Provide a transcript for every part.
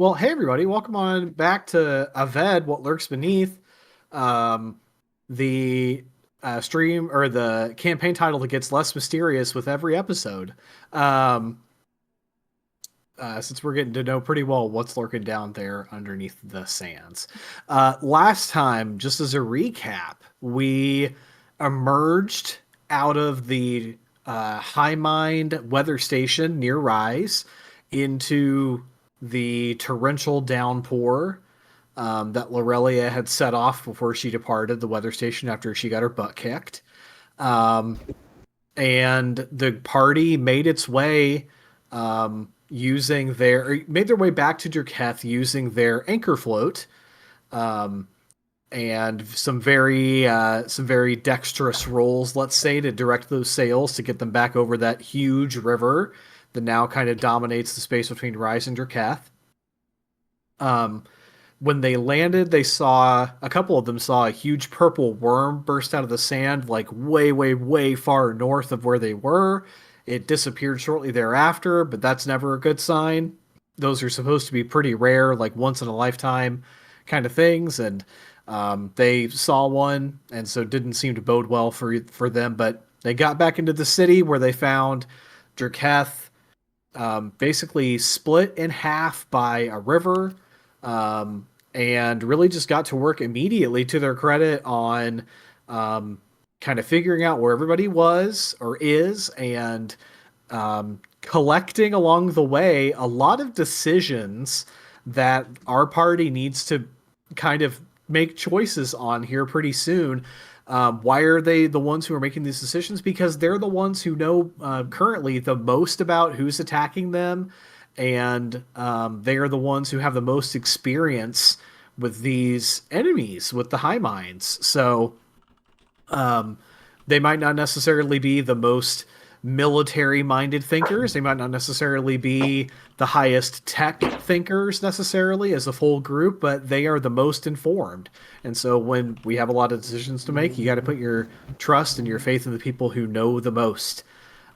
Well, hey everybody, welcome on back to Avved, What Lurks Beneath, um, the stream or the campaign title that gets less mysterious with every episode. Um, since we're getting to know pretty well what's lurking down there underneath the sands. Last time, just as a recap, we emerged out of the High Mind weather station near Rise into the torrential downpour that Lorelia had set off before she departed the weather station after she got her butt kicked. Um, and the party made its way made their way back to Draketh using their anchor float, um, and some very dexterous rolls, let's say, to direct those sails to get them back over that huge river that now kind of dominates the space between Rise and Draketh. When they landed, a couple of them saw a huge purple worm burst out of the sand, like way, way, way far north of where they were. It disappeared shortly thereafter, but that's never a good sign. Those are supposed to be pretty rare, like once in a lifetime kind of things, and they saw one, and so didn't seem to bode well for them. But they got back into the city where they found Draketh basically split in half by a river. And really just got to work immediately, to their credit, on kind of figuring out where everybody was or is, and collecting along the way a lot of decisions that our party needs to kind of make choices on here pretty soon. Why are they the ones who are making these decisions? Because they're the ones who know currently the most about who's attacking them, and they are the ones who have the most experience with these enemies, with the high minds. So they might not necessarily be the most military-minded thinkers. They might not necessarily be the highest tech thinkers necessarily as a full group, but they are the most informed. And so when we have a lot of decisions to make, you got to put your trust and your faith in the people who know the most.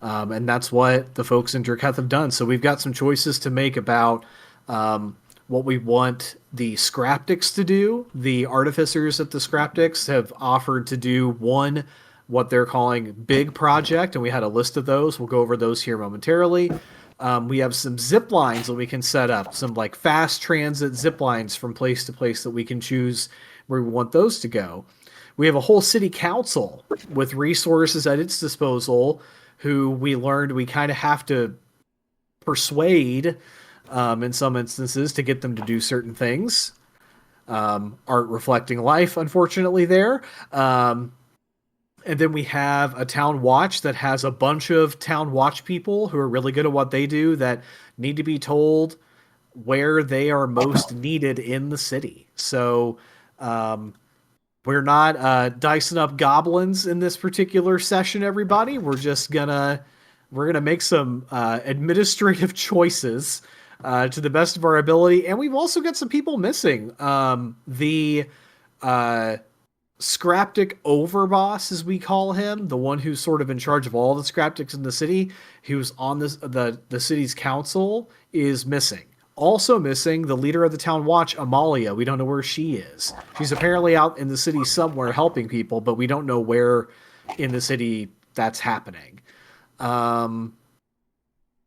And that's what the folks in Draketh have done. So we've got some choices to make about what we want the Skraptics to do. The Artificers at the Skraptics have offered to do what they're calling big project, and we had a list of those. We'll go over those here momentarily. We have some zip lines that we can set up, some like fast transit zip lines from place to place that we can choose where we want those to go. We have a whole city council with resources at its disposal, who we learned we kind of have to persuade in some instances to get them to do certain things. Art reflecting life, unfortunately, there. And then we have a town watch that has a bunch of town watch people who are really good at what they do that need to be told where they are most needed in the city. So we're not dicing up goblins in this particular session, everybody. We're gonna make some administrative choices to the best of our ability, and we've also got some people missing. The Skraptic overboss, as we call him, the one who's sort of in charge of all the Skraptics in the city, who's on the city's council, is missing. Also missing the leader of the town watch, Amalia. We don't know where she is. She's apparently out in the city somewhere helping people, but we don't know where in the city that's happening.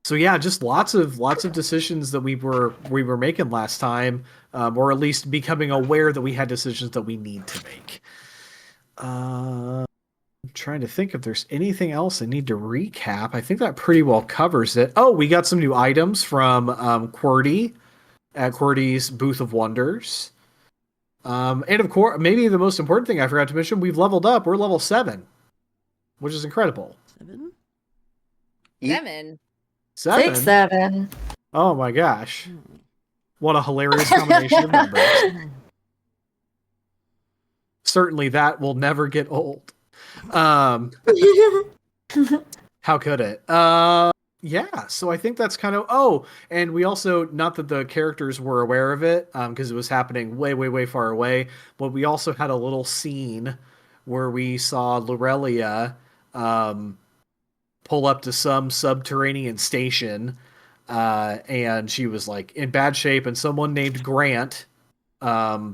So yeah, just lots of decisions that we were making last time, or at least becoming aware that we had decisions that we need to make. I'm trying to think if there's anything else I need to recap. I think that pretty well covers it. Oh, we got some new items from QWERTY at QWERTY's Booth of Wonders. And of course, maybe the most important thing I forgot to mention, we've leveled up. We're level 7, which is incredible. 7? 7? 7? 6, 7. Oh my gosh. What a hilarious combination of numbers. Certainly that will never get old. How could it? Yeah, so I think that's kind of... Oh, and we also... Not that the characters were aware of it, because it was happening way, way, way far away, but we also had a little scene where we saw Lorelia pull up to some subterranean station and she was like in bad shape, and someone named Grant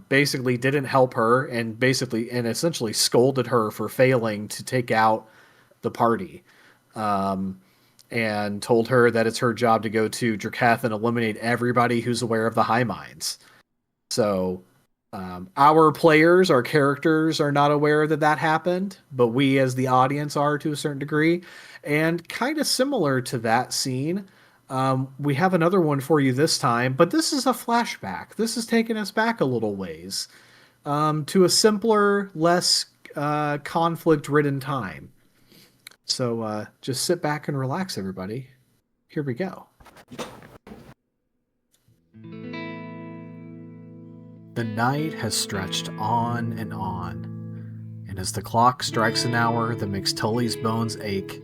basically didn't help her and essentially scolded her for failing to take out the party. And told her that it's her job to go to Draketh and eliminate everybody who's aware of the High Minds. So our players, our characters are not aware that happened, but we as the audience are to a certain degree. And kind of similar to that scene, we have another one for you this time, but this is a flashback. This is taking us back a little ways to a simpler, less conflict-ridden time. So just sit back and relax, everybody. Here we go. The night has stretched on, and as the clock strikes an hour that makes Tully's bones ache,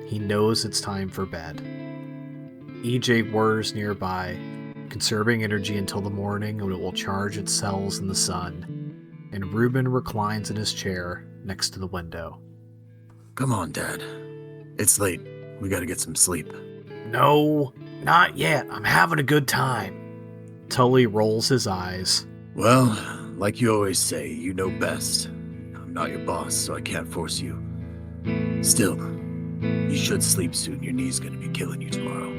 he knows it's time for bed. EJ whirs nearby, conserving energy until the morning when it will charge its cells in the sun, and Reuben reclines in his chair next to the window. Come on, Dad. It's late. We gotta get some sleep. No, not yet. I'm having a good time. Tully rolls his eyes. Well, like you always say, you know best. I'm not your boss, so I can't force you. Still, you should sleep soon. Your knee's gonna be killing you tomorrow.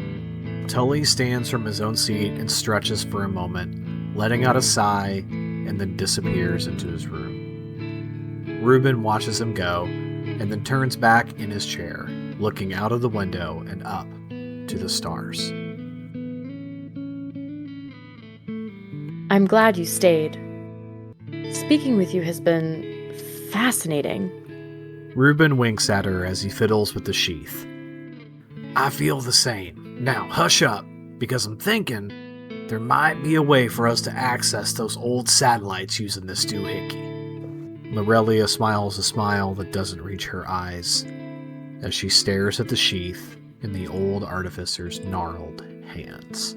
Tully stands from his own seat and stretches for a moment, letting out a sigh, and then disappears into his room. Reuben watches him go, and then turns back in his chair, looking out of the window and up to the stars. I'm glad you stayed. Speaking with you has been fascinating. Reuben winks at her as he fiddles with the sheath. I feel the same. Now hush up, because I'm thinking there might be a way for us to access those old satellites using this doohickey. Lorelia smiles a smile that doesn't reach her eyes as she stares at the sheath in the old artificer's gnarled hands.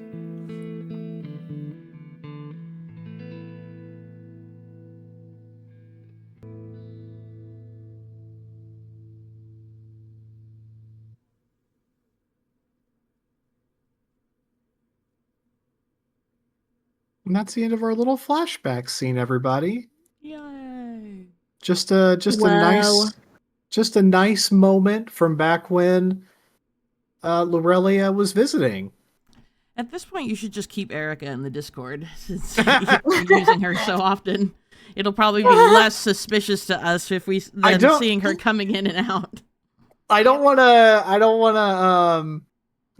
And that's the end of our little flashback scene, everybody. Yay! Just a nice moment from back when Lorelia was visiting. At this point, you should just keep Erica in the Discord, since you're using her so often. It'll probably be less suspicious to us if than seeing her coming in and out. I don't want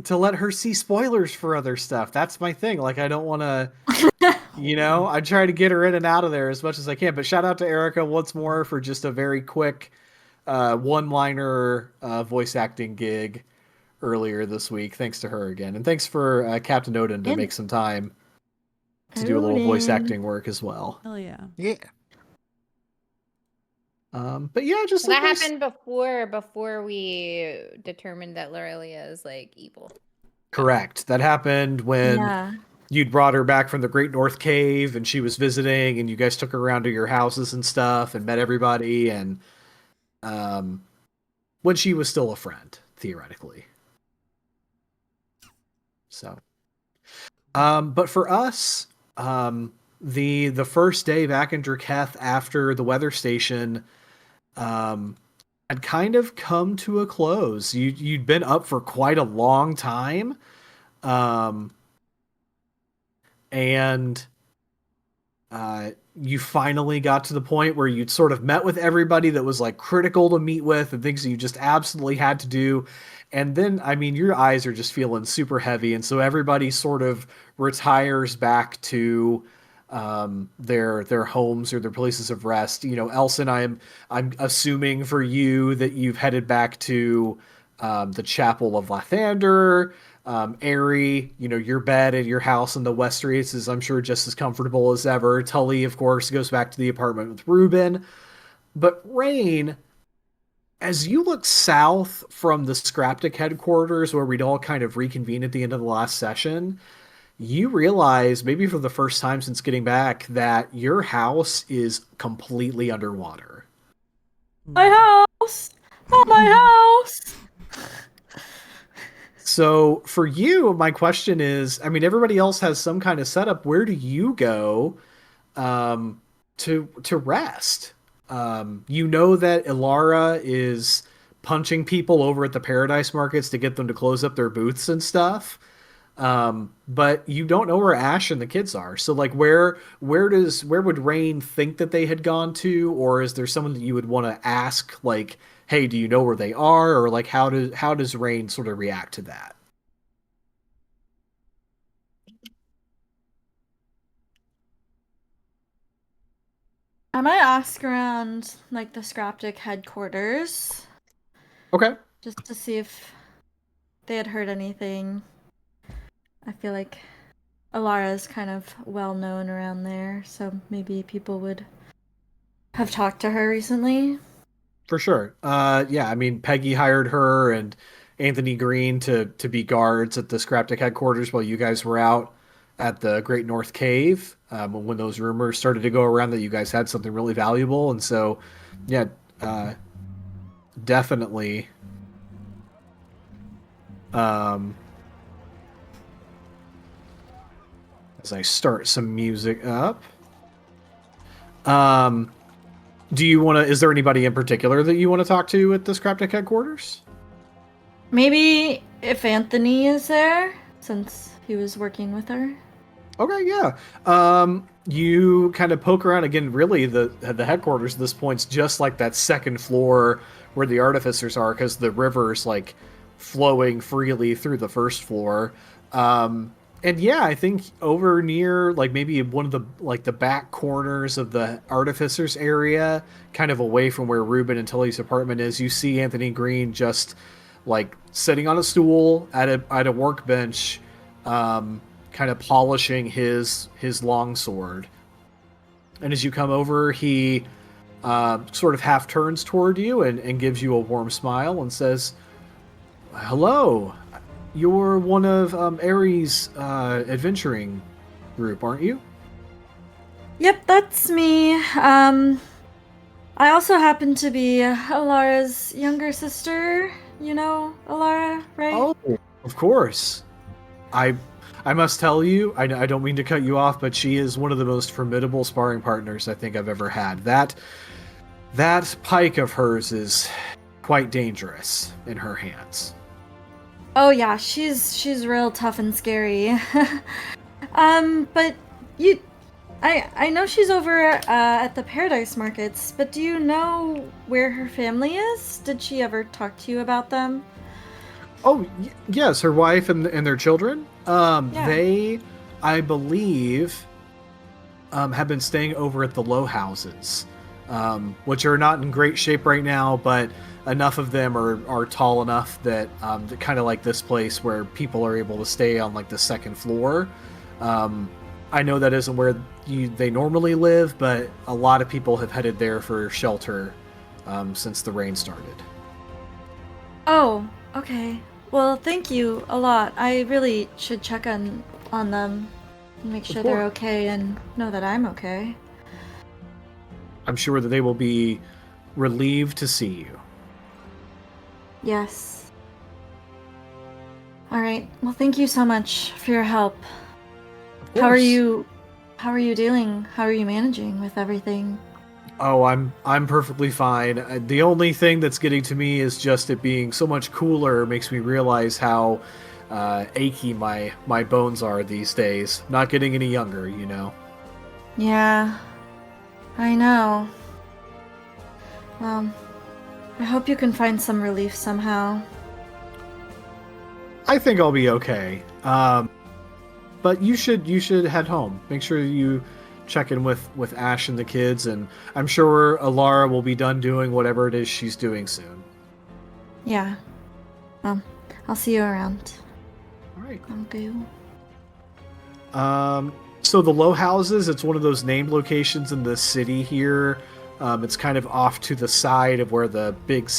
to let her see spoilers for other stuff. That's my thing. Like, I don't want to, I try to get her in and out of there as much as I can. But shout out to Erica once more for just a very quick one-liner voice acting gig earlier this week. Thanks to her again. And thanks for CaptainOden to make some time to do a little voice acting work as well. Hell yeah. Yeah. But yeah, just that happened before we determined that Lorelia is like evil. Correct. That happened when you'd brought her back from the Great North Cave and she was visiting and you guys took her around to your houses and stuff and met everybody, and when she was still a friend, theoretically. So but for us, the first day back in Draketh after the weather station had kind of come to a close. You'd been up for quite a long time, and you finally got to the point where you'd sort of met with everybody that was like critical to meet with and things that you just absolutely had to do. And then, I mean, your eyes are just feeling super heavy, and so everybody sort of retires back to their homes or their places of rest. Elson, I'm assuming for you that you've headed back to the Chapel of Lathander. Aerie, your bed at your house in the Westeries is, I'm sure, just as comfortable as ever. Tully, of course, goes back to the apartment with Reuben. But Rain, as you look south from the Skraptic headquarters where we'd all kind of reconvene at the end of the last session, you realize, maybe for the first time since getting back, that your house is completely underwater. My house! Not my house! So for you, my question is, I mean, everybody else has some kind of setup. Where do you go to rest? You know that Ilara is punching people over at the Paradise Markets to get them to close up their booths and stuff. But you don't know where Ash and the kids are. So like where would Rain think that they had gone to, or is there someone that you would want to ask, like, hey, do you know where they are? Or like how does Rain sort of react to that? I might ask around like the Skraptic headquarters Okay. just to see if they had heard anything. I feel like Alara is kind of well known around there, so maybe people would have talked to her recently. For sure. Yeah, I mean, Peggy hired her and Anthony Green to be guards at the Skraptic headquarters while you guys were out at the Great North Cave, when those rumors started to go around that you guys had something really valuable. And so, yeah, definitely. As I start some music up. Do you want to? Is there anybody in particular that you want to talk to at the Skraptic headquarters? Maybe if Anthony is there, since he was working with her. Okay, yeah. You kind of poke around again. Really, the headquarters at this point's just like that second floor where the Artificers are, because the river's like flowing freely through the first floor. And yeah, I think over near like maybe one of the back corners of the Artificers area, kind of away from where Ruben and Tully's apartment is, you see Anthony Green just like sitting on a stool at a workbench, kind of polishing his longsword. And as you come over, he sort of half turns toward you and gives you a warm smile and says, "Hello. You're one of Aries' adventuring group, aren't you?" Yep, that's me. I also happen to be Alara's younger sister. You know Alara, right? Oh, of course. I must tell you, I don't mean to cut you off, but she is one of the most formidable sparring partners I think I've ever had. That pike of hers is quite dangerous in her hands. Oh yeah, she's real tough and scary. But I know she's over at the Paradise Markets, but do you know where her family is? Did she ever talk to you about them? Oh, yes, her wife and their children. Yeah. They, I believe, have been staying over at the Low Houses, which are not in great shape right now, but enough of them are tall enough that kind of like this place where people are able to stay on like the second floor. I know that isn't where they normally live, but a lot of people have headed there for shelter since the rain started. Oh, okay. Well, thank you a lot. I really should check on them and make sure they're okay and know that I'm okay. I'm sure that they will be relieved to see you. Yes. All right. Well, thank you so much for your help. How are you doing? How are you managing with everything? Oh, I'm perfectly fine. The only thing that's getting to me is just it being so much cooler makes me realize how achy my bones are these days. Not getting any younger, you know. Yeah, I know. I hope you can find some relief somehow. I think I'll be okay. But you should head home. Make sure you check in with Ash and the kids, and I'm sure Alara will be done doing whatever it is she's doing soon. Yeah. Well, I'll see you around. All right. Okay. So the Low Houses, it's one of those named locations in the city here. It's kind of off to the side of where the big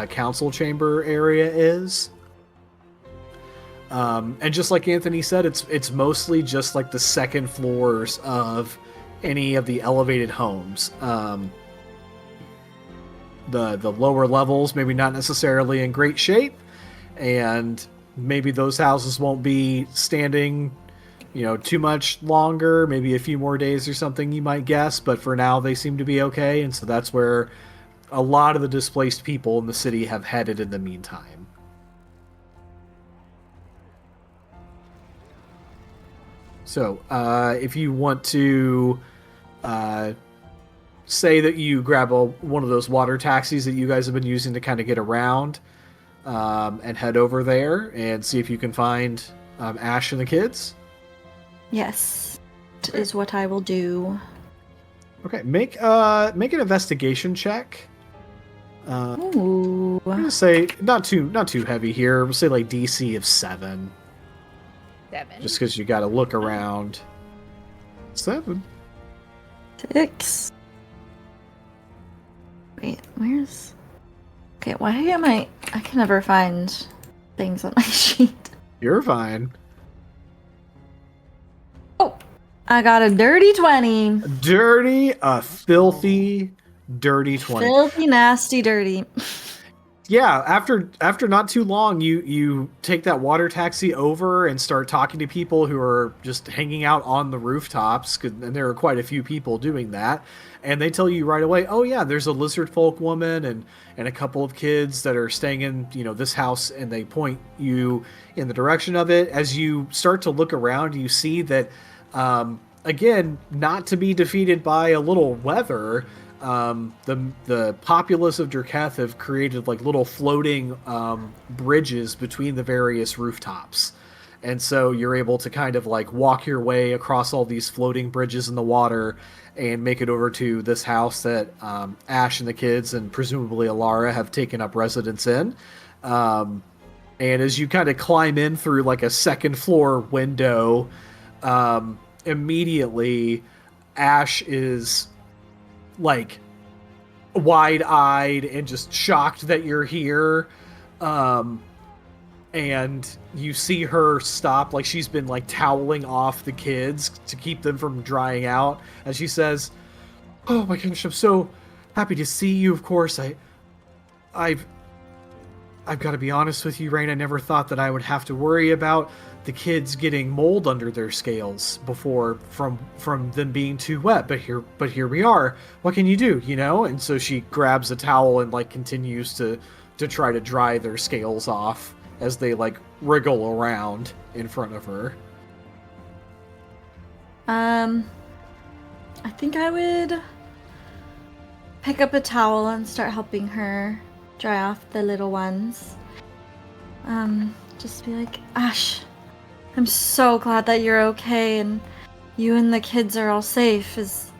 council chamber area is. And just like Anthony said, it's mostly just like the second floors of any of the elevated homes. The lower levels maybe not necessarily in great shape, and maybe those houses won't be standing, too much longer, maybe a few more days or something, you might guess, but for now they seem to be okay, and so that's where a lot of the displaced people in the city have headed in the meantime. So, if you want to say that you grab one of those water taxis that you guys have been using to kind of get around, and head over there and see if you can find Ash and the kids. Yes, that is what I will do. Okay, make an investigation check. Ooh. I'm gonna say not too heavy here. We'll say like DC of 7. 7. Just because you got to look around. 7. 6. Wait, where's... Okay, why am I can never find things on my sheet. You're fine. Oh, I got a dirty 20. Filthy, dirty 20. Filthy, nasty, dirty. Yeah, after not too long, you take that water taxi over and start talking to people who are just hanging out on the rooftops, and there are quite a few people doing that. And they tell you right away, oh yeah, there's a lizard folk woman and a couple of kids that are staying in, this house, and they point you in the direction of it. As you start to look around, you see that, again, not to be defeated by a little weather, the populace of Draketh have created like little floating bridges between the various rooftops. And so you're able to kind of like walk your way across all these floating bridges in the water and make it over to this house that Ash and the kids and presumably Alara have taken up residence in. And as you kind of climb in through like a second floor window, immediately Ash is like wide-eyed and just shocked that you're here. And you see her stop, like she's been like toweling off the kids to keep them from drying out. And she says, "Oh my goodness, I'm so happy to see you. Of course, I've got to be honest with you, Rain. I never thought that I would have to worry about the kids getting mold under their scales before from them being too wet. But here we are. What can you do? And so she grabs a towel and like continues to try to dry their scales off as they like wriggle around in front of her. I think I would pick up a towel and start helping her dry off the little ones. Just be like, Ash, I'm so glad that you're okay and you and the kids are all safe.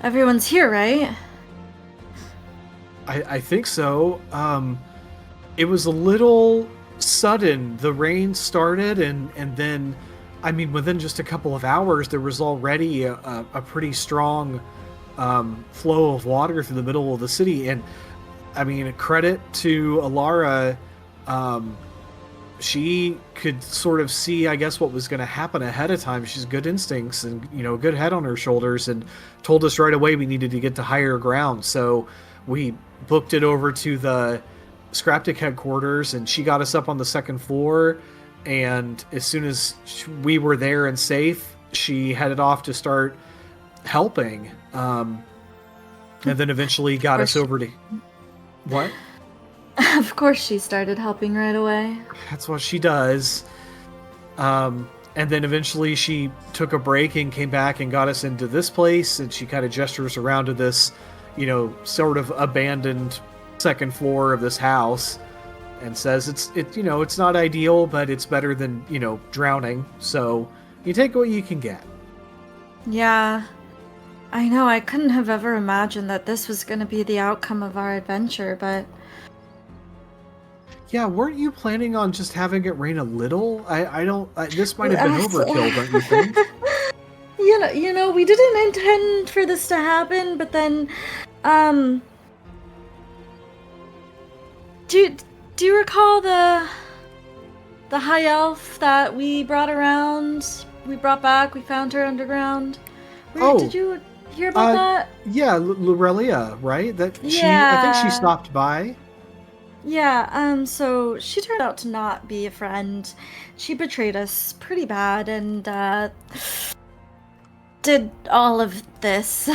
Everyone's here, right? I think so. It was a little sudden. The rain started and then, I mean, within just a couple of hours, there was already a pretty strong flow of water through the middle of the city. And I mean, credit to Alara, she could sort of see, I guess, what was going to happen ahead of time. She's good instincts and, a good head on her shoulders, and told us right away we needed to get to higher ground. So we booked it over to the Skraptic headquarters, and she got us up on the second floor. And as soon as we were there and safe, she headed off to start helping. And then eventually got us over to... What? Of course she started helping right away. That's what she does. And then eventually she took a break and came back and got us into this place, and she kind of gestures around to this, sort of abandoned second floor of this house and says it's not ideal, but it's better than, drowning. So you take what you can get. Yeah. I know, I couldn't have ever imagined that this was going to be the outcome of our adventure, but... Yeah, weren't you planning on just having it rain a little? This might have been overkill, don't you think? We didn't intend for this to happen, but then, do you recall the high elf that we brought around? We brought back, we found her underground. Did you hear about that? Yeah, Lurelia, right? I think she stopped by. Yeah, so she turned out to not be a friend. She betrayed us pretty bad and, did all of this.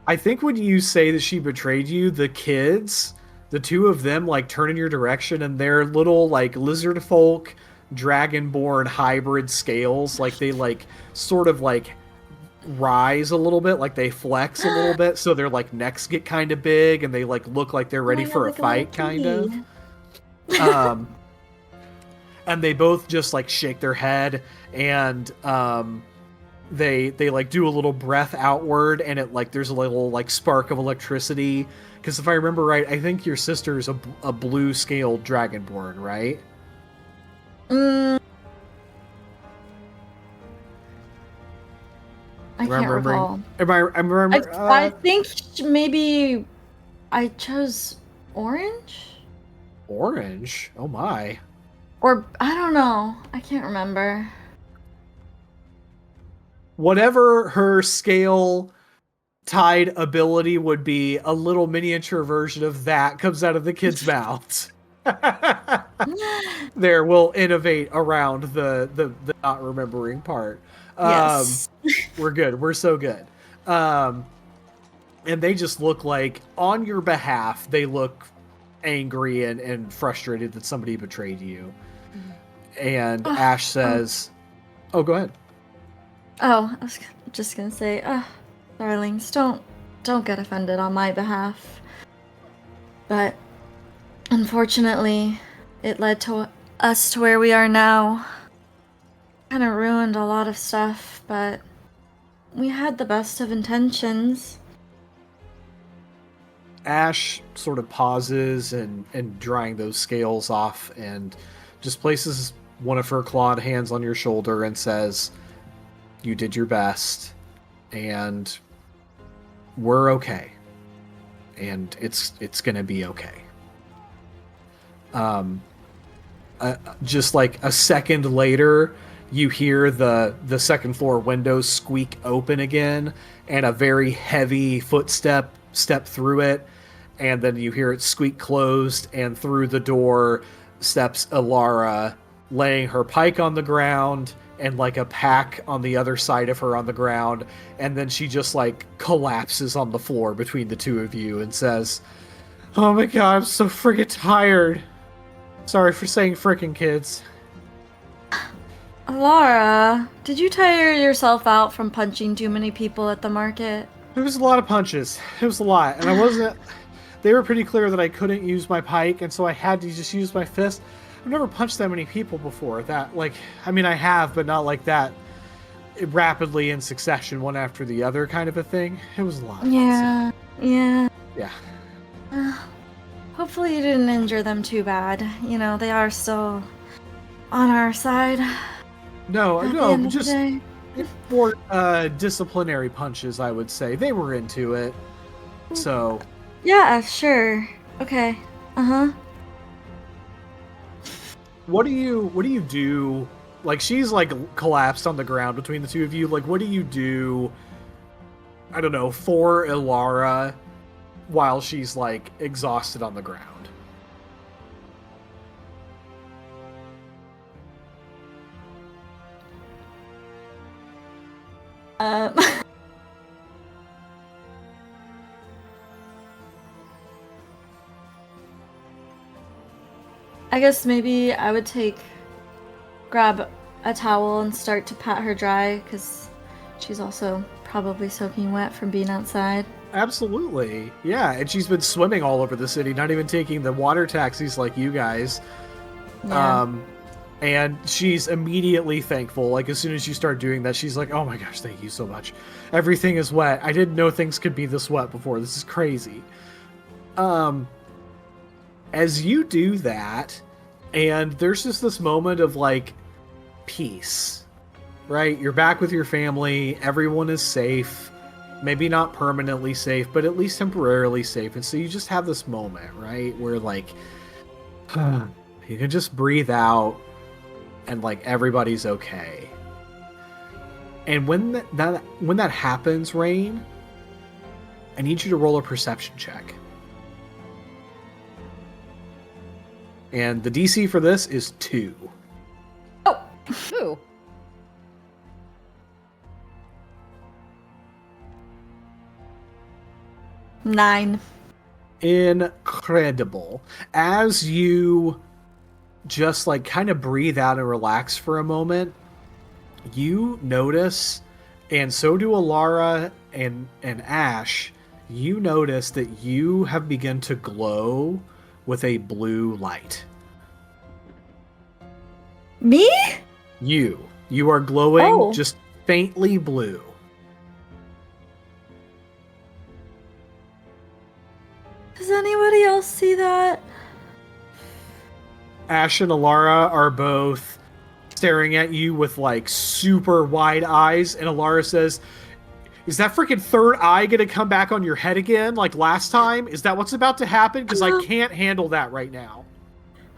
I think when you say that she betrayed you, the kids, the two of them, like, turn in your direction, and they're little, like, lizard folk, dragonborn hybrid scales. Like, they, like, sort of, like, rise a little bit, like, they flex a little bit, so their, like, necks get kind of big, and they, like, look like they're ready for a fight, kind of. And they both just, like, shake their head, and, they like do a little breath outward, and it like there's a little like spark of electricity, because if I remember right, I think your sister is a blue scaled dragonborn, right? I can't recall. I think maybe I chose orange. Orange? Oh my. Or I don't know. I can't remember. Whatever her scale tied ability would be, a little miniature version of that comes out of the kids' mouths. There, we'll innovate around the not remembering part. Yes. We're good. We're so good. And they just look like, on your behalf, they look angry and frustrated that somebody betrayed you. And Ash says, oh, go ahead. Oh, I was just gonna say, darlings, don't get offended on my behalf. But unfortunately, it led to us to where we are now. Kind of ruined a lot of stuff, but we had the best of intentions. Ash sort of pauses and drying those scales off, and just places one of her clawed hands on your shoulder and says, you did your best, and we're okay, and it's gonna be okay. Just like a second later, you hear the second floor windows squeak open again, and a very heavy footstep step through it, and then you hear it squeak closed, and through the door steps Ilara, laying her pike on the ground and like a pack on the other side of her on the ground, and then she just like collapses on the floor between the two of you and says, oh my god, I'm so friggin' tired. Sorry for saying frickin' kids. Laura, did you tire yourself out from punching too many people at the market? It was a lot of punches. It was a lot, and I wasn't... They were pretty clear that I couldn't use my pike, and so I had to just use my fist. I've never punched that many people before. That, like, I mean, I have, but not like that rapidly in succession, one after the other kind of a thing. It was a lot. Yeah. Yeah. Hopefully you didn't injure them too bad. You know, they are still on our side. No, just more disciplinary punches, I would say. They were into it, so... Yeah, sure. Okay. Uh-huh. What do you do? Like, she's like collapsed on the ground between the two of you. Like, what do you do? I don't know, for Ilara while she's like exhausted on the ground? I guess maybe I would grab a towel and start to pat her dry, because she's also probably soaking wet from being outside. Absolutely. Yeah, and she's been swimming all over the city, not even taking the water taxis like you guys. Yeah. And she's immediately thankful. Like, as soon as you start doing that, she's like, oh my gosh, thank you so much. Everything is wet. I didn't know things could be this wet before. This is crazy. As you do that, and there's just this moment of, like, peace, right? You're back with your family. Everyone is safe. Maybe not permanently safe, but at least temporarily safe. And so you just have this moment, right? Where, like, you can just breathe out and, like, everybody's okay. And when that happens, Rain, I need you to roll a perception check. And the DC for this is 2. Oh, Ooh. nine. Incredible. As you just like kind of breathe out and relax for a moment, you notice, and so do Alara and Ash, you notice that you have begun to glow with a blue light. Me? You are glowing Oh. just faintly blue. Does anybody else see that? Ash and Alara are both staring at you with like super wide eyes, and Alara says, "Is that freaking third eye gonna come back on your head again like last time? Is that what's about to happen? Because I can't handle that right now."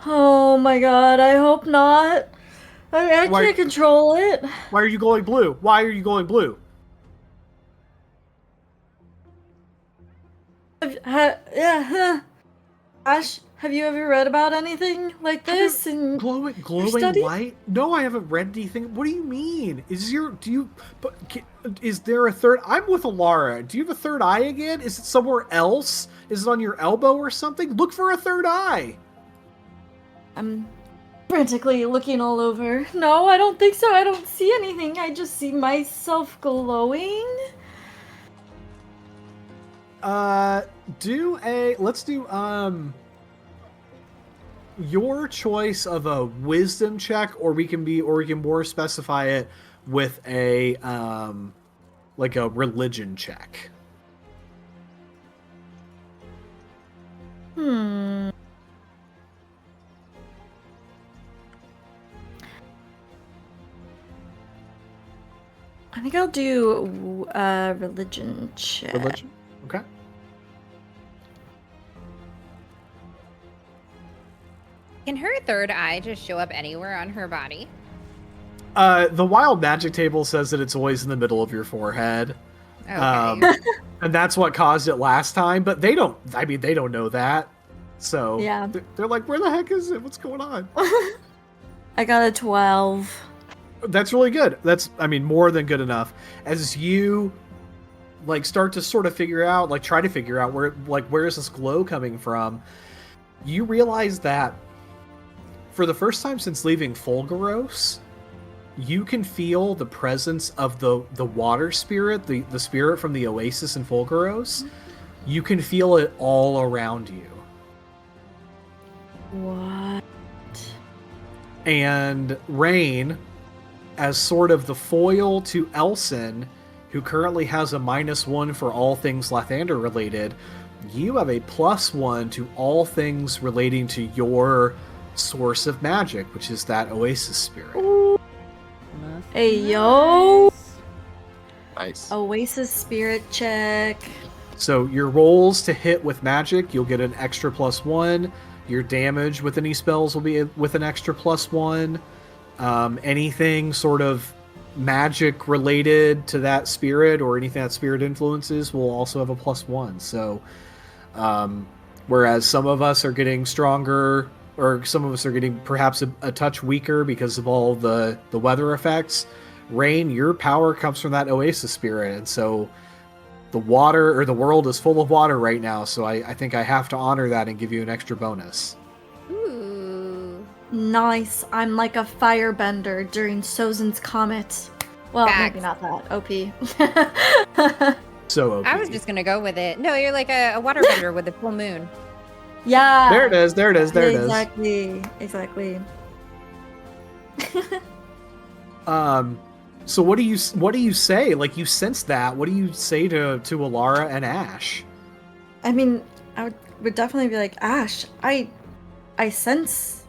Oh my god, I hope not. I Why- can't control it. Why are you glowing blue? Why are you glowing blue? Ash, have you ever read about anything like this? And Glowing studies? light? No, I haven't read anything. What do you mean? Is there a third? I'm with Alara. Do you have a third eye again? Is it somewhere else? Is it on your elbow or something? Look for a third eye. I'm frantically looking all over. No, I don't think so. I don't see anything. I just see myself glowing. Let's do your choice of a wisdom check, or we can more specify it with a like a religion check. I think I'll do a religion check. Religion? Okay. Can her third eye just show up anywhere on her body? The wild magic table says that it's always in the middle of your forehead. Okay. And that's what caused it last time, but they don't know that. So Yeah. they're like, where the heck is it? What's going on? I got a 12. That's really good. That's, more than good enough. As you start to sort of try to figure out where is this glow coming from, you realize that for the first time since leaving Fulguros, you can feel the presence of the water spirit, the spirit from the oasis in Fulguros. You can feel it all around you. What? And Rain, as sort of the foil to Elson, who currently has a -1 for all things Lathander related, you have a +1 to all things relating to your source of magic, which is that oasis spirit. Hey, yo! Nice. Oasis spirit check. So your rolls to hit with magic, you'll get an extra +1. Your damage with any spells will be with an extra +1. Anything sort of magic related to that spirit or anything that spirit influences will also have a +1. So, whereas some of us are getting stronger, or some of us are getting perhaps a touch weaker because of all the weather effects, Rain, your power comes from that oasis spirit, and so the water, or the world, is full of water right now. So I think I have to honor that and give you an extra bonus. Ooh. Nice. I'm like a firebender during Sozin's Comet. Well, Facts. maybe not that. OP. So OP. I was just gonna go with it. No, you're like a waterbender with a full moon. Yeah. There it is. There it is. There it is. Exactly. So what do you say? Like, you sense that. What do you say to Alara and Ash? I mean, I would definitely be like, Ash, I sense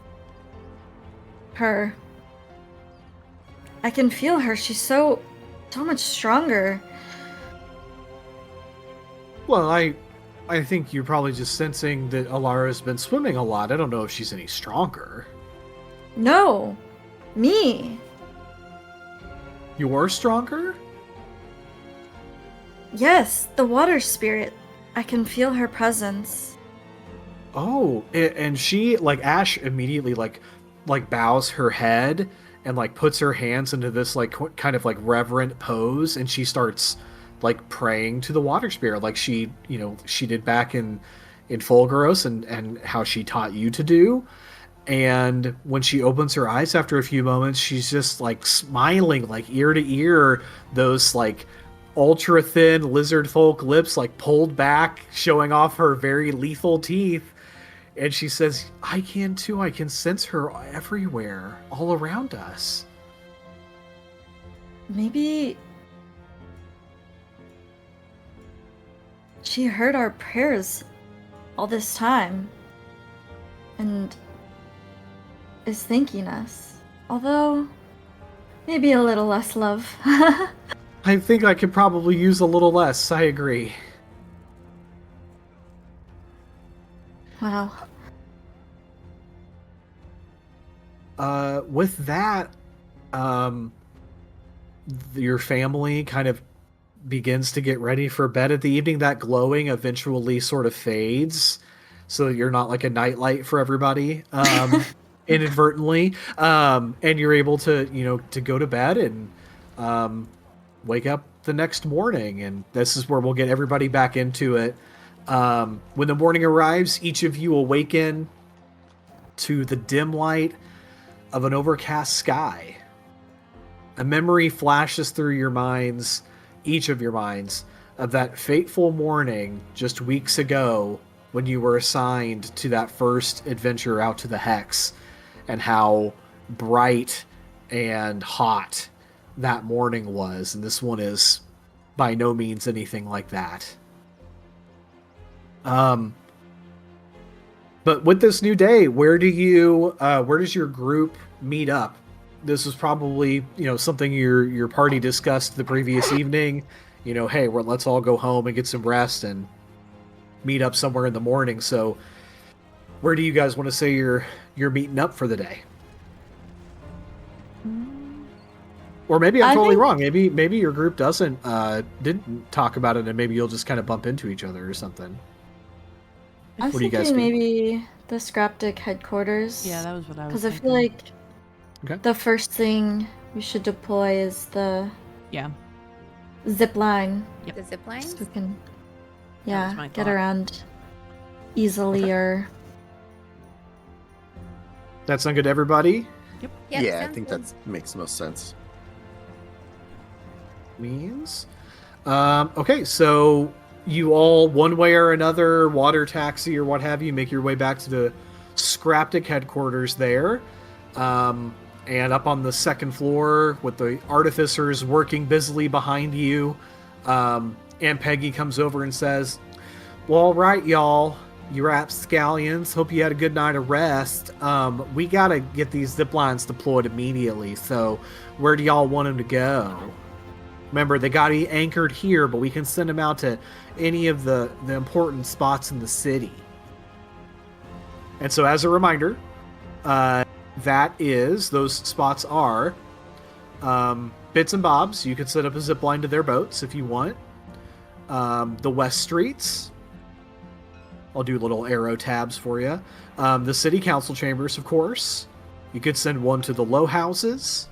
her. I can feel her. She's so much stronger. Well, I think you're probably just sensing that Alara's been swimming a lot. I don't know if she's any stronger. No. Me. You're stronger? Yes, the water spirit. I can feel her presence. Oh, and she, like, Ash immediately, like bows her head and, like, puts her hands into this, like, kind of, like, reverent pose, and she starts, like, praying to the water spirit, like she did back in Fulguros, and how she taught you to do. And when she opens her eyes after a few moments, she's just, like, smiling, like, ear to ear, those, like, ultra thin lizard folk lips, like, pulled back, showing off her very lethal teeth. And she says, I can too. I can sense her everywhere, all around us. Maybe she heard our prayers all this time and is thanking us. Although, maybe a little less love. I think I could probably use a little less. I agree. Wow. With that, your family kind of begins to get ready for bed at the evening. That glowing eventually sort of fades, so that you're not like a nightlight for everybody, inadvertently. And you're able to, to go to bed and wake up the next morning. And this is where we'll get everybody back into it. When the morning arrives, each of you awaken to the dim light of an overcast sky. A memory flashes through your minds, each of your minds, of that fateful morning just weeks ago when you were assigned to that first adventure out to the Hex, and how bright and hot that morning was. And this one is by no means anything like that. But with this new day, where does your group meet up? This was probably, something your party discussed the previous evening. Hey, let's all go home and get some rest and meet up somewhere in the morning. So where do you guys want to say you're meeting up for the day? Or maybe I'm totally wrong. Maybe your group didn't talk about it, and maybe you'll just kind of bump into each other or something. I was thinking maybe the Skraptic headquarters. Yeah, that was what I was thinking. Because I feel like the first thing we should deploy is the zip line. Yep. The zip line? So we can my get thought. around easily or... That sound good to everybody? Yep, Yeah, I think that makes the most sense. Means. Okay, so you all, one way or another, water taxi or what have you, make your way back to the Skraptic headquarters there. And up on the second floor with the Artificers working busily behind you, Aunt Peggy comes over and says, well, all right, y'all, you rapscallions, hope you had a good night of rest. We gotta get these zip lines deployed immediately, so where do y'all want them to go? Remember, they gotta be anchored here, but we can send them out to any of the important spots in the city. And so as a reminder, those spots are Bits and Bobs. You can set up a zip line to their boats if you want. The West Streets. I'll do little arrow tabs for you. The City Council Chambers, of course. You could send one to the Low Houses.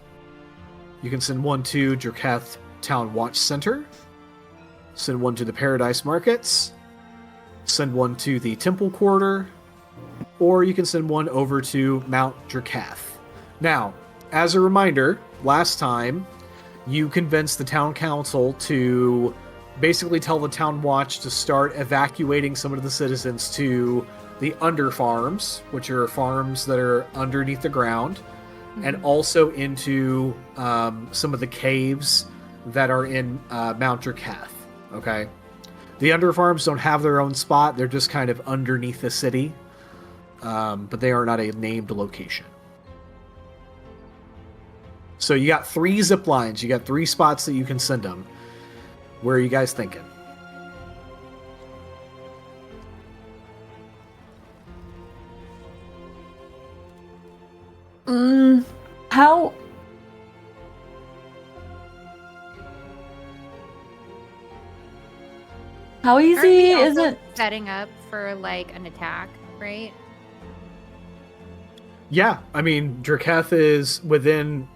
You can send one to Draketh Town Watch Center. Send one to the Paradise Markets. Send one to the Temple Quarter. Or you can send one over to Mount Draketh. Now, as a reminder, last time you convinced the town council to basically tell the town watch to start evacuating some of the citizens to the under farms, which are farms that are underneath the ground, and also into some of the caves that are in Mount Draketh. Okay, the under farms don't have their own spot; they're just kind of underneath the city, but they are not a named location. So you got 3 zip lines. You got 3 spots that you can send them. Where are you guys thinking? How easy is it? Setting up for like an attack. right? Yeah, I mean, Draketh is within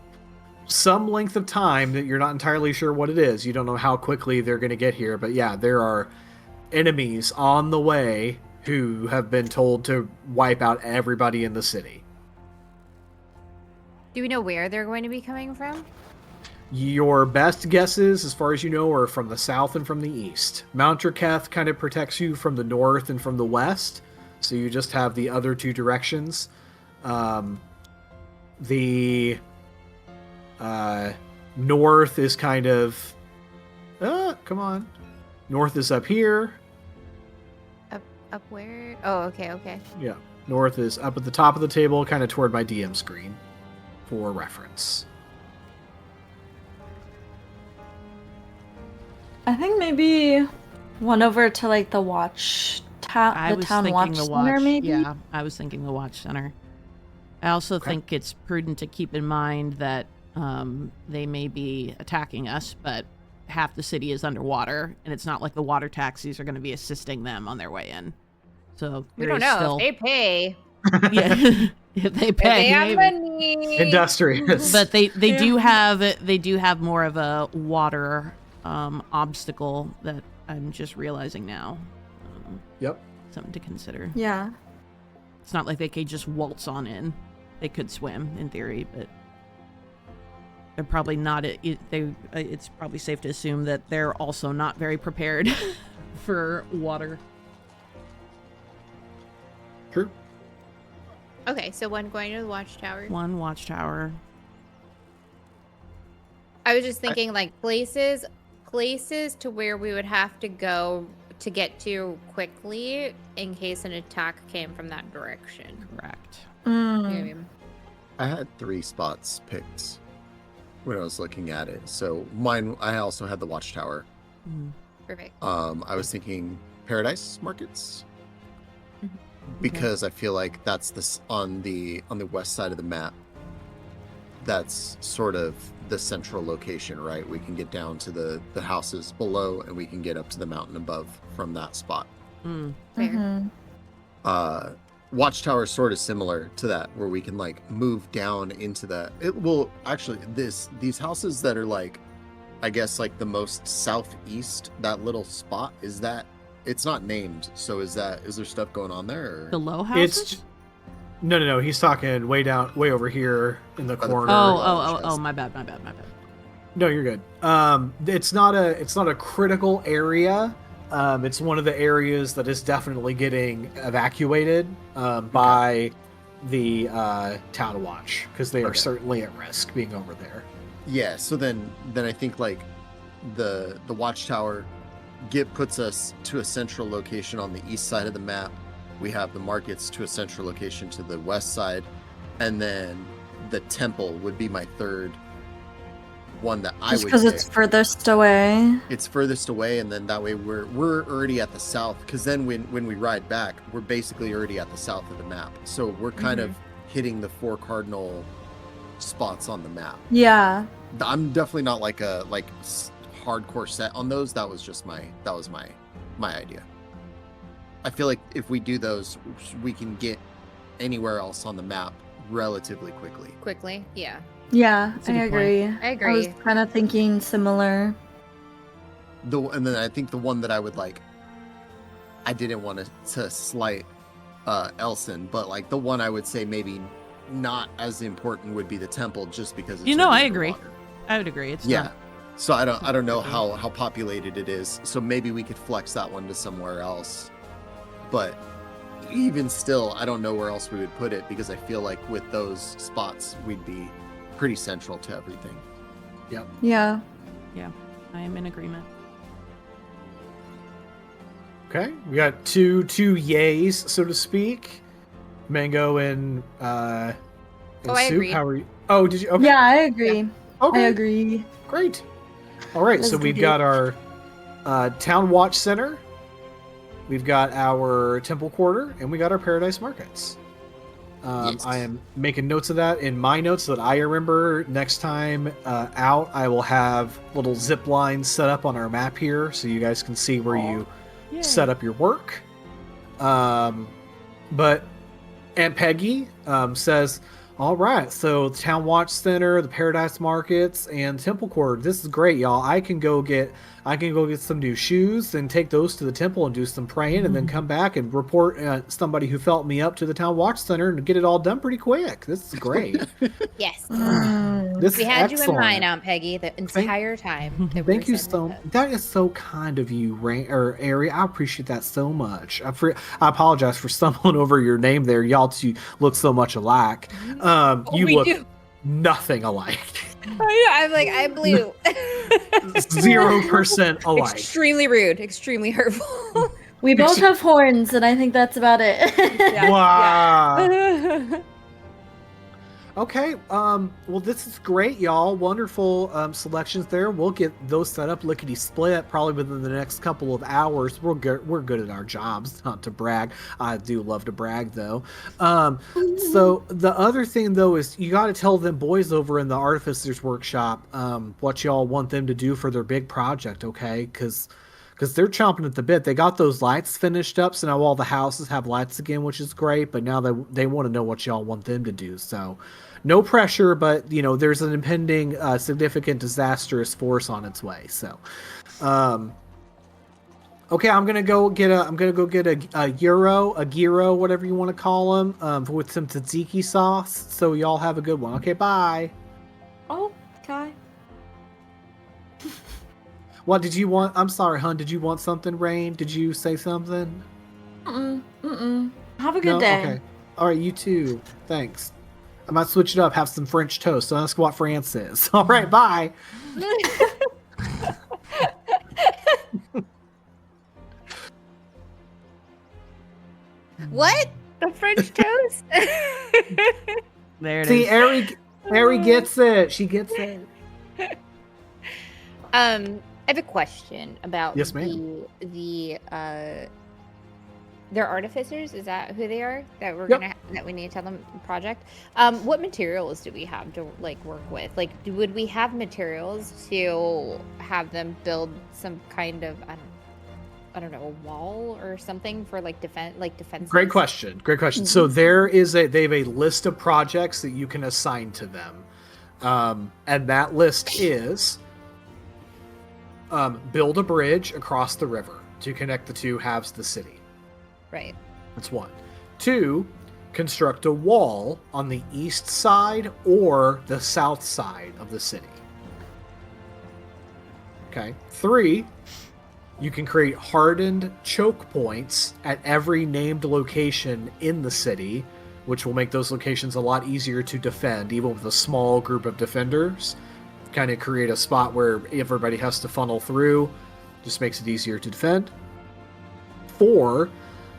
some length of time that you're not entirely sure what it is. You don't know how quickly they're going to get here, but yeah, there are enemies on the way who have been told to wipe out everybody in the city. Do we know where they're going to be coming from? Your best guesses, as far as you know, are from the south and from the east. Mount Draketh kind of protects you from the north and from the west, so you just have the other two directions. The north is kind of... come on. North is up here. Up where? Oh, okay. Yeah. North is up at the top of the table, kind of toward my DM screen, for reference. I think maybe one over to like the watch the town watch center, maybe. Yeah, I was thinking the watch center. I also think it's prudent to keep in mind that they may be attacking us, but half the city is underwater, and it's not like the water taxis are going to be assisting them on their way in. So We don't know. If they pay. Yeah, if they pay, If they have maybe. money. Industrious. But they do have more of a water obstacle that I'm just realizing now. Yep. Something to consider. Yeah. It's not like they could just waltz on in. They could swim in theory, but they're probably not. It's probably safe to assume that they're also not very prepared for water. True. Okay, so one going to the watchtower. One watchtower. I was just thinking like places to where we would have to go to get to quickly in case an attack came from that direction. Correct. I had 3 spots picked when I was looking at it. So mine, I also had the watchtower. Perfect. I was thinking Paradise Markets because I feel like that's on the west side of the map. That's sort of the central location, right? We can get down to the houses below, and we can get up to the mountain above from that spot. Fair. Watchtower is sort of similar to that, where we can like move down into the. It will actually these houses that are like, I guess like the most southeast. That little spot is that it's not named. So is there stuff going on there? Or? The low houses. No. He's talking way over here in the corner. Oh, my bad. No, you're good. It's not a critical area. It's one of the areas that is definitely getting evacuated by the Town Watch because they are certainly at risk being over there. Yeah. So then I think like the watchtower puts us to a central location on the east side of the map. We have the markets to a central location to the west side, and then the temple would be my third one that I would pick. Because it's furthest away. It's furthest away, and then that way we're already at the south. Because then when we ride back, we're basically already at the south of the map. So we're kind of hitting the 4 cardinal spots on the map. Yeah. I'm definitely not like a hardcore set on those. That was my idea. I feel like if we do those, we can get anywhere else on the map relatively quickly. Yeah. Yeah, That's a I good agree. point. I agree. I was kind of thinking similar. And then I think the one that I would like, I didn't want to slight Elson, but like the one I would say maybe not as important would be the temple, just because it's I agree. I would agree. It's not. So I don't know how populated it is. So maybe we could flex that one to somewhere else. But even still, I don't know where else we would put it because I feel like with those spots, we'd be pretty central to everything. Yep. Yeah. Yeah, I am in agreement. Okay, we got two yays, so to speak. Mango and I Soup. agree. How are you? Oh, did you? Okay. Yeah, I agree. Yeah. Okay. I agree. Great. All right, so Let's we've do got our Town Watch Center, we've got our Temple Quarter, and we got our Paradise Markets. Yes. I am making notes of that in my notes so that I remember next time out. I will have little zip lines set up on our map here so you guys can see where you Yay. set up your work. But Aunt Peggy says, all right, so the Town Watch Center, the Paradise Markets, and Temple Court. This is great, y'all. I can go get some new shoes and take those to the temple and do some praying, and then come back and report somebody who felt me up to the Town Watch Center and get it all done pretty quick. This is great. Yes. This We is had you in excellent. mind, Aunt Peggy, the entire time. that we Thank were you sending so. this. That is so kind of you, Ari. I appreciate that so much. I apologize for stumbling over your name there. Y'all two look so much alike. You we look do. nothing alike. I'm like, I'm blue. 0% alike. Extremely rude. Extremely hurtful. We both have horns, and I think that's about it. Yeah, Wow. yeah. Okay. Well, this is great, y'all. Wonderful selections there. We'll get those set up lickety split probably within the next couple of hours. We're good at our jobs. Not to brag. I do love to brag though. So the other thing though is you got to tell them boys over in the Artificers workshop what y'all want them to do for their big project. Okay, because they're chomping at the bit. They got those lights finished up, so now all the houses have lights again, which is great. But now they want to know what y'all want them to do. So, no pressure, but there's an impending, significant, disastrous force on its way. So, okay, I'm gonna go get a gyro, whatever you want to call them, with some tzatziki sauce. So y'all have a good one. Okay, bye. Oh, okay. What did you want? I'm sorry, hun. Did you want something, Rain? Did you say something? Have a good day. Okay. All right, you too. Thanks. I might switch it up. Have some French toast. Don't ask what France is. All right, bye. What? The French toast? There it See, is. Ari gets it. She gets it. I have a question about Yes, ma'am. they're artificers. Is that who they are? That we're Yep. that we need to tell them project. What materials do we have to work with? Would we have materials to have them build some kind of I don't know, a wall or something for defense? Great question. Great question. So they have a list of projects that you can assign to them, and that list is build a bridge across the river to connect the two halves of the city. Right. That's one. 2, construct a wall on the east side or the south side of the city. Okay. 3, you can create hardened choke points at every named location in the city, which will make those locations a lot easier to defend, even with a small group of defenders. Kind of create a spot where everybody has to funnel through. Just makes it easier to defend. 4,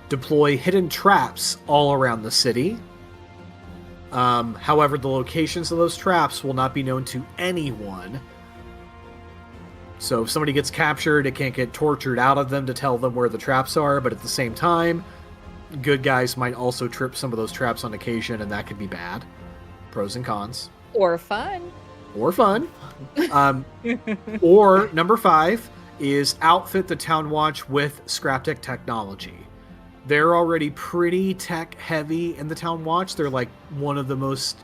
deploy hidden traps all around the city. However, the locations of those traps will not be known to anyone. So if somebody gets captured, it can't get tortured out of them to tell them where the traps are, but at the same time, good guys might also trip some of those traps on occasion, and that could be bad. Pros and cons. Or fun. Or fun. Or number 5 is outfit the Town Watch with Skraptic technology. They're already pretty tech heavy in the Town Watch. They're like one of the most,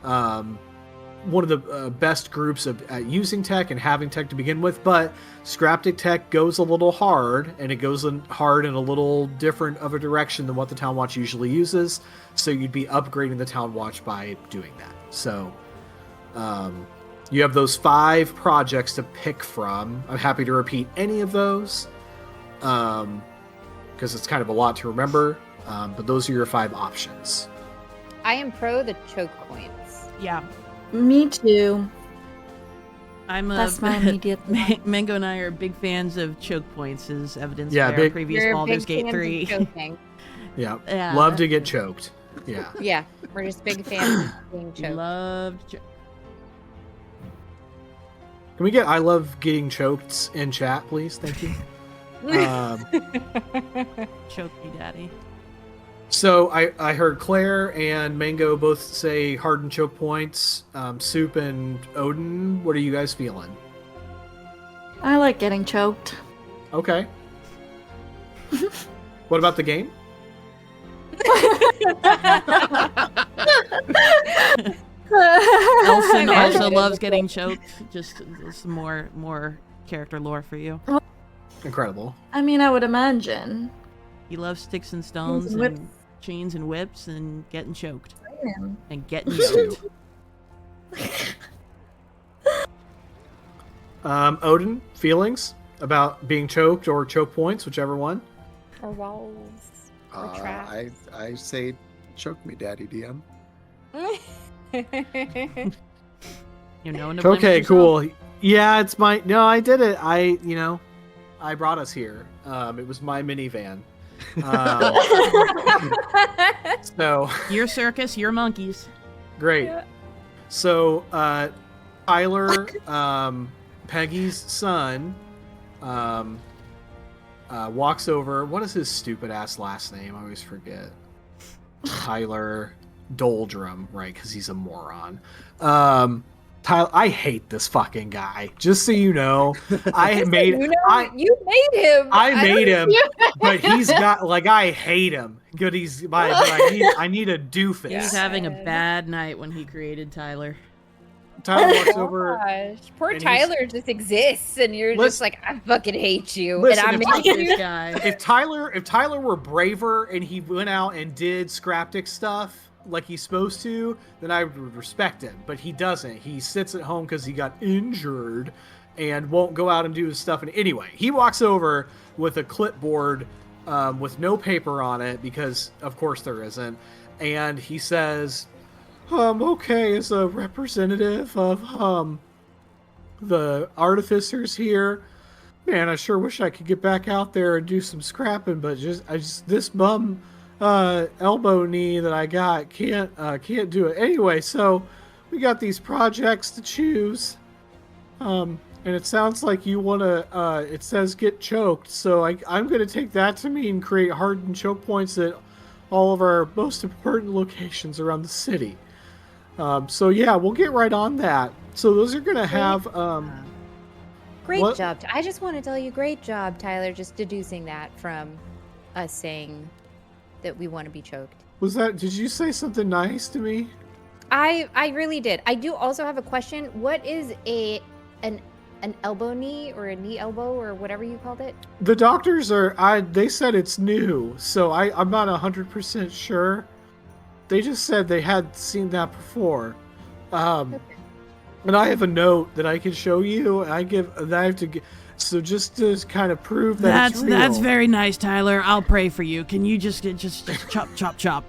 one of the best groups of using tech and having tech to begin with. But Skraptic tech goes a little hard, and it goes hard in a little different of a direction than what the Town Watch usually uses. So you'd be upgrading the Town Watch by doing that. So you have those 5 projects to pick from. I'm happy to repeat any of those. Because it's kind of a lot to remember, but those are your 5 options. I am pro the choke points. Yeah. Me too. That's my immediate thought. Mango and I are big fans of choke points, as evidenced Yeah, by our big- previous We're Baldur's big Gate fans of 3. choking. Yeah. Yeah. Love to get choked. Yeah. Yeah, we're just big fans of being choked. Loved Can we get I love getting choked in chat, please? Thank you. choke me, daddy. So I heard Claire and Mango both say hardened choke points. Soup and Odin, what are you guys feeling? I like getting choked. Okay. What about the game? Elson I'm also happy. loves getting choked. Just some more character lore for you. Incredible. I mean, I would imagine. He loves sticks and stones and whips. and chains and whips and getting choked Damn. and getting Me too. choked. Odin, feelings about being choked or choke points, whichever one. Or walls. Or traps. I say, choke me, Daddy DM. You know, to blame Okay, yourself. cool. Yeah, it's my. No, I did it. I brought us here. It was my minivan. So Your circus, your monkeys. great. Yeah. So Tyler, Peggy's son, walks over. What is his stupid ass last name? I always forget. Tyler Doldrum, right? Because he's a moron. Tyler, I hate this fucking guy. Just so you know, I made you made him. I made don't- him, but he's got like I hate him. Good, but I need a doofus. He's having a bad night when he created Tyler. Tyler walks over. Gosh, poor and Tyler just exists, and you're just Listen- like, I fucking hate you, Listen, and I'm if making This you. guy. If Tyler were braver and he went out and did Skraptic stuff like he's supposed to, then I would respect him. But he doesn't. He sits at home because he got injured and won't go out and do his stuff. And anyway, he walks over with a clipboard with no paper on it because, of course, there isn't. And he says, okay, as a representative of the Artificers here, man, I sure wish I could get back out there and do some scrapping, but this bum elbow knee that I got can't do it. Anyway, so we got these projects to choose. And it sounds like you want to, it says get choked. So I'm going to take that to mean create hardened choke points at all of our most important locations around the city. So yeah, we'll get right on that. So those are going to have, Great What- job. I just want to tell you, great job, Tyler, just deducing that from us saying that we want to be choked. did you say something nice to me? I really did. I do also have a question. What is an elbow knee or a knee elbow or whatever you called it? The doctors they said it's new, so I'm not 100% sure. They just said they had seen that before. And I have a note that I can show you, and I have to so just to kind of prove that it's real. That's very nice, Tyler. I'll pray for you. Can you just chop chop chop?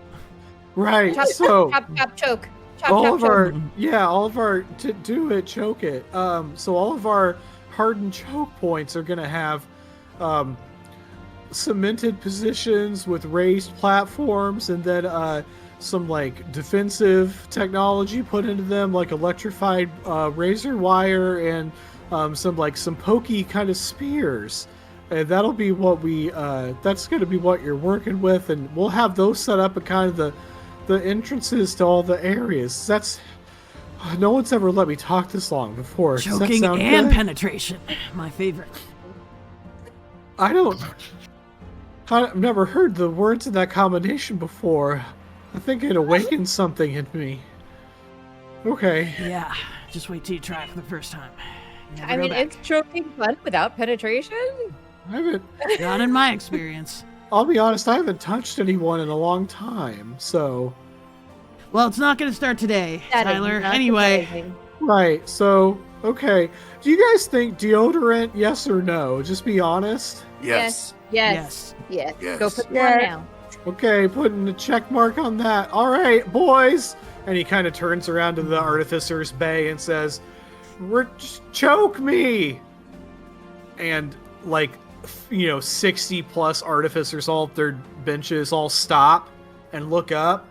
Right. Chop, So chop, chop, choke. Chop, all chop, of choke. all of our to do it, choke it. So all of our hardened choke points are gonna have cemented positions with raised platforms, and then some like defensive technology put into them, like electrified razor wire and some pokey kind of spears. And that'll be what that's going to be what you're working with, and we'll have those set up at kind of the entrances to all the areas. That's no one's ever let me talk this long before. Does that Choking sound and good? penetration. My favorite. I've never heard the words in that combination before. I think it awakened something in me. Okay. Yeah. Just wait till you try it for the first time. You never I go mean, back. it's choking fun without penetration. I haven't. Not in my experience. I'll be honest. I haven't touched anyone in a long time. So Well, it's not going to start today, That is Tyler. not Anyway, surprising. right. So okay. Do you guys think deodorant? Yes or no? Just be honest. Yes. Yes. Yes. Yes. Go put it Yes. on now. Okay, putting a check mark on that. All right, boys. And he kind of turns around to the Artificer's Bay and says, choke me. And like, 60 plus Artificers all at their benches all stop and look up.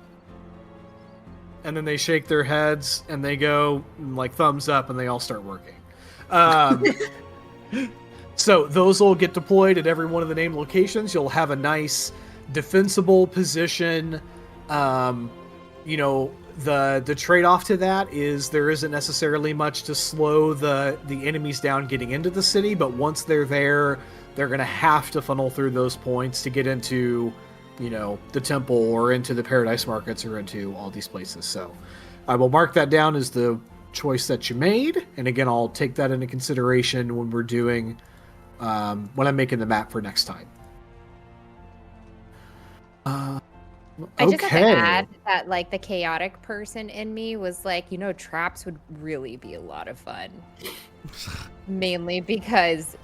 And then they shake their heads and they go like thumbs up and they all start working. So those will get deployed at every one of the named locations. You'll have a nice defensible position. The trade-off to that is there isn't necessarily much to slow the enemies down getting into the city, but once they're there, they're going to have to funnel through those points to get into the temple or into the paradise markets or into all these places. So I will mark that down as the choice that you made. And again, I'll take that into consideration when we're doing, when I'm making the map for next time. I just have to add that, like, the chaotic person in me was like, traps would really be a lot of fun. Mainly because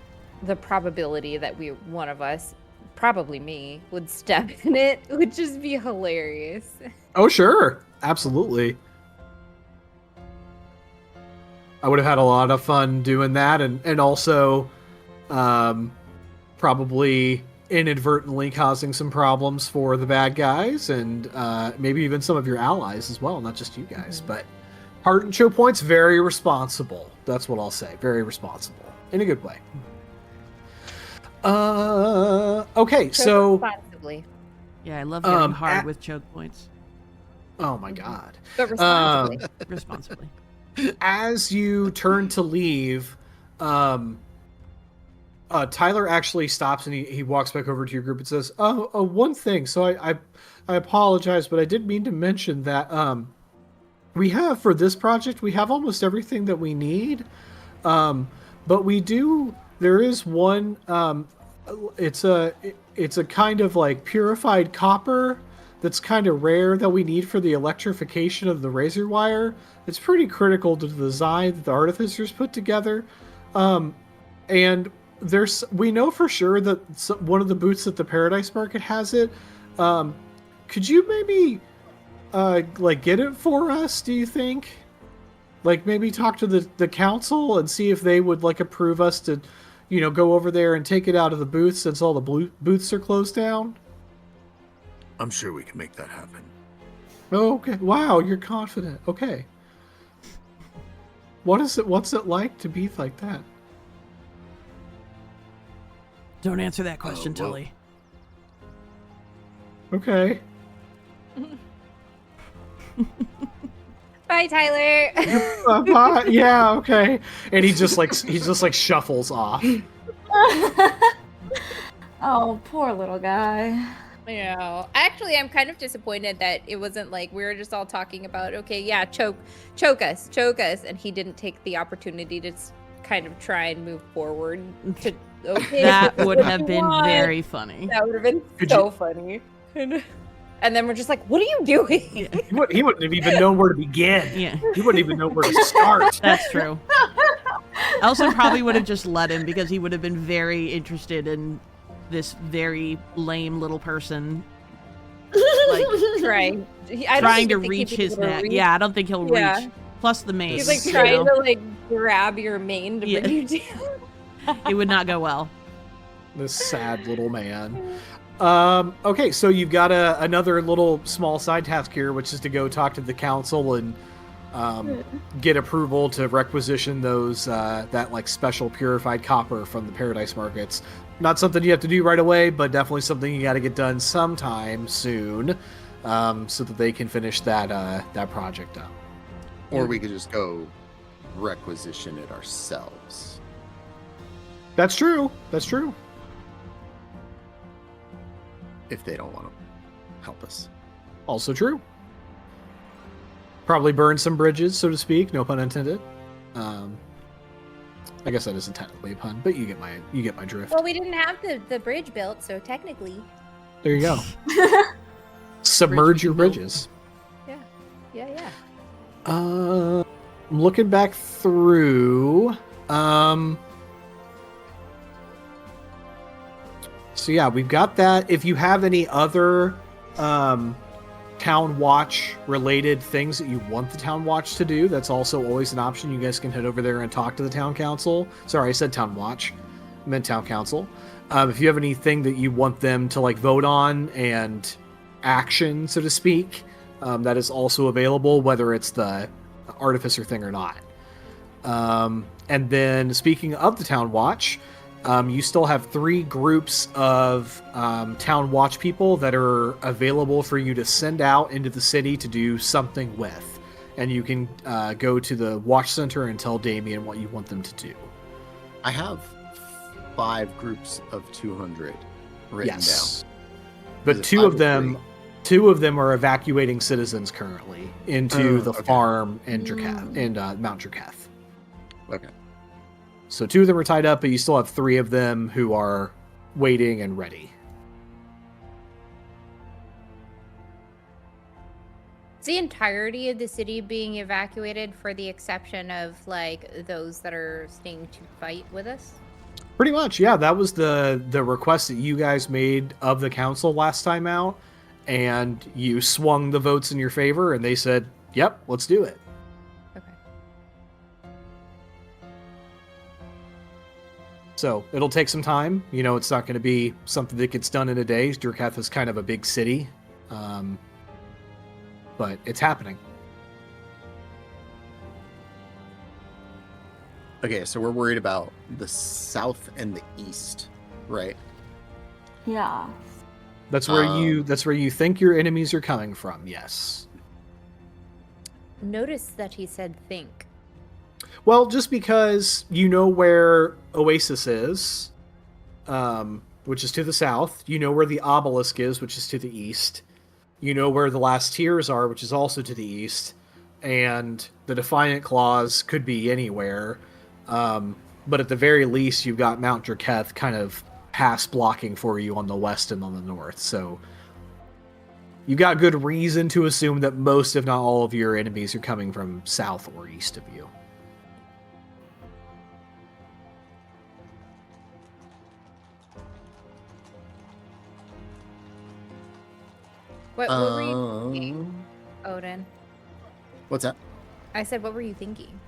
the probability that one of us, probably me, would step in it would just be hilarious. Oh, sure. Absolutely. I would have had a lot of fun doing that, and also probably inadvertently causing some problems for the bad guys, and maybe even some of your allies as well, not just you guys. But Heart and Show Point's very responsible. That's what I'll say. Very responsible. In a good way. Okay, so... Responsibly. Yeah, I love getting hard with choke points. Oh my god. But responsibly. Responsibly. As you turn to leave, Tyler actually stops and he walks back over to your group and says, one thing. So I apologize, but I did mean to mention that we have, for this project, we have almost everything that we need. But there is one, it's a kind of like purified copper that's kind of rare that we need for the electrification of the razor wire. It's pretty critical to the design that the Artificers put together. And we know for sure that one of the booths at the Paradise Market has it. Could you maybe get it for us, do you think? Like, maybe talk to the council and see if they would approve us to, go over there and take it out of the booth since all the booths are closed down? I'm sure we can make that happen. Oh, okay. Wow, you're confident. Okay. What's it like to be like that? Don't answer that question, Tully. Okay. Bye, Tyler. Bye. Yeah, okay. And he just shuffles off. Oh, poor little guy. Actually, I'm kind of disappointed that it wasn't like we were just all talking about, okay, yeah, choke us, and he didn't take the opportunity to kind of try and move forward to, okay. That would have been very funny. That would have been so funny. And then we're just like, what are you doing? Yeah. He wouldn't have even known where to begin. Yeah. He wouldn't even know where to start. That's true. Elson probably would have just let him because he would have been very interested in this very lame little person trying to reach his neck. Yeah, I don't think he'll reach. Plus the mane. He's trying to grab your mane to bring you down. It would not go well. This sad little man. Okay, so you've got another little small side task here, which is to go talk to the council and get approval to requisition those that special purified copper from the Paradise Markets. Not something you have to do right away, but definitely something you got to get done sometime soon, so that they can finish that project up. Or we could just go requisition it ourselves. That's true. That's true. If they don't want to help us. Also true. Probably burn some bridges, so to speak. No pun intended. I guess that isn't technically a pun, but you get my drift. Well, we didn't have the bridge built, so technically. There you go. Submerge your bridges. Yeah. I'm looking back through. So yeah, we've got that. If you have any other Town Watch related things that you want the Town Watch to do, that's also always an option. You guys can head over there and talk to the Town Council. Sorry, I said Town Watch. I meant Town Council. If you have anything that you want them to vote on and action, so to speak, that is also available, whether it's the Artificer thing or not. And then speaking of the Town Watch, you still have 3 groups of Town Watch people that are available for you to send out into the city to do something with. And you can go to the Watch Center and tell Damien what you want them to do. I have 5 groups of 200 written down. But if two I of were them, free- two of them are evacuating citizens currently into the okay. farm in Draketh, in Mount Draketh. Okay. So 2 of them are tied up, but you still have 3 of them who are waiting and ready. Is the entirety of the city being evacuated for the exception of like those that are staying to fight with us? Pretty much, yeah. That was the request that you guys made of the council last time out, and you swung the votes in your favor, and they said, "Yep, let's do it." Okay. So it'll take some time. You know, it's not going to be something that gets done in a day. Draketh is kind of a big city, but it's happening. Okay, so we're worried about the south and the east, right? Yeah. That's where you think your enemies are coming from. Yes. Notice that he said think. Well, just because you know where Oasis is, which is to the south. You know where the obelisk is, which is to the east. You know where the last tiers are, which is also to the east. And the Defiant Claws could be anywhere. But at the very least, you've got Mount Draketh kind of pass blocking for you on the west and on the north. So you've got good reason to assume that most, if not all, of your enemies are coming from south or east of you. What were you thinking, Um, Odin? what's that? I said, what were you thinking?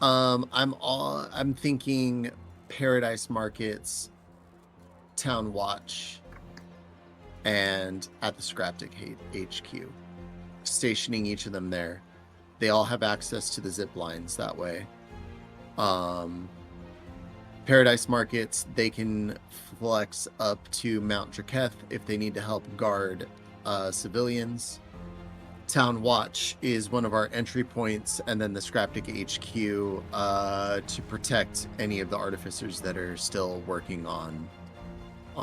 I'm thinking Paradise Markets, Town Watch, and at the Skraptic HQ, stationing each of them there. They all have access to the zip lines that way. Paradise Markets, they can flex up to Mount Draketh if they need to help guard civilians. Town Watch is one of our entry points, and then the Skraptic HQ to protect any of the artificers that are still working on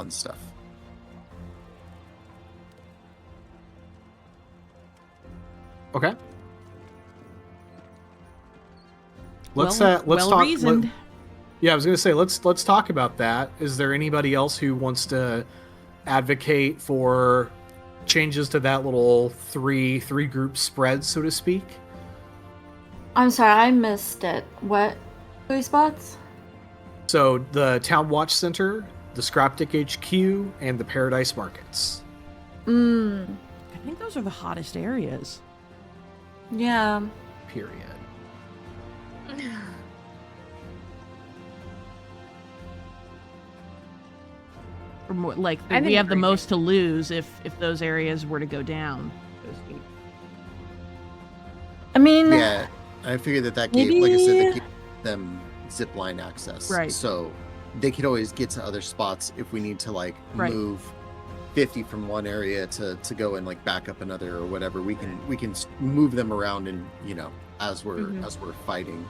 stuff. Okay. Let's well talk. reasoned. Yeah, I was gonna say let's talk about that. Is there anybody else who wants to advocate for changes to that little three group spread, so to speak? I'm sorry, I missed it. What 3 spots? So the Town Watch Center, the Skraptic HQ, and the Paradise Markets. I think those are the hottest areas. Yeah. Period. From what, like I'm we in have the agreement. most to lose if those areas were to go down. So to speak. I mean, Yeah, I figured that gave, like I said, that Maybe- gave them zipline access. Right. So they could always get to other spots if we need to like Right. move 50 from one area to go and like back up another or whatever. We can move them around and as we're fighting.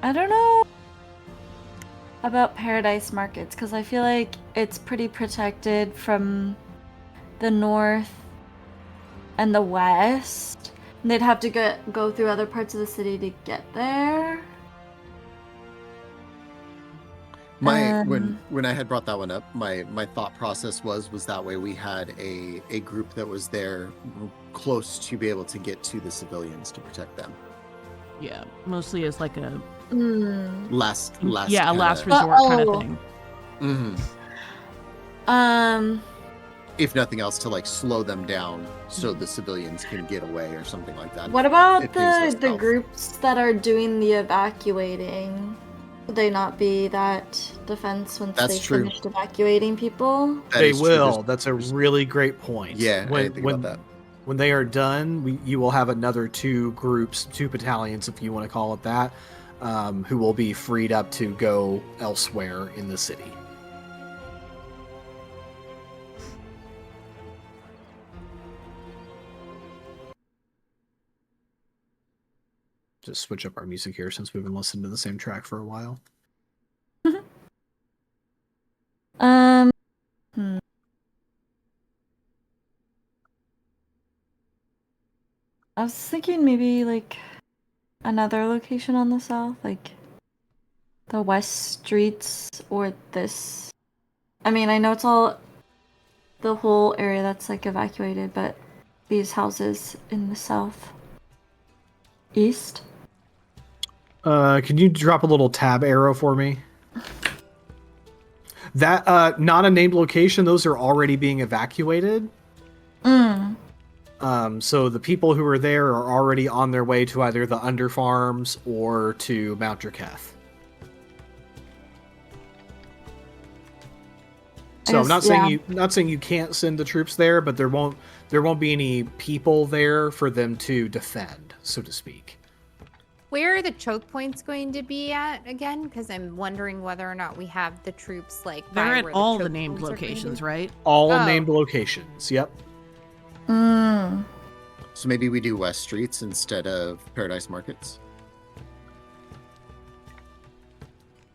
I don't know about Paradise Markets because I feel like it's pretty protected from the north and the west. And they'd have to go through other parts of the city to get there. When I had brought that one up, my thought process was that way we had a group that was there close to be able to get to the civilians to protect them. Yeah, mostly as like a Last a last kinda- resort kind of Uh-oh. thing. Mhm. If nothing else, to like slow them down so the civilians can get away or something like that. What about It gives us the health. groups that are doing the evacuating? Would they not be that defense once That's they true. finished evacuating people? That They is true. will. There's- That's a really great point. Yeah, I didn't think about that. When they are done, you will have another 2 groups, 2 battalions, if you want to call it that, who will be freed up to go elsewhere in the city. Just switch up our music here since we've been listening to the same track for a while. Um, was thinking maybe like another location on the south, like the west streets or this. I mean, I know it's all the whole area that's like evacuated, but these houses in the south east. Can you drop a little tab arrow for me? That not a named location. Those are already being evacuated. So the people who are there are already on their way to either the Underfarms or to Mount Draketh. So I'm not saying you can't send the troops there, but there won't be any people there for them to defend, so to speak. Where are the choke points going to be at again? Because I'm wondering whether or not we have the troops like They're at where all the choke named points are gonna locations, be. right? All Oh. named locations. Yep. So maybe we do West Streets instead of Paradise Markets.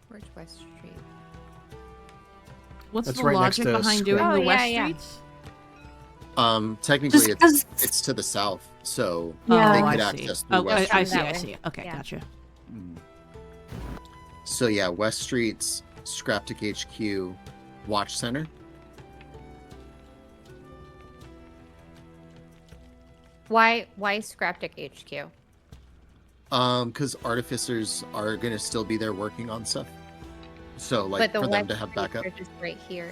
Where's West Street? What's That's the right next logic to behind Scrap- doing Oh, the yeah, West yeah. Streets? Technically, Just 'cause- it's to the south, so Yeah. they Oh, could I see. access through Oh, West I Streets. see, That I way. see. Okay, Yeah. gotcha. So yeah, West Streets, Skraptic HQ, Watch Center. Why Skraptic HQ? Because Artificers are going to still be there working on stuff. So, like, but the for them West to have Streets backup. are just right here.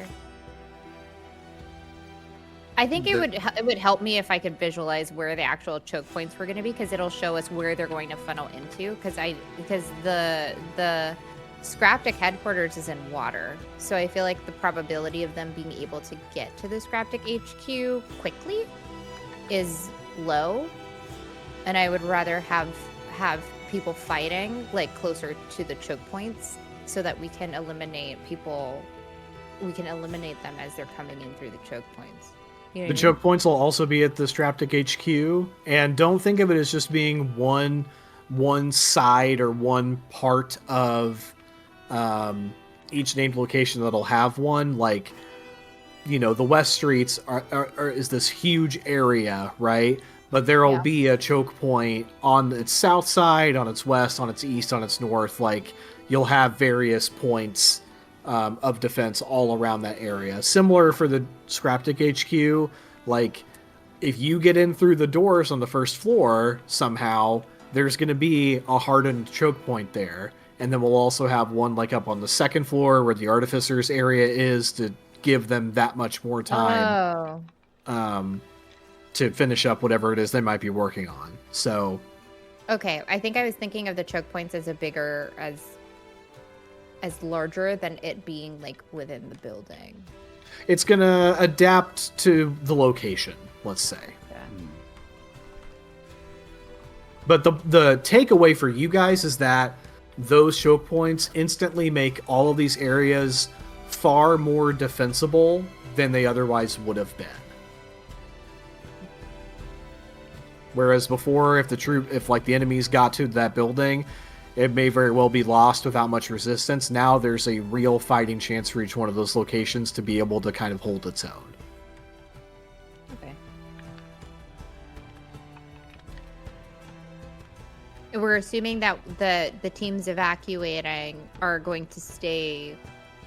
I think it The- would help me if I could visualize where the actual choke points were going to be, because it'll show us where they're going to funnel into. Because the Skraptic headquarters is in water, so I feel like the probability of them being able to get to the Skraptic HQ quickly is low, and I would rather have people fighting like closer to the choke points so that we can eliminate people. We can eliminate them as they're coming in through the choke points. You know The what I choke points will also be at the Skraptic HQ, and don't think of it as just being one side or one part of each named location that'll have one. Like, you know, the West Streets is this huge area, right? But there'll Yeah. be a choke point on its south side, on its west, on its east, on its north. Like, you'll have various points of defense all around that area. Similar for the Skraptic HQ, like, if you get in through the doors on the first floor somehow, there's going to be a hardened choke point there. And then we'll also have one like up on the second floor where the Artificers area is, to give them that much more time to finish up whatever it is they might be working on. So, Okay, I think I was thinking of the choke points as larger than it being like within the building. it's going to adapt to the location, let's say. But the takeaway for you guys is that those choke points instantly make all of these areas far more defensible than they otherwise would have been. Whereas before, if the enemies got to that building, it may very well be lost without much resistance. Now there's a real fighting chance for each one of those locations to be able to kind of hold its own. Okay. We're assuming that the teams evacuating are going to stay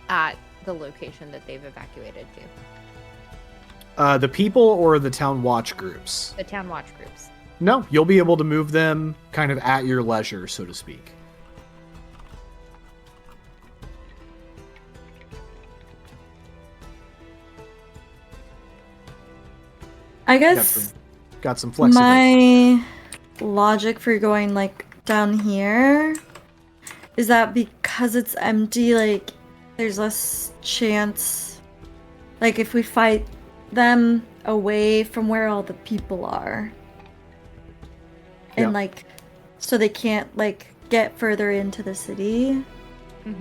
at the location that they've evacuated to. The people or the town watch groups? The town watch groups. No, you'll be able to move them kind of at your leisure, so to speak. I guess Got some flexibility. my logic for going like down here is that because it's empty, like there's less chance, like if we fight them away from where all the people are, and Yeah. like so they can't like get further into the city.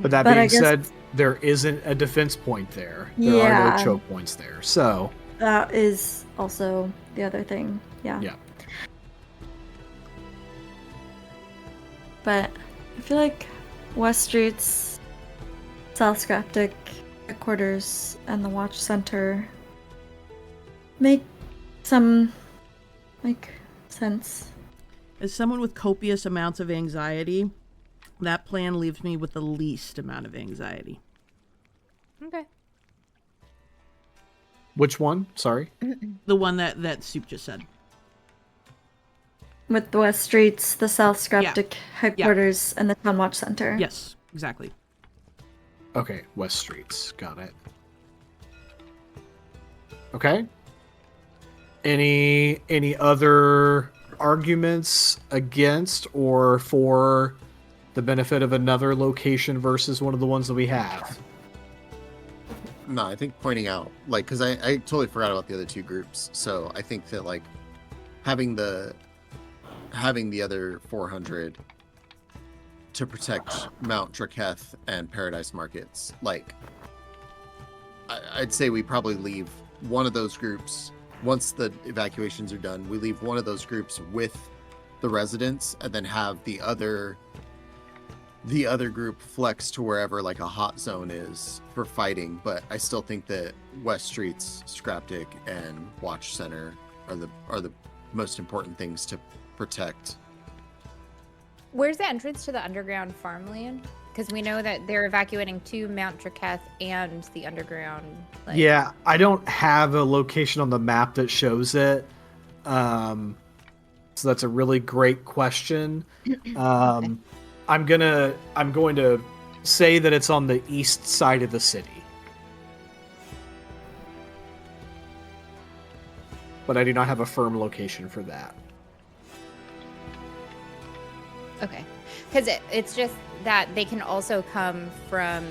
But that But I being guess- said, there isn't a defense point there. There are Yeah. no choke points there. So, That is also the other thing. Yeah. yeah. But I feel like West Streets, South Skraptic headquarters, and the Watch Center make some like sense As someone with copious amounts of anxiety, that plan leaves me with the least amount of anxiety. Okay. Which one? Sorry. The one that Soup just said. With the West Streets, the South Skraptic headquarters, and the Town Watch Center. Yes, exactly. Okay, West Streets. Got it. Okay. Any other arguments against or for the benefit of another location versus one of the ones that we have? No, I think pointing out, like, because I totally forgot about the other two groups. So I think that, like, having the other 400 to protect Mount Draketh and Paradise Markets, like, I'd say we probably leave one of those groups, once the evacuations are done, we leave one of those groups with the residents and then have the other group flex to wherever, like, a hot zone is for fighting. But I still think that West Streets, Skraptic, and Watch Center are the most important things to protect. Where's the entrance to the underground farmland? Because we know that they're evacuating to Mount Draketh and the underground. Like... Yeah, I don't have a location on the map that shows it. So that's a really great question. Okay. I'm going to say that it's on the east side of the city. But I do not have a firm location for that. Okay. Because it's just that they can also come from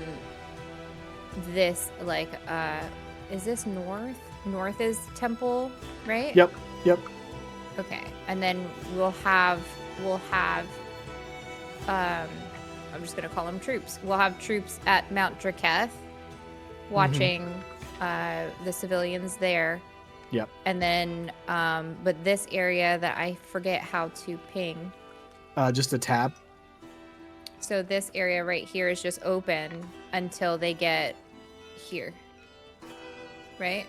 this, like, is this north? North is Temple, right? Yep. Okay. And then we'll have I'm just gonna call them troops. We'll have troops at Mount Draketh watching the civilians there. Yep. And then but this area that I forget how to ping. Just a tab. So this area right here is just open until they get here. Right?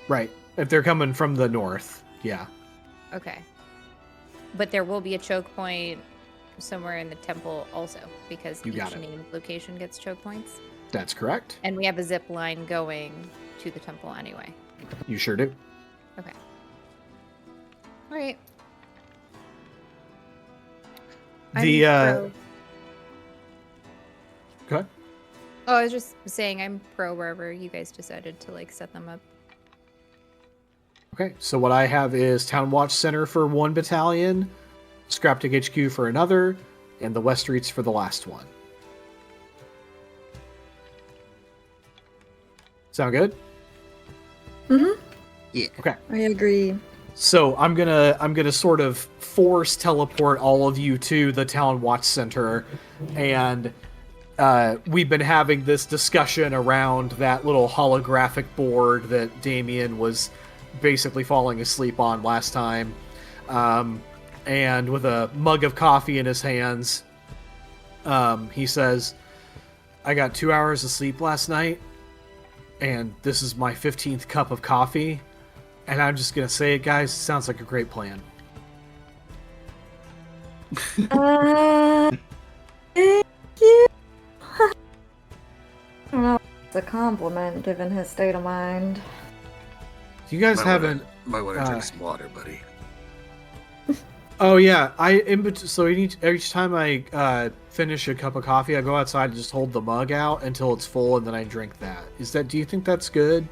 Right. If they're coming from the north, yeah. Okay. But there will be a choke point somewhere in the temple also, because You each got it. named location gets choke points. That's correct. And we have a zip line going to the temple anyway. You sure do. Okay. All right. The pro. Okay. Oh, I was just saying I'm pro wherever you guys decided to, like, set them up. Okay, so what I have is Town Watch Center for one battalion, Skraptic HQ for another, and the West Streets for the last one. Sound good? Yeah. Okay. I agree. So I'm gonna sort of force teleport all of you to the Town Watch Center, and we've been having this discussion around that little holographic board that Damien was basically falling asleep on last time, and with a mug of coffee in his hands, he says, "I got 2 hours of sleep last night, and this is my 15th cup of coffee." And I'm just gonna say it, guys. Sounds like a great plan. Thank you. I don't know if it's a compliment given his state of mind. You guys haven't. Might want to drink some water, buddy. Oh yeah, so each time I finish a cup of coffee, I go outside and just hold the mug out until it's full, and then I drink that. Do you think that's good?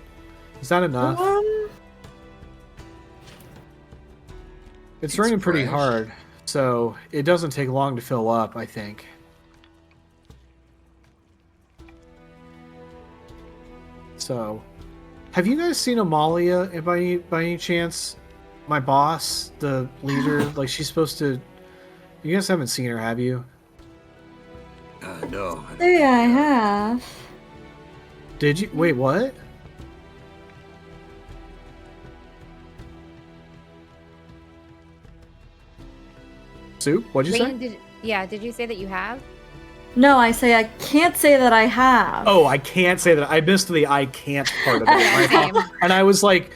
Is that enough? It's raining pretty fresh. hard, so it doesn't take long to fill up, I think. So, have you guys seen Amalia by any chance? My boss, the leader, like, she's supposed to... You guys haven't seen her, have you? No. Yeah, I have. Did you? Wait, what? Soup? What'd you say? Rain, did you say that you have? No, I say I can't say that I have. Oh, I can't say that. I missed the I can't part of it. Yeah, same. And I was like,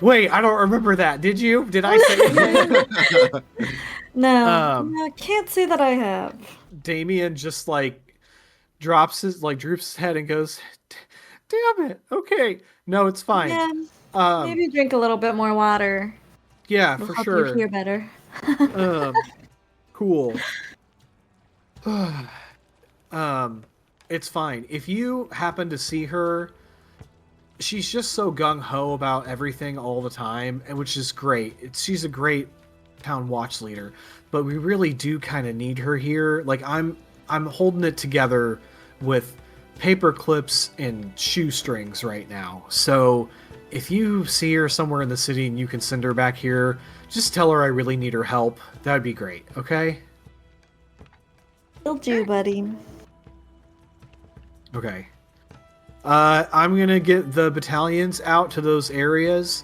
wait, I don't remember that. Did you? Did I say it? No, can't say that I have. Damien just droops his head and goes, "Damn it. Okay. No, it's fine." Yeah, maybe drink a little bit more water. Yeah, It'll for help sure. you hear better. Cool. It's fine. If you happen to see her, she's just so gung-ho about everything all the time, and which is great. She's a great town watch leader, but we really do kind of need her here. Like, I'm holding it together with paper clips and shoestrings right now. So if you see her somewhere in the city and you can send her back here, just tell her I really need her help. That'd be great, okay? Will do, buddy. Okay. I'm gonna get the battalions out to those areas.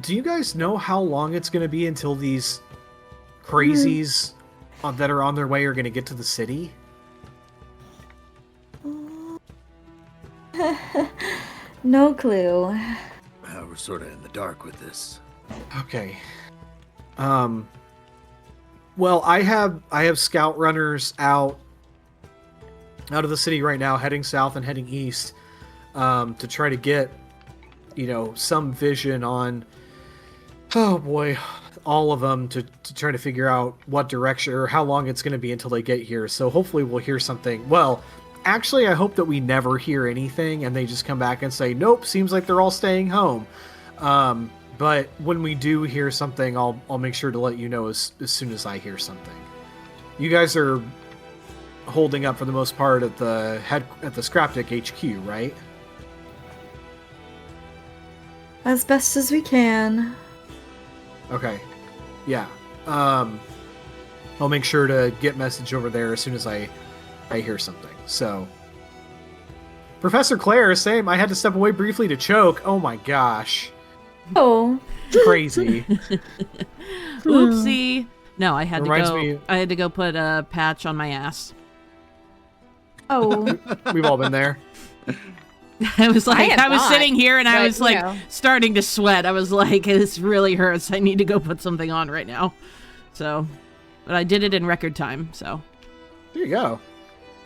Do you guys know how long it's gonna be until these crazies that are on their way are gonna get to the city? No clue. We're sort of in the dark with this. Okay. Well, I have scout runners out of the city right now, heading south and heading east, to try to get, some vision on, oh boy, all of them to try to figure out what direction or how long it's going to be until they get here. So hopefully we'll hear something. Well, actually, I hope that we never hear anything and they just come back and say, nope, seems like they're all staying home. But when we do hear something, I'll make sure to let you know as soon as I hear something. You guys are holding up for the most part at the Skraptic HQ, right? As best as we can. Okay. Yeah. I'll make sure to get message over there as soon as I hear something. So, ProfessorClare, same. I had to step away briefly to choke. Oh my gosh. Oh. Crazy. Oopsie. No, I had Reminds to go. me- I had to go put a patch on my ass. Oh. We've all been there. I was like, have I was not, sitting here and I but, was like starting to sweat. I was like, this really hurts. I need to go put something on right now. So, but I did it in record time. So There you go.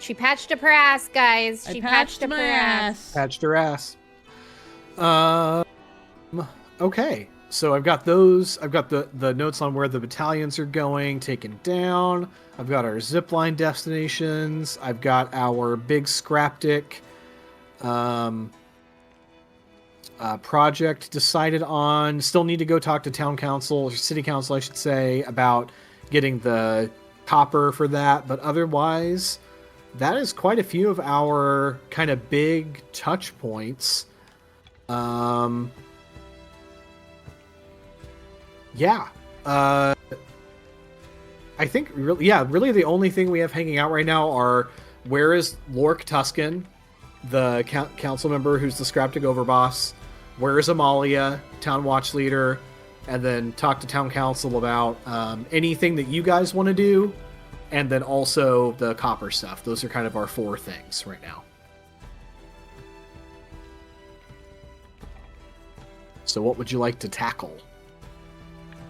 She patched up her ass, guys. She I patched up my her ass. Patched her ass. Okay. So I've got those. I've got the notes on where the battalions are going, taken down. I've got our zipline destinations. I've got our big Skraptic project decided on. Still need to go talk to town council, or city council, I should say, about getting the copper for that. But otherwise, that is quite a few of our kind of big touch points. Yeah. I think, really the only thing we have hanging out right now are where is Lurk Tuscan, the council member who's the Skraptic overboss, where is Amalia, town watch leader, and then talk to town council about anything that you guys want to do, and then also the copper stuff. Those are kind of our 4 things right now. So what would you like to tackle?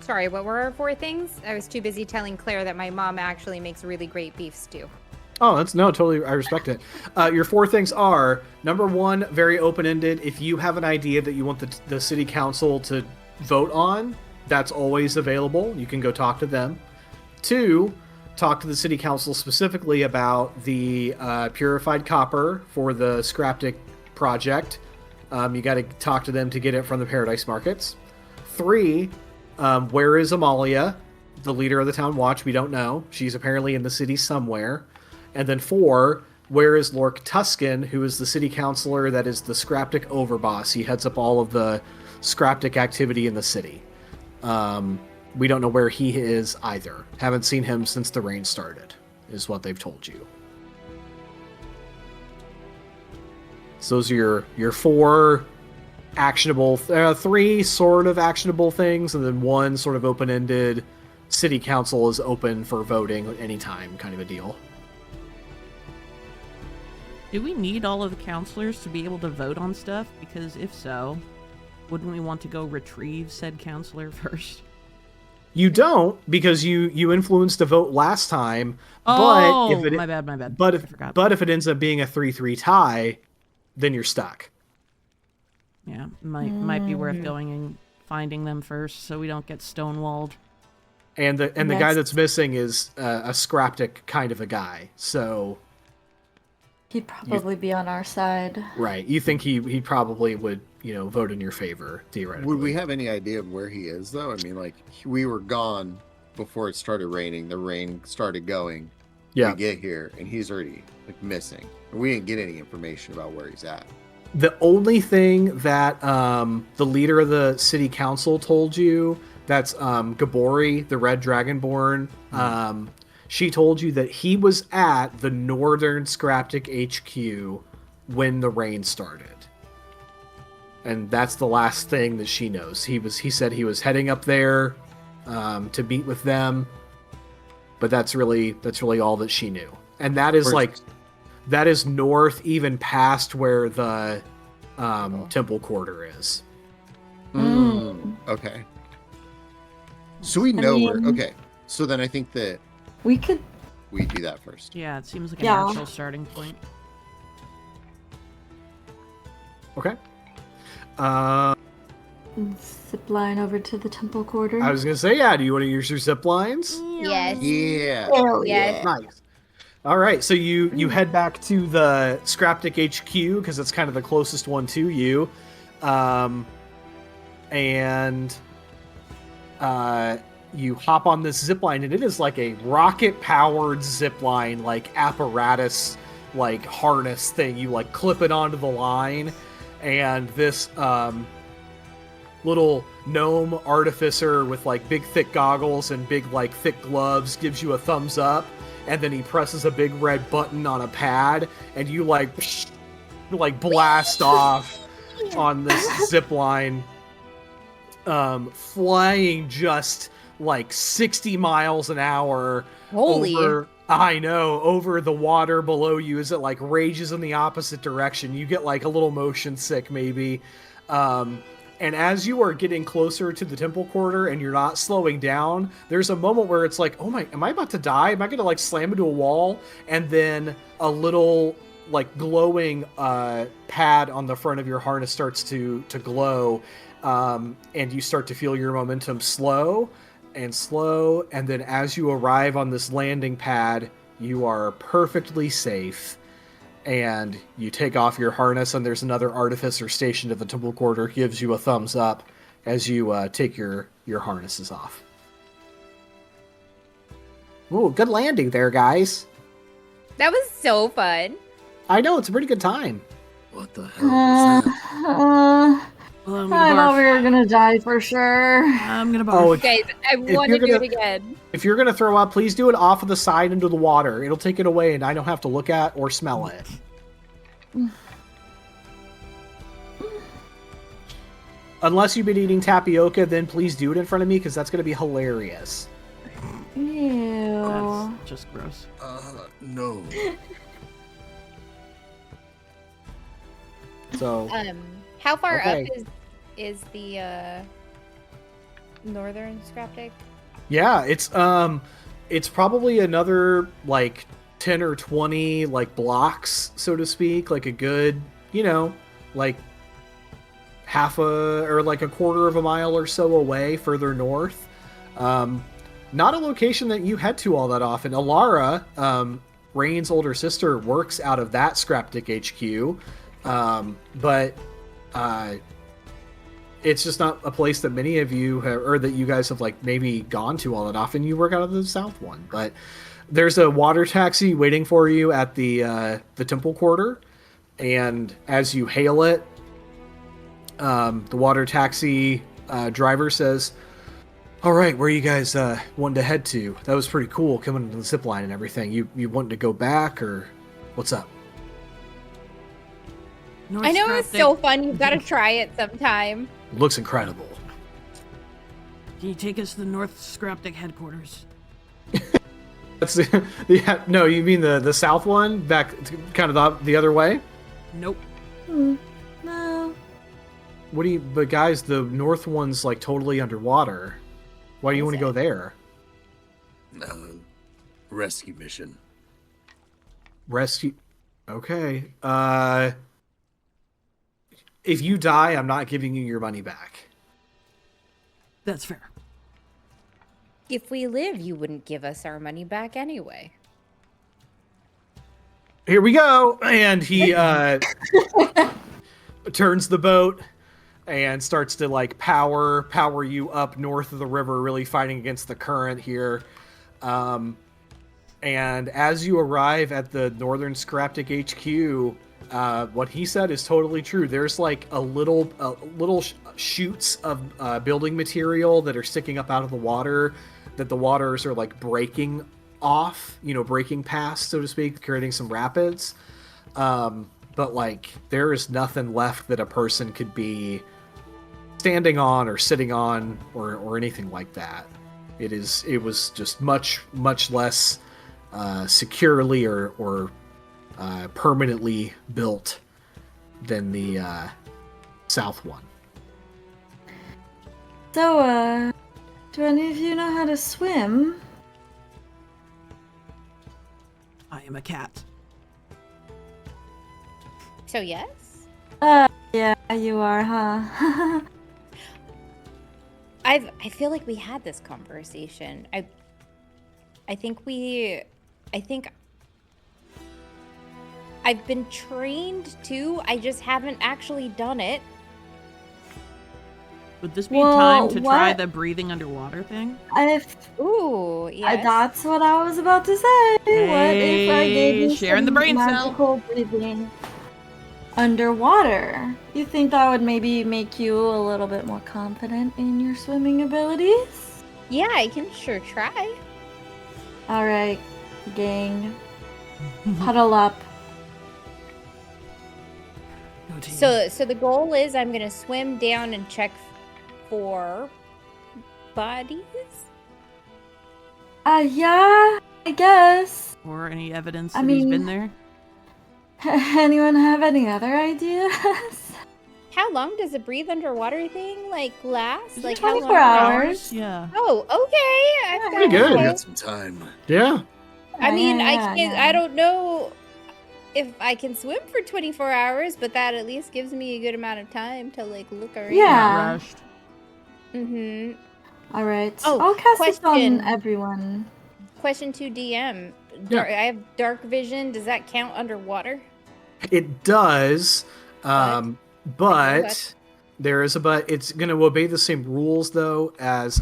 Sorry, what were our 4 things? I was too busy telling Claire that my mom actually makes really great beef stew. Oh, totally, I respect it. Your 4 things are, number 1, very open-ended. If you have an idea that you want the city council to vote on, that's always available. You can go talk to them. 2, talk to the city council specifically about the purified copper for the Skraptic project. You got to talk to them to get it from the Paradise Markets. 3, where is Amalia, the leader of the town watch? We don't know. She's apparently in the city somewhere. And then 4, where is Lurk Tuscan, who is the city councilor that is the Skraptic overboss? He heads up all of the Skraptic activity in the city. We don't know where he is either. Haven't seen him since the rain started, is what they've told you. So those are your 4 actionable, 3 sort of actionable things, and then 1 sort of open-ended. City council is open for voting anytime kind of a deal. do we need all of the counselors to be able to vote on stuff? Because if so, wouldn't we want to go retrieve said counselor first? You don't, because you influenced a vote last time. Oh, but if it, my bad. But I if forgot. but if it ends up being a 3-3 tie, then you're stuck. Yeah, might be worth going and finding them first, so we don't get stonewalled. And the guy Next. that's missing is a Skraptic kind of a guy. So He'd probably be on our side. right, you think he probably would vote in your favor theoretically. Would we have any idea of where he is, though? I mean, like, we were gone before it started raining. The rain started going. Yeah. We get here, and he's already missing. We didn't get any information about where he's at. The only thing that the leader of the city council told you, that's Gabori, the Red Dragonborn, she told you that he was at the Northern Skraptic HQ when the rain started. And that's the last thing that she knows. He said he was heading up there to meet with them, but that's really all that she knew. And that is that is north, even past where the temple quarter is. Okay. So we know where. Okay. So then I think that We could. we do that first. Yeah, it seems like a Yeah. natural starting point. Okay. Zip line over to the temple quarter. I was gonna say, yeah. Do you want to use your zip lines? Yes. Yeah. Hell Yes. Nice. All right, so you head back to the Skraptic HQ because it's kind of the closest one to you, and you hop on this zip line, and it is like a rocket-powered zip line, like apparatus, like harness thing. You like clip it onto the line, and this little gnome artificer with like big thick goggles and big like thick gloves gives you a thumbs up. And then he presses a big red button on a pad, and you like blast off on this zip line, flying just like 60 miles an hour. Holy. Over the water below you as it like rages in the opposite direction. You get like a little motion sick maybe. And as you are getting closer to the temple quarter and you're not slowing down, there's a moment where it's like, oh my, am I about to die? Am I going to like slam into a wall? And then a little like glowing pad on the front of your harness starts to glow. And you start to feel your momentum slow. And then as you arrive on this landing pad, you are perfectly safe. And you take off your harness, and there's another artificer stationed at the temple quarter, gives you a thumbs up as you take your harnesses off. Ooh, good landing there, guys. That was so fun. I know, it's a pretty good time. What the hell was that? Well, I'm I gonna thought we barf. were gonna die for sure. I'm gonna barf. Oh, Guys, I want to you're do it gonna- again. If you're going to throw up, please do it off of the side into the water. It'll take it away, and I don't have to look at or smell it. Unless you've been eating tapioca, then please do it in front of me, because that's going to be hilarious. Ew. That's just gross. No. So, How far Okay. up is the northern Skraptic? yeah, it's probably another, like, 10 or 20, like, blocks, so to speak. Like, a good, like, like a quarter of a mile or so away further north. Not a location that you head to all that often. Alara, Rain's older sister, works out of that Skraptic HQ, but it's just not a place that many of you have, or that you guys have like maybe gone to all that often. You work out of the south one, but there's a water taxi waiting for you at the temple quarter, and as you hail it, the water taxi driver says, "All right, where are you guys wanting to head to? That was pretty cool coming to the zip line and everything. You wanting to go back, or what's up?" North I know it was Skraptic. so fun. You've got to try it sometime. Looks incredible. Can you take us to the North Skraptic headquarters? That's no, you mean the south one, back to kind of the other way? Nope. No. What do you? But guys, the north one's like totally underwater. Why do you Is want to go it? there? Rescue mission. Rescue. Okay. If you die, I'm not giving you your money back. That's fair. If we live, you wouldn't give us our money back anyway. Here we go. And he turns the boat and starts to like power you up north of the river, really fighting against the current here. And as you arrive at the Northern Skraptic HQ, what he said is totally true. There's like a little shoots of building material that are sticking up out of the water, that the waters are like breaking off, breaking past, so to speak, creating some rapids. But like there is nothing left that a person could be standing on or sitting on or anything like that. It was just much less securely or permanently built than the south one. So, do any of you know how to swim? I am a cat. So yes, Yeah, you are, huh? I feel like we had this conversation. I think I've been trained to. I just haven't actually done it. Would this be Well, time to try what? the breathing underwater thing? Ooh, yes. That's what I was about to say. What if I gave you Sharing the some brain cell. magical breathing underwater? You think that would maybe make you a little bit more confident in your swimming abilities? Yeah, I can sure try. All right, gang, huddle up. Go team. So the goal is I'm gonna swim down and check for bodies. Yeah, I guess. Or any evidence I that he's mean- been there? Anyone have any other ideas? How long does a breathe underwater thing last? Is Like it how 24 long? hours. Yeah. Oh, okay. I've Pretty got- good. We okay. got some time. Yeah. I mean, I Yeah, can't. yeah. I don't know if I can swim for 24 hours, but that at least gives me a good amount of time to look around. Yeah. Not rushed. Mm-hmm. All right. Oh, I'll cast this question. on everyone. Question to DM. Yeah. I have dark vision. Does that count underwater? It does, but But. there is a but. It's going to obey the same rules though as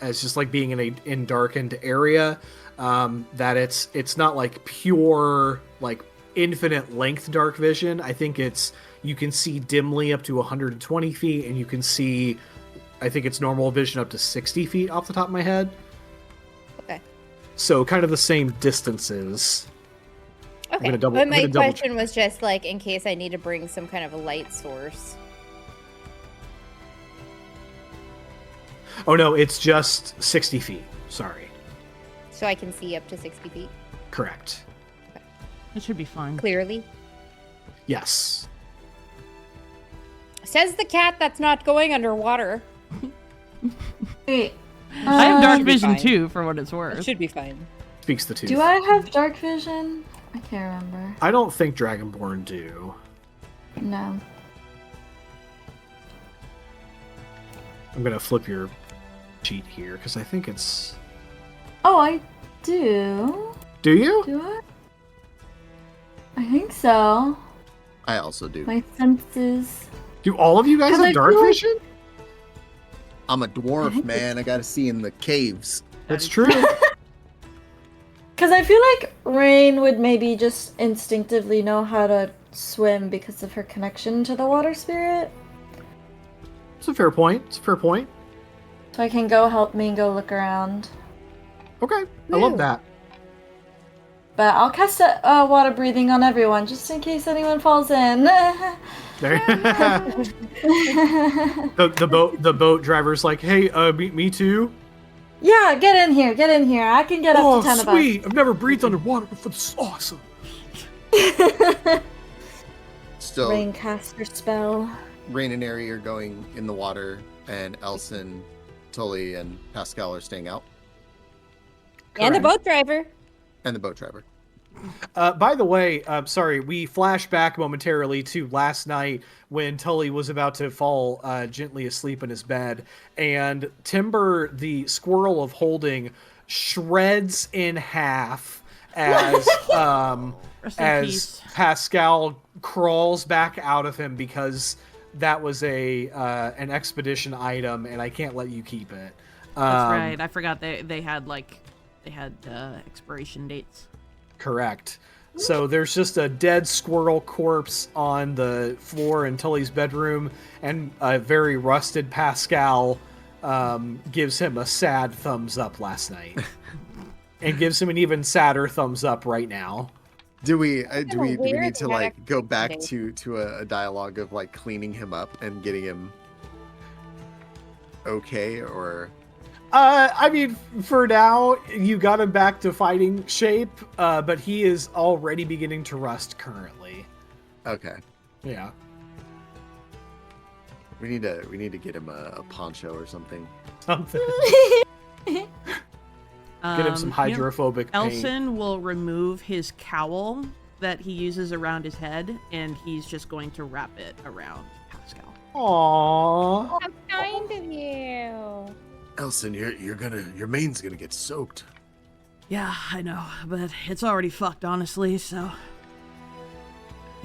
just like being in darkened area. That it's not like pure like infinite length dark vision. I think you can see dimly up to 120 feet, and you can see. I think it's normal vision up to 60 feet off the top of my head. Okay. So kind of the same distances. Okay. gonna double- But I'm my gonna double question was just in case I need to bring some kind of a light source. Oh no, it's just 60 feet. Sorry. So I can see up to 60 feet Correct. It should be fine. clearly. Yes. Says the cat that's not going underwater. Wait. I have dark um, vision fine. too, for what it's worth. Should be fine. Speaks the tooth. Do I have dark vision? I can't remember. I don't think Dragonborn do. No. I'm gonna flip your sheet here because I think it's. Oh, I do. Do you? Do I? I think so. I also do. My senses. Do all of you guys 'Cause have I dark feel like- vision? I'm a dwarf, man. I gotta see in the caves. That's true. Because I feel like Rain would maybe just instinctively know how to swim because of her connection to the water spirit. It's a fair point. It's a fair point. So I can go help me and go look around. Okay, I love Woo. that. But I'll cast water breathing on everyone just in case anyone falls in. There. the boat driver's like, hey, me too. Yeah, get in here, get in here. I can get Oh, up to 10 sweet! I've never breathed underwater before. This is awesome. of us. So Rain caster spell. Rain and Ari are going in the water, and Elson Tully and Pascal are staying out, And the boat driver. and the boat driver. By the way, sorry, we flash back momentarily to last night when Tully was about to fall gently asleep in his bed, and Timber, the squirrel of holding, shreds in half as Rest in as peace. Pascal crawls back out of him because that was an expedition item, and I can't let you keep it. That's right. I forgot they had expiration dates. Correct. So there's just a dead squirrel corpse on the floor in Tully's bedroom, and a very rusted Pascal gives him a sad thumbs up last night, and gives him an even sadder thumbs up right now. Do we need weird to like go back to a dialogue of like cleaning him up and getting him okay, or? I mean, for now, you got him back to fighting shape, but he is already beginning to rust currently. Okay. Yeah. We need to get him a poncho or something. Something. Get him some hydrophobic paint. Elson will remove his cowl that he uses around his head, and he's just going to wrap it around Pascal. Aww. How kind of you. Elson, your main's gonna get soaked. Yeah, I know, but it's already fucked, honestly. So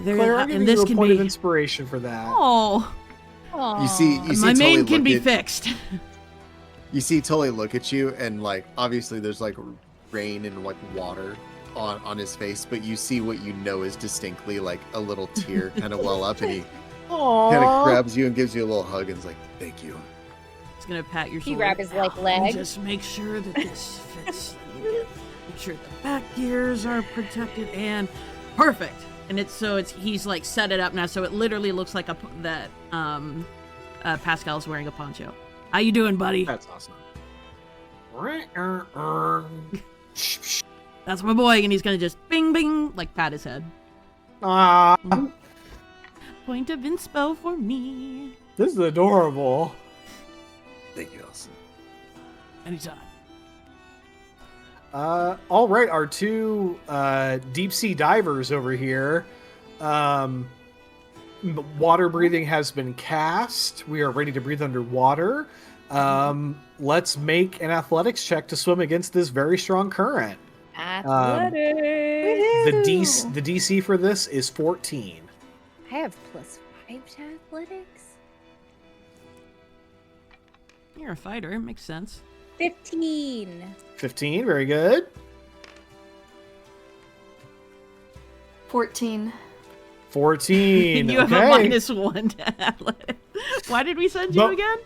Claire, I'm giving you a point of inspiration for that. Oh, You see my Tully main can look be at- fixed. You see Tully look at you, and like obviously there's like rain and like water on his face, but you see what you know is distinctly like a little tear kind of well up, and he Aww. kind of grabs you and gives you a little hug and is like, "Thank you." He's gonna pat your He shoulder. grab his like And leg. just make sure that this fits. And make sure the back gears are protected and perfect. And he's like set it up now, so it literally looks like Pascal's wearing a poncho. How you doing, buddy? That's awesome. That's my boy, and he's gonna just bing bing like pat his head. Ah, Point of inspo for me. this is adorable. Thank you, Elson. Anytime. All right, our two deep sea divers over here. Water breathing has been cast. We are ready to breathe underwater. Let's make an athletics check to swim against this very strong current. Athletics. The DC for this is 14. I have +5 to athletics. You're a fighter. It makes sense. 15. 15, very good. 14. 14. You have okay. a -1 to athletics. Why did we send you But- again?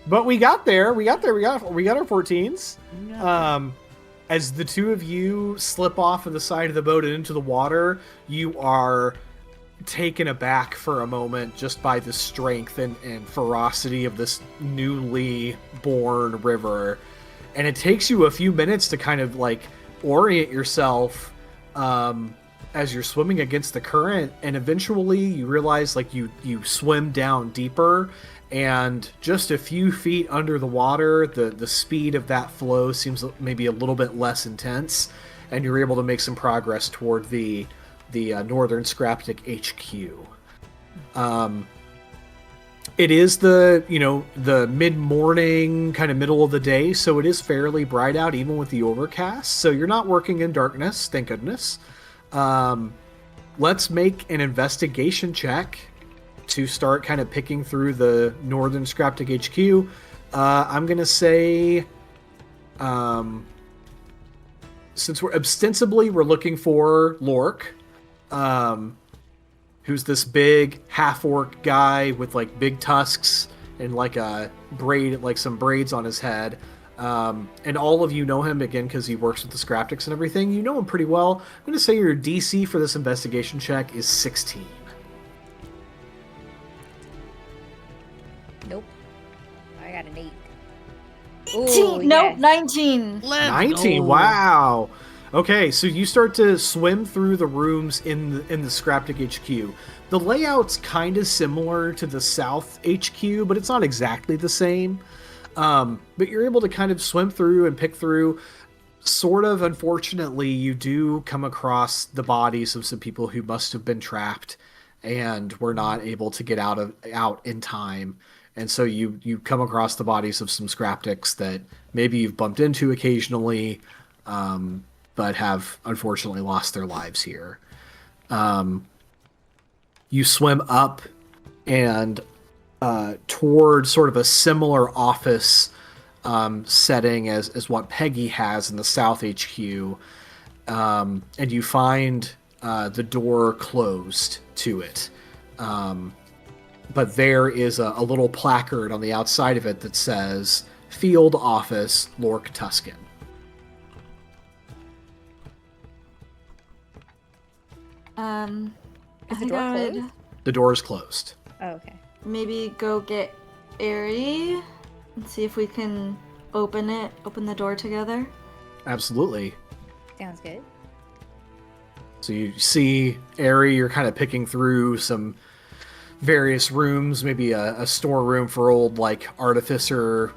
But we got there. We got our 14s. Yeah. As the two of you slip off of the side of the boat and into the water, you are taken aback for a moment just by the strength and ferocity of this newly born river. And it takes you a few minutes to kind of like orient yourself as you're swimming against the current, and eventually you realize like you swim down deeper, and just a few feet under the water, the speed of that flow seems maybe a little bit less intense, and you're able to make some progress toward the northern Skraptic HQ. It is the mid-morning, kind of middle of the day, so it is fairly bright out even with the overcast, so you're not working in darkness, thank goodness. Let's make an investigation check to start kind of picking through the northern Skraptic HQ. I'm going to say, since we're looking for Lurk, who's this big half-orc guy with like big tusks and like a braid, like some braids on his head. And all of you know him again because he works with the Skraptics and everything. You know him pretty well. I'm going to say your DC for this investigation check is 16. Nope. I got an 8. 18. Ooh, Nope, yes. 19. Let's 19. go. Wow. Okay, so you start to swim through the rooms in the Skraptic HQ. The layout's kind of similar to the South HQ, but it's not exactly the same. But you're able to kind of swim through and pick through. Sort of, unfortunately, you do come across the bodies of some people who must have been trapped and were not able to get out in time. And so you come across the bodies of some Skraptics that maybe you've bumped into occasionally, but have unfortunately lost their lives here. You swim up and toward sort of a similar office setting as what Peggy has in the South HQ, and you find the door closed to it. But there is a little placard on the outside of it that says, Field Office, Lork Tuscan. Is the door closed? The door is closed. Oh, okay. Maybe go get Ari and see if we can open the door together. Absolutely. Sounds good. So you see Ari, you're kind of picking through some various rooms, maybe a storeroom for old, like, artificer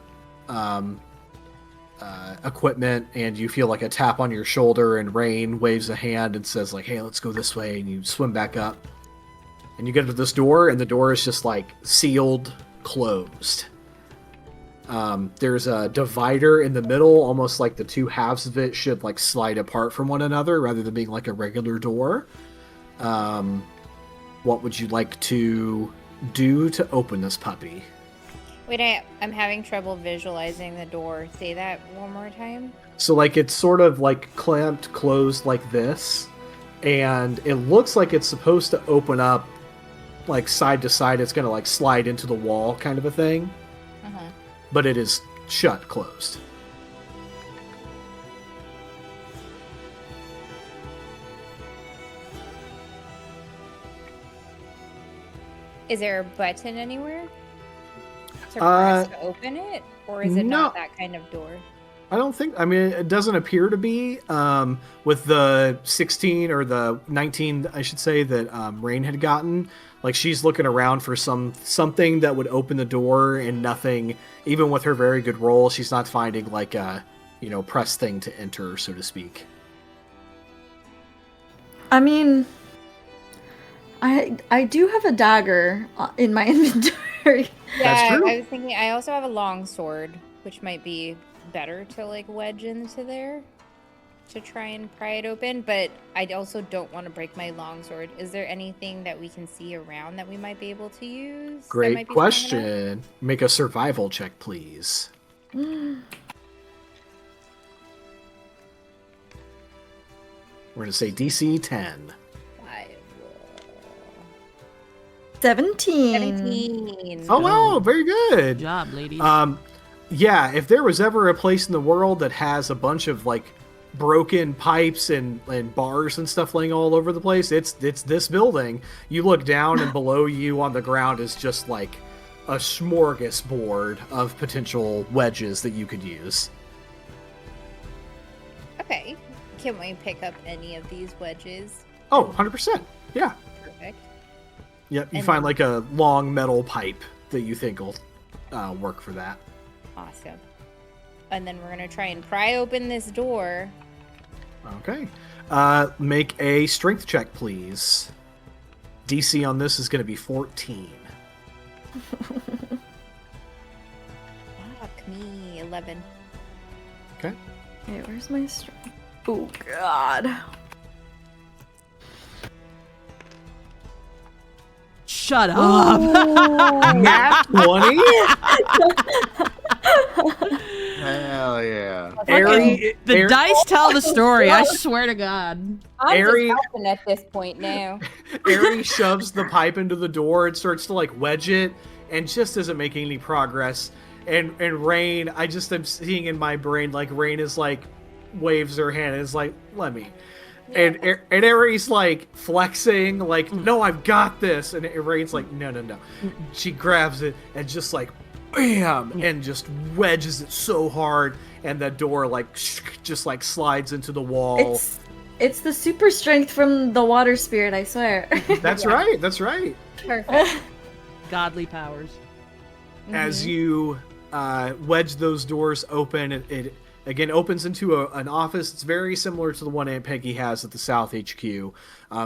equipment, and you feel like a tap on your shoulder, and Rain waves a hand and says, like, hey, let's go this way, and you swim back up. And you get to this door, and the door is just, like, sealed, closed. There's a divider in the middle, almost like the two halves of it should, like, slide apart from one another, rather than being like a regular door. What would you like to do to open this puppy? Wait, I'm having trouble visualizing the door. Say that one more time. So, like, it's sort of, like, clamped closed like this, and it looks like it's supposed to open up, like, side to side. It's gonna, like, slide into the wall kind of a thing. Uh-huh. But it is shut closed. Is there a button anywhere to press to open it? Or is it not that kind of door? I don't think, I mean, it doesn't appear to be. With the 16 or the 19, I should say, that Rain had gotten, like, she's looking around for something that would open the door, and nothing, even with her very good roll, she's not finding, like, a, press thing to enter, so to speak. I mean, I do have a dagger in my inventory. Yeah, true. I was thinking, I also have a long sword, which might be better to, like, wedge into there to try and pry it open, but I also don't want to break my longsword. Is there anything that we can see around that we might be able to use? Great question. Make a survival check, please. We're going to say DC 10. 17. 17. Oh, wow, very good. Good job, ladies. Yeah, if there was ever a place in the world that has a bunch of, like, broken pipes and bars and stuff laying all over the place, it's this building. You look down, and below you on the ground is just, like, a smorgasbord of potential wedges that you could use. Okay. Can we pick up any of these wedges? Oh, 100%. Yeah. Perfect. Yep, you And find, then- like, a long metal pipe that you think will work for that. Awesome. And then we're going to try and pry open this door. Okay. Make a strength check, please. DC on this is going to be 14. Fuck me. 11. Okay. Okay, where's my strength? Oh, God. Shut up. Nat 20? Hell yeah. The dice tell the story. I swear to God. I'm Ari- just helping at this point now. Ari shoves the pipe into the door and starts to, like, wedge it, and just isn't making any progress. And Rain, I just am seeing in my brain, like, Rain is, like, waves her hand and is like, let me. And Ari's, like, flexing, like, no, I've got this. And Rain's like, no. She grabs it and just, like, bam, and just wedges it so hard, and that door, like, just, like, slides into the wall. It's the super strength from the water spirit, I swear. That's right. Perfect. Godly powers. As you wedge those doors open. It again opens into an office. It's very similar to the one Aunt Peggy has at the South HQ.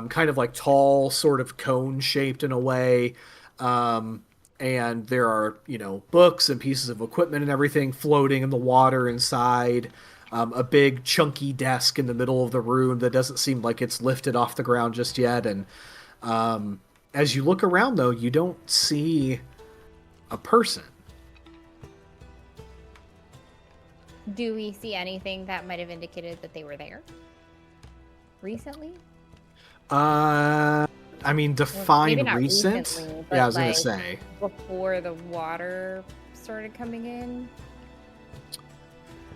Kind of like tall, sort of cone shaped in a way. And there are, books and pieces of equipment and everything floating in the water inside. A big chunky desk in the middle of the room that doesn't seem like it's lifted off the ground just yet. And as you look around, though, you don't see a person. Do we see anything that might have indicated that they were there recently? Define Maybe not recent. recently, but Yeah, I was gonna say before the water started coming in.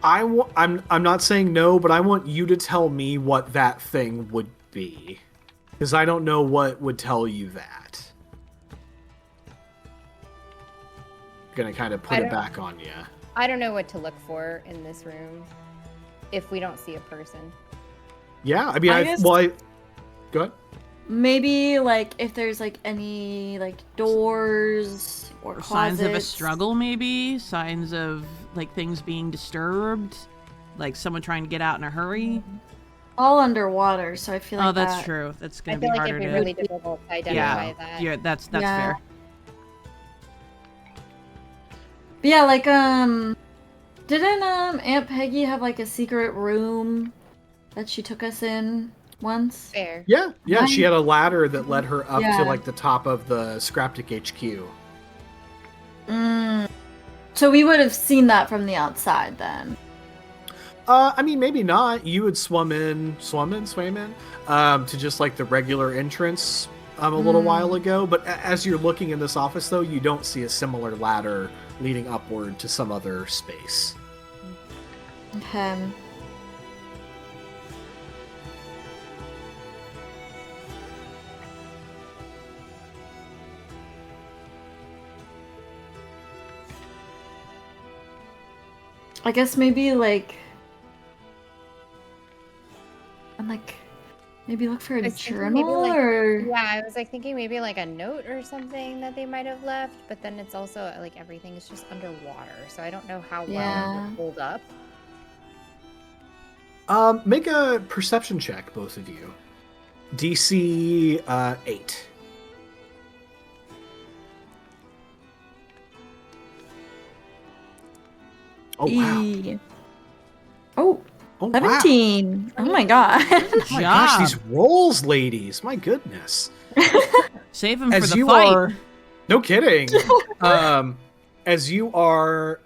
I'm not saying no, but I want you to tell me what that thing would be, because I don't know what would tell you that. Gonna kind of put it back on you. I don't know what to look for in this room if we don't see a person. Yeah, I guess... Go ahead. Maybe, like, if there's, like, any, like, doors or closets. Signs of a struggle, maybe? Signs of, like, things being disturbed? Like someone trying to get out in a hurry? All underwater, so I feel like that's true. That's going to be like harder it'd be really difficult to identify that. Yeah, that's fair. But yeah, like, didn't, Aunt Peggy have, like, a secret room that she took us in once? Fair. Yeah, she had a ladder that led her up to, like, the top of the Skraptic HQ. So we would have seen that from the outside, then? Maybe not. You had swam in, to just, like, the regular entrance a little while ago. But as you're looking in this office, though, you don't see a similar ladder leading upward to some other space. Okay. I guess maybe, like... maybe look for a journal, or... Yeah, I was, like, thinking maybe, like, a note or something that they might have left, but then it's also, like, everything is just underwater, so I don't know how well it'll hold up. Make a perception check, both of you. DC 8. Oh, wow. Oh, 17. Wow. Oh my god. Oh my gosh, these rolls, ladies. My goodness. Save them for the fight. No kidding. As you are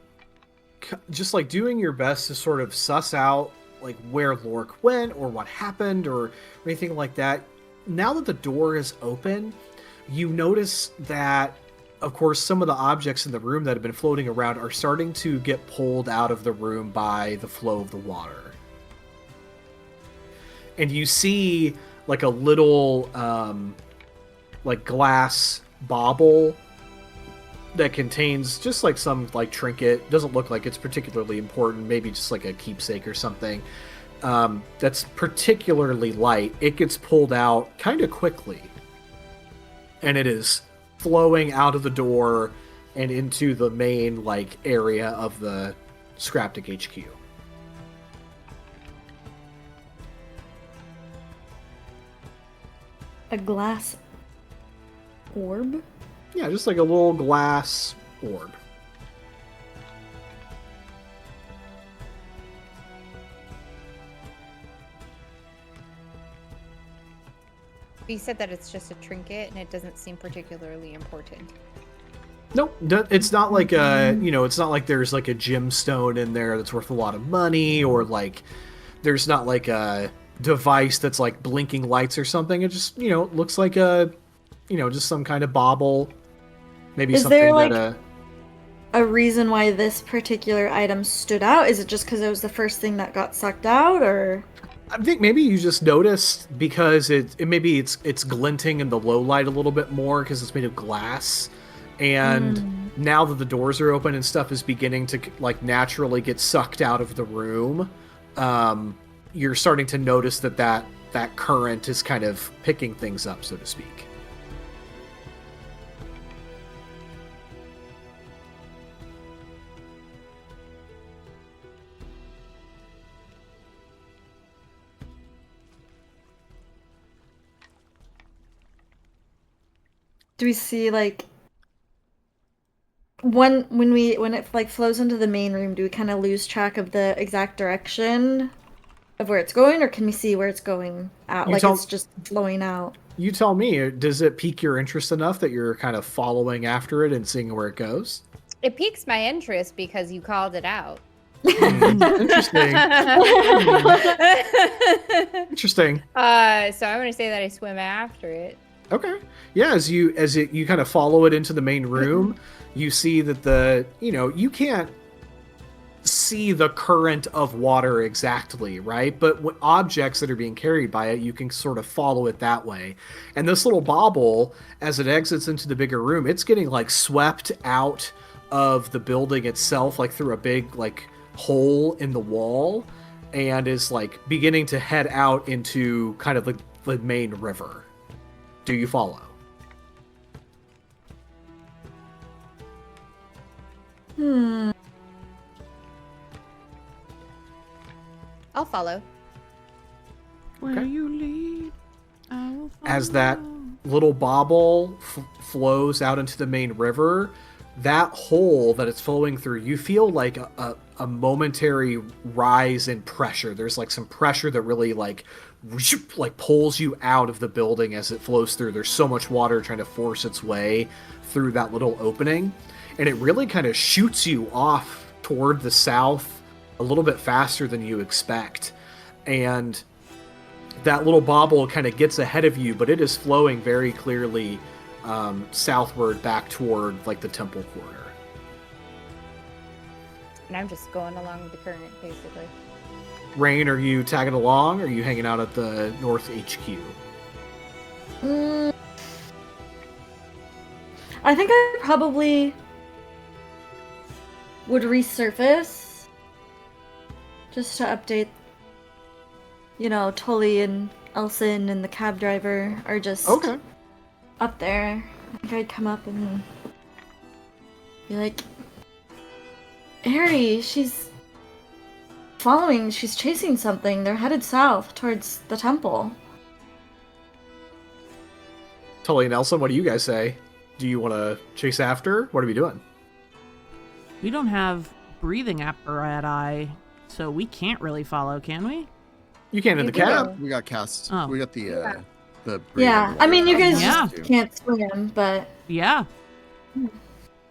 just, like, doing your best to sort of suss out, like, where Lork went or what happened or anything like that, now that the door is open, you notice that, of course, some of the objects in the room that have been floating around are starting to get pulled out of the room by the flow of the water. And you see, like, a little, like, glass bauble that contains just, like, some, like, trinket. Doesn't look like it's particularly important. Maybe just, like, a keepsake or something. That's particularly light. It gets pulled out kind of quickly. And it is flowing out of the door and into the main, like, area of the Skraptic HQ. A glass orb? Yeah, just like a little glass orb. You said that it's just a trinket and it doesn't seem particularly important. Nope, it's not like it's not like there's like a gemstone in there that's worth a lot of money, or like there's not like a device that's like blinking lights or something. It just, looks like just some kind of bauble. Maybe Is something there, like, that a reason why this particular item stood out? Is it just because it was the first thing that got sucked out, or? I think maybe you just noticed because maybe it's glinting in the low light a little bit more because it's made of glass, and now that the doors are open and stuff is beginning to, like, naturally get sucked out of the room, you're starting to notice that current is kind of picking things up, so to speak. do we see like when it like flows into the main room? Do we kind of lose track of the exact direction of where it's going, or can we see where it's going out? You Like tell- it's just flowing out. You tell me, does it pique your interest enough that you're kind of following after it and seeing where it goes? It piques my interest because you called it out. Interesting. Interesting. So I'm gonna say that I swim after it. Okay. Yeah, as you kind of follow it into the main room, you see that you can't see the current of water exactly, right? But what objects that are being carried by it, you can sort of follow it that way. And this little bauble, as it exits into the bigger room, it's getting like swept out of the building itself, like through a big like hole in the wall, and is like beginning to head out into kind of the main river. Do you follow? I'll follow. Where Okay. you lead, I will As that follow. little bauble flows out into the main river, that hole that it's flowing through, you feel like a momentary rise in pressure. There's like some pressure that really like pulls you out of the building as it flows through. There's so much water trying to force its way through that little opening, and it really kind of shoots you off toward the south a little bit faster than you expect. And that little bauble kind of gets ahead of you, but it is flowing very clearly southward back toward like the temple quarter. And I'm just going along with the current, basically. Rain, are you tagging along, or are you hanging out at the North HQ? I think I probably would resurface just to update. Tully and Elson and the cab driver are just Okay. up there. I think I'd come up and be like, Harry, she's chasing something. They're headed south towards the temple. Tully and Elson, what do you guys say? Do you want to chase after? What are we doing? We don't have breathing apparatus, so we can't really follow, can we? You can't in the You cab. do. We got cast. Oh. We got the Yeah, breathing I mean, you guys Yeah. just can't swim, but Yeah.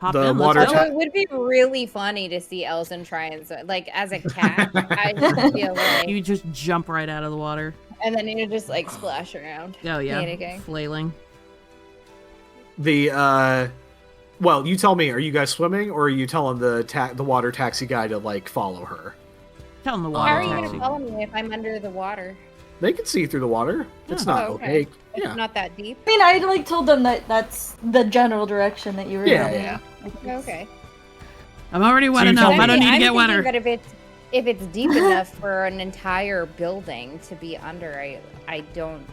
Hop The in, let's water go. ta- Oh, it would be really funny to see Elson try and like as a cat. I just feel like, You just jump right out of the water. and then you just like splash around. Oh yeah, Panicking. flailing. Well, you tell me. Are you guys swimming, or are you telling the water taxi guy to like follow her? Tell him the How water are you taxi. gonna follow me if I'm under the water? They can see through the water. It's Yeah. not Oh, okay. opaque. It's Yeah. not that deep. I mean, I like told them that that's the general direction that you were Yeah, going. yeah. Okay. I'm already wet you enough. tell me. I don't need to I'm get thinking wetter. that if it's deep enough for an entire building to be under, I don't.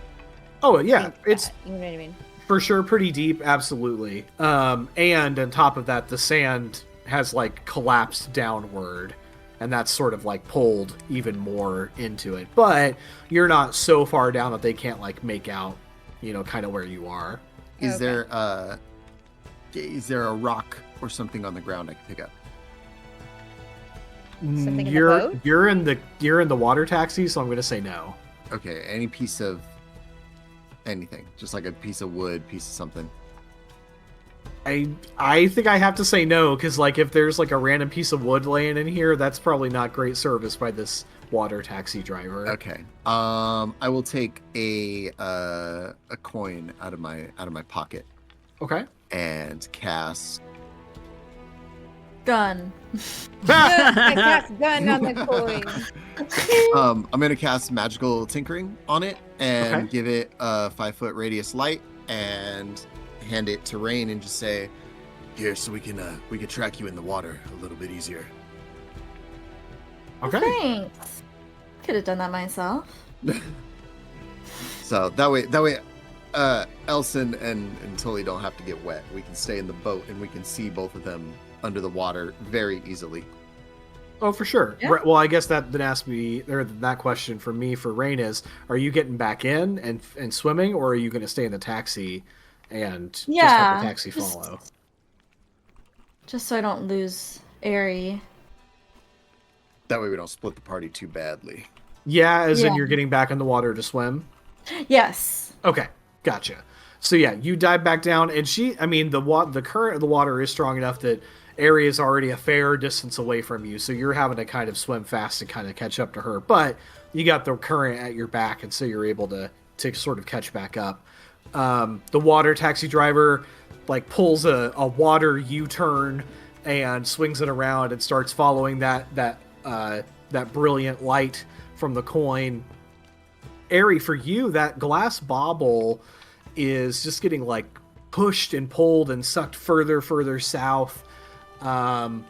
Oh yeah, think it's that, you know what I mean. for sure pretty deep. Absolutely. And on top of that, the sand has like collapsed downward, and that's sort of like pulled even more into it. But you're not so far down that they can't like make out, kind of where you are. Is Okay. there a rock or something on the ground I can pick up? Something in the you're boat? you're in the water taxi, so I'm gonna say no. Okay, any piece of anything, just like a piece of wood, piece of something. I think I have to say no, because like if there's like a random piece of wood laying in here, that's probably not great service by this water taxi driver. Okay. I will take a coin out of my pocket Okay. and cast. Gun. I cast gun on the coin. I'm gonna cast magical tinkering on it and Okay. give it a 5-foot radius light and hand it to Rain and just say, "Here, so we can track you in the water a little bit easier." Okay. Thanks. Could have done that myself. So that way, Elson and Tully don't have to get wet. We can stay in the boat and we can see both of them under the water very easily. Oh, for sure. Yeah. Well, I guess that that question for me for Rain is: are you getting back in and swimming, or are you going to stay in the taxi and just Yeah, have the taxi just- follow. Just so I don't lose Airy. That way we don't split the party too badly. Yeah, as in Yeah. you're getting back in the water to swim? Yes. Okay, gotcha. So yeah, you dive back down, and the current of the water is strong enough that Aerie is already a fair distance away from you, so you're having to kind of swim fast to kind of catch up to her. But you got the current at your back, and so you're able to sort of catch back up. The water taxi driver like pulls a water U-turn and swings it around and starts following that brilliant light from the coin. Aerie, for you, that glass bauble is just getting like pushed and pulled and sucked further south. And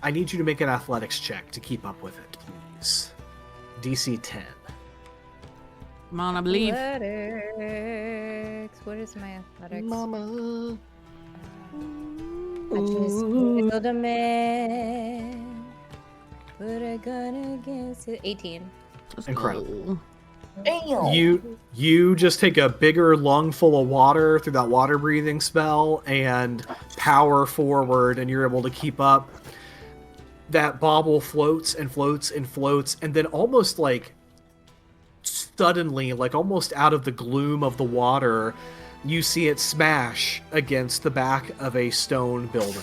I need you to make an athletics check to keep up with it, please. DC 10. Come on, I believe. Athletics. What is my athletics? Mama. I just killed a man. Put a gun against it. 18. Let's Incredible. go. You just take a bigger lung full of water through that water breathing spell and power forward, and you're able to keep up. That bauble floats and floats and floats, and then almost like suddenly, like almost out of the gloom of the water, you see it smash against the back of a stone building.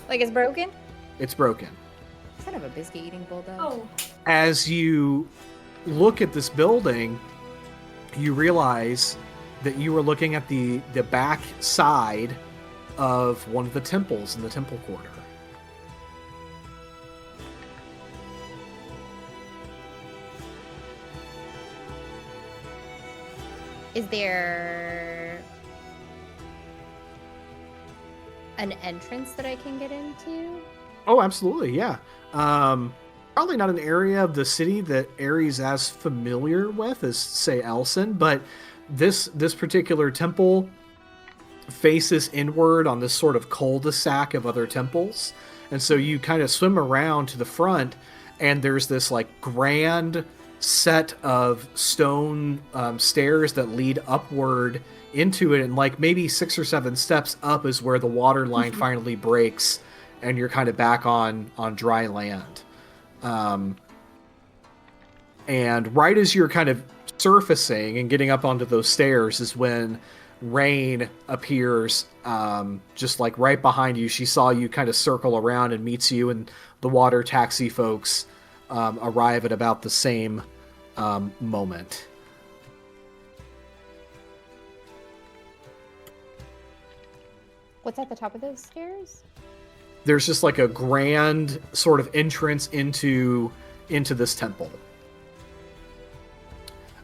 Like it's broken? It's broken. Son of a biscuit eating bulldog. Oh. As you look at this building, you realize that you were looking at the back side of one of the temples in the temple quarter. Is there an entrance that I can get into? Oh, absolutely, yeah. Probably not an area of the city that Ares as familiar with as, say, Elson, but this particular temple faces inward on this sort of cul-de-sac of other temples. And so you kind of swim around to the front, and there's this like grand set of stone stairs that lead upward into it, and like maybe 6 or 7 steps up is where the water line finally breaks, and you're kind of back on dry land. And right as you're kind of surfacing and getting up onto those stairs is when Rain appears, just like right behind you. She saw you kind of circle around and meets you, and the water taxi folks arrive at about the same moment. What's at the top of those stairs? There's just like a grand sort of entrance into this temple.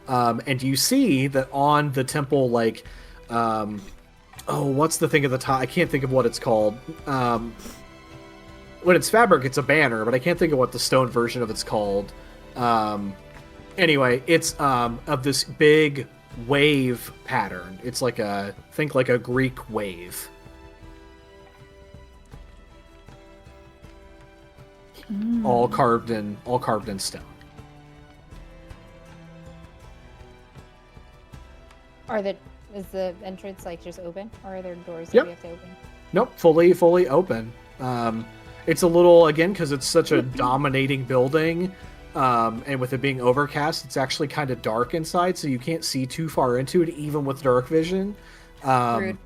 And you see that on the temple, like, what's the thing at the top? I can't think of what it's called. When it's fabric, it's a banner, but I can't think of what the stone version of it's called. Anyway, it's of this big wave pattern. It's like think like a Greek wave. All carved in stone. Is the entrance like just open, or are there doors that Yep. we have to open? Nope, fully open. It's a little, again, because it's such a dominating building, and with it being overcast, it's actually kind of dark inside, so you can't see too far into it, even with dark vision. Rude.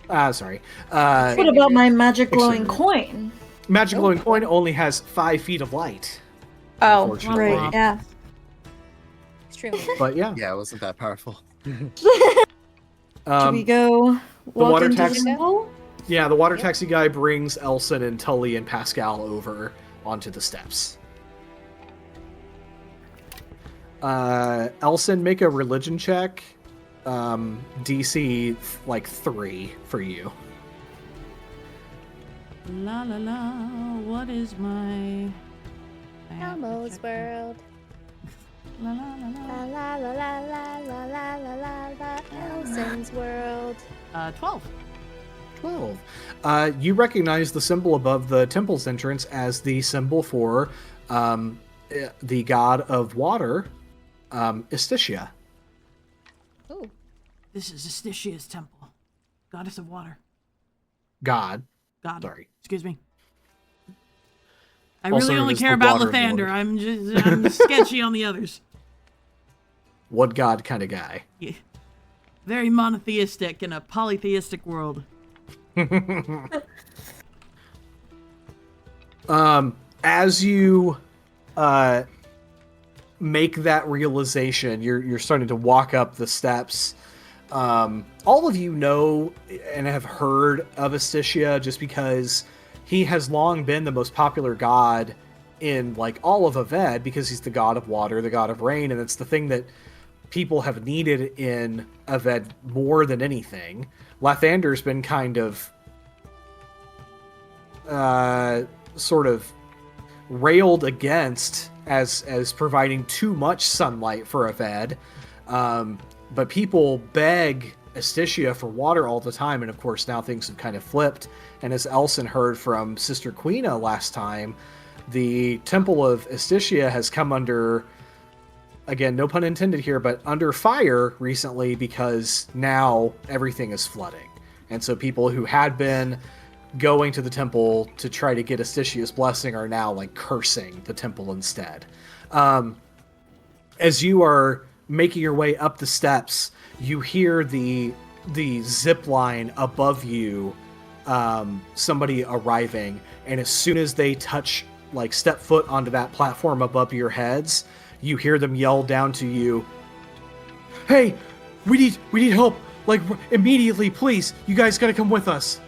Sorry. What about my magic glowing Extremely. coin? Magic glowing coin only has 5 feet of light. Oh, Unfortunately. right, yeah. Extremely. But yeah. Yeah, it wasn't that powerful. Should we go walk water into the taxi- temple? Yeah, the water taxi guy brings Elson and Tully and Pascal over onto the steps. Elson, make a religion check. DC like 3 for you. La la la. What is my? I have to Elmo's check world. my- La la la La la la la la la la la la. Elson's world. la. 12. 12. You recognize the symbol above the temple's entrance as the symbol for the god of water, Istitia. Ooh. This is Astitia's temple. Goddess of water. God. God. Sorry. Excuse me. I Also really known only as care the about water Lathander. lord. I'm sketchy on the others. What god kind of guy? Yeah. Very monotheistic in a polytheistic world. As you make that realization, you're starting to walk up the steps. All of you know and have heard of Astitia just because he has long been the most popular god in like all of Avved, because he's the god of water, the god of rain, and it's the thing that people have needed in Avved more than anything. Lathander's been kind of sort of railed against as providing too much sunlight for Avved. But people beg Astitia for water all the time, and of course now things have kind of flipped. And as Elson heard from Sister Queena last time, the Temple of Astitia has come under, again, no pun intended here, but under fire recently, because now everything is flooding. And so people who had been going to the temple to try to get Astitia's blessing are now like cursing the temple instead. As you are making your way up the steps, you hear the zip line above you, somebody arriving, and as soon as they touch, like step foot onto that platform above your heads, you hear them yell down to you, "Hey, we need help, like immediately, please. You guys gotta come with us."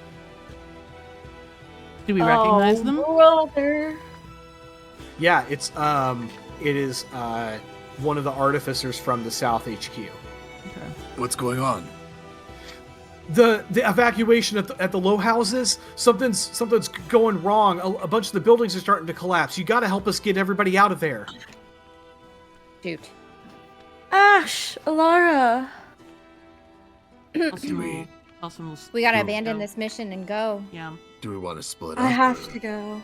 Do we recognize them? Brother. Yeah, it is one of the Artificers from the South HQ. Okay. What's going on? The evacuation at the low houses, something's going wrong. A bunch of the buildings are starting to collapse. You got to help us get everybody out of there. Shoot. Ash, Alara. Elson will We gotta go. abandon this mission and go. Yeah. Do we want to split up? I have to go.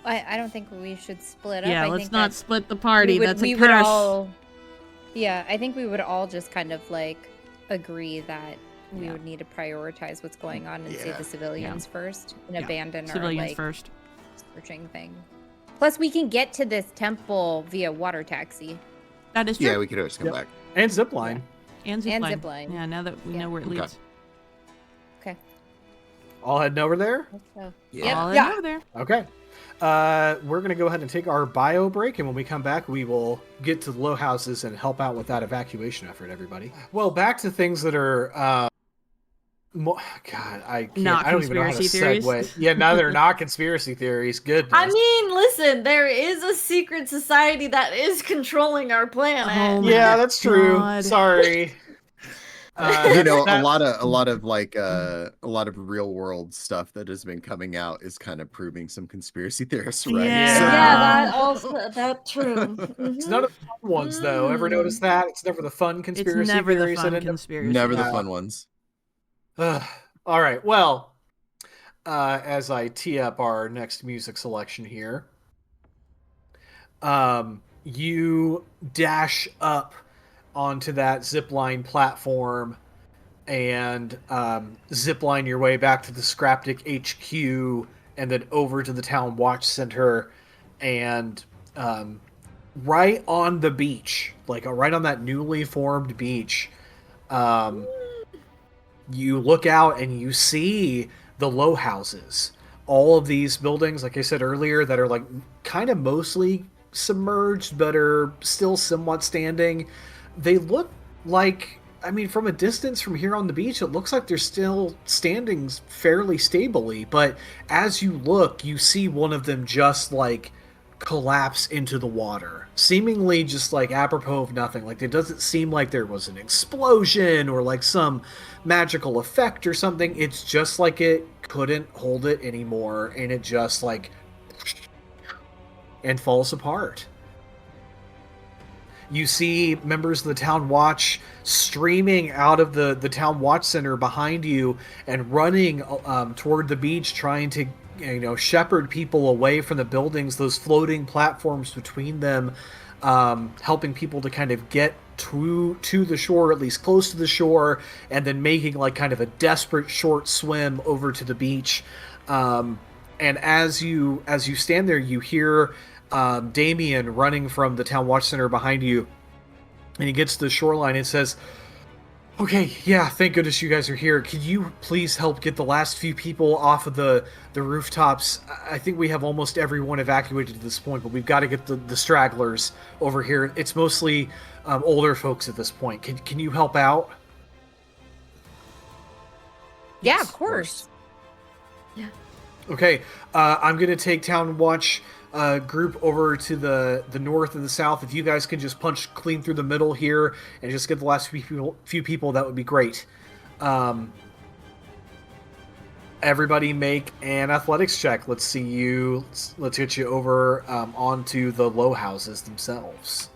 I don't think we should split up. Yeah, I let's think not that split the party. That's a we would curse. all. Yeah, I think we would all just kind of like agree that we would need to prioritize what's going on and save the civilians first, and abandon Civilians our like first. searching thing. Plus, we can get to this temple via water taxi. That is true. Yeah, we could always come back. And zipline. And And zipline. zipline. Yeah, now that we know where it Okay. leads. Okay. All heading over there? So, Yeah. All in yeah. over there. Okay. We're going to go ahead and take our bio break, and when we come back, we will get to the low houses and help out with that evacuation effort, everybody. Well, back to things that are... God, I can't. Not I don't even know how to conspiracy theories? segue. Yeah, no, they're not conspiracy theories. Goodness. I mean, listen, there is a secret society that is controlling our planet. Oh my yeah, that's true. God. Sorry. You know, that- a lot of real world stuff that has been coming out is kind of proving some conspiracy theorists right. Yeah. So- Yeah, that also that's true. It's none of the fun ones, though. Ever notice that? It's never the fun conspiracy It's never the theories that fun end up- conspiracy. Never the Yeah. fun ones. All right. Well, as I tee up our next music selection here, you dash up onto that zipline platform and zipline your way back to the Skraptic HQ and then over to the town watch center, and right on the beach, like right on that newly formed beach, you look out and you see the low houses. All of these buildings, like I said earlier, that are like kind of mostly submerged but are still somewhat standing. They look like, I mean, from a distance from here on the beach, it looks like they're still standing fairly stably. But as you look, you see one of them just like collapse into the water, seemingly just like apropos of nothing. Like, it doesn't seem like there was an explosion or like some magical effect or something. It's just like it couldn't hold it anymore, and it just like and falls apart. You see members of the town watch streaming out of the town watch center behind you and running toward the beach, trying to shepherd people away from the buildings, those floating platforms between them. helping people to kind of get to the shore, at least close to the shore, and then making like kind of a desperate short swim over to the beach. And as you stand there, you hear Damien running from the town watch center behind you, and he gets to the shoreline and says, "Okay, yeah, thank goodness you guys are here. Could you please help get the last few people off of the rooftops? I think we have almost everyone evacuated at this point, but we've got to get the stragglers over here. It's mostly older folks at this point. Can you help out?" Yeah, of course. Okay, I'm going to take Town Watch group over to the north and the south. If you guys can just punch clean through the middle here and just get the last few people, that would be great. Everybody make an athletics check. Let's get you over onto the low houses themselves.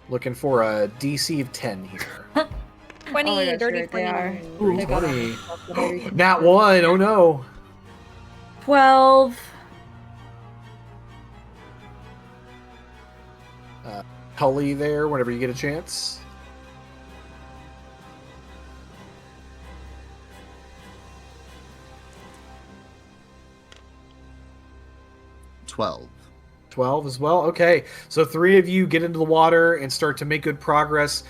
Looking for a DC of 10 here. 20, Oh my gosh, dirty right, they 20. are. Ooh, They got 20. Nat 1, oh no. 12. Tully there, whenever you get a chance. $12. 12 as well. Okay, so 3 of you get into the water and start to make good progress.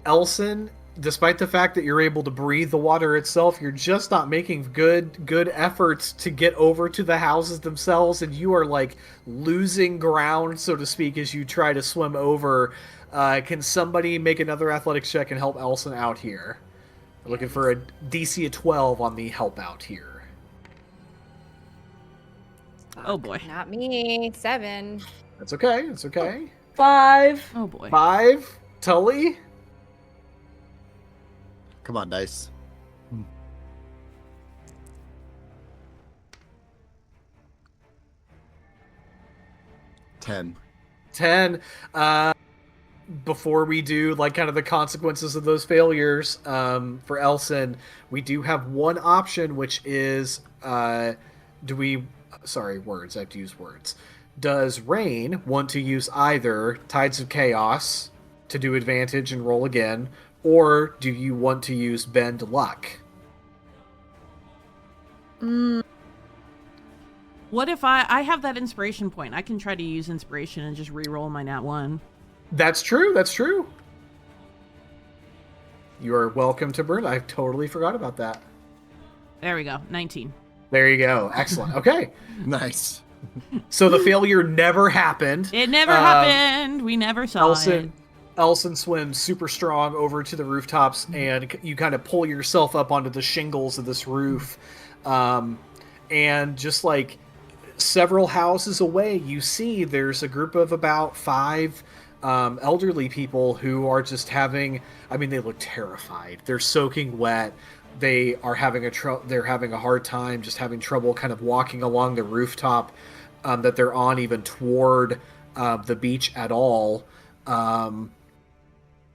Elson, despite the fact that you're able to breathe the water itself, you're just not making good efforts to get over to the houses themselves, and you are like losing ground, so to speak, as you try to swim over. Can somebody make another athletics check and help Elson out here? We're looking for a DC of 12 on the help out here. Oh boy. Not me. 7. That's okay. It's okay. 5. Oh boy. 5. Tully. Come on, dice. 10. 10. Before we do like kind of the consequences of those failures, for Elson, we do have one option, which is words. I have to use words. Does Rain want to use either Tides of Chaos to do advantage and roll again, or do you want to use Bend Luck? What if I have that inspiration point? I can try to use inspiration and just re-roll my nat 1. That's true. That's true. You are welcome to burn. I totally forgot about that. There we go. 19. There you go. Excellent. Okay. Nice. So the failure never happened. It never happened. We never saw it. Elson swims super strong over to the rooftops, and you kind of pull yourself up onto the shingles of this roof. And just like several houses away, you see there's a group of about 5 elderly people who are just having, they look terrified. They're soaking wet. They are having a hard time, just having trouble kind of walking along the rooftop that they're on, even toward the beach at all.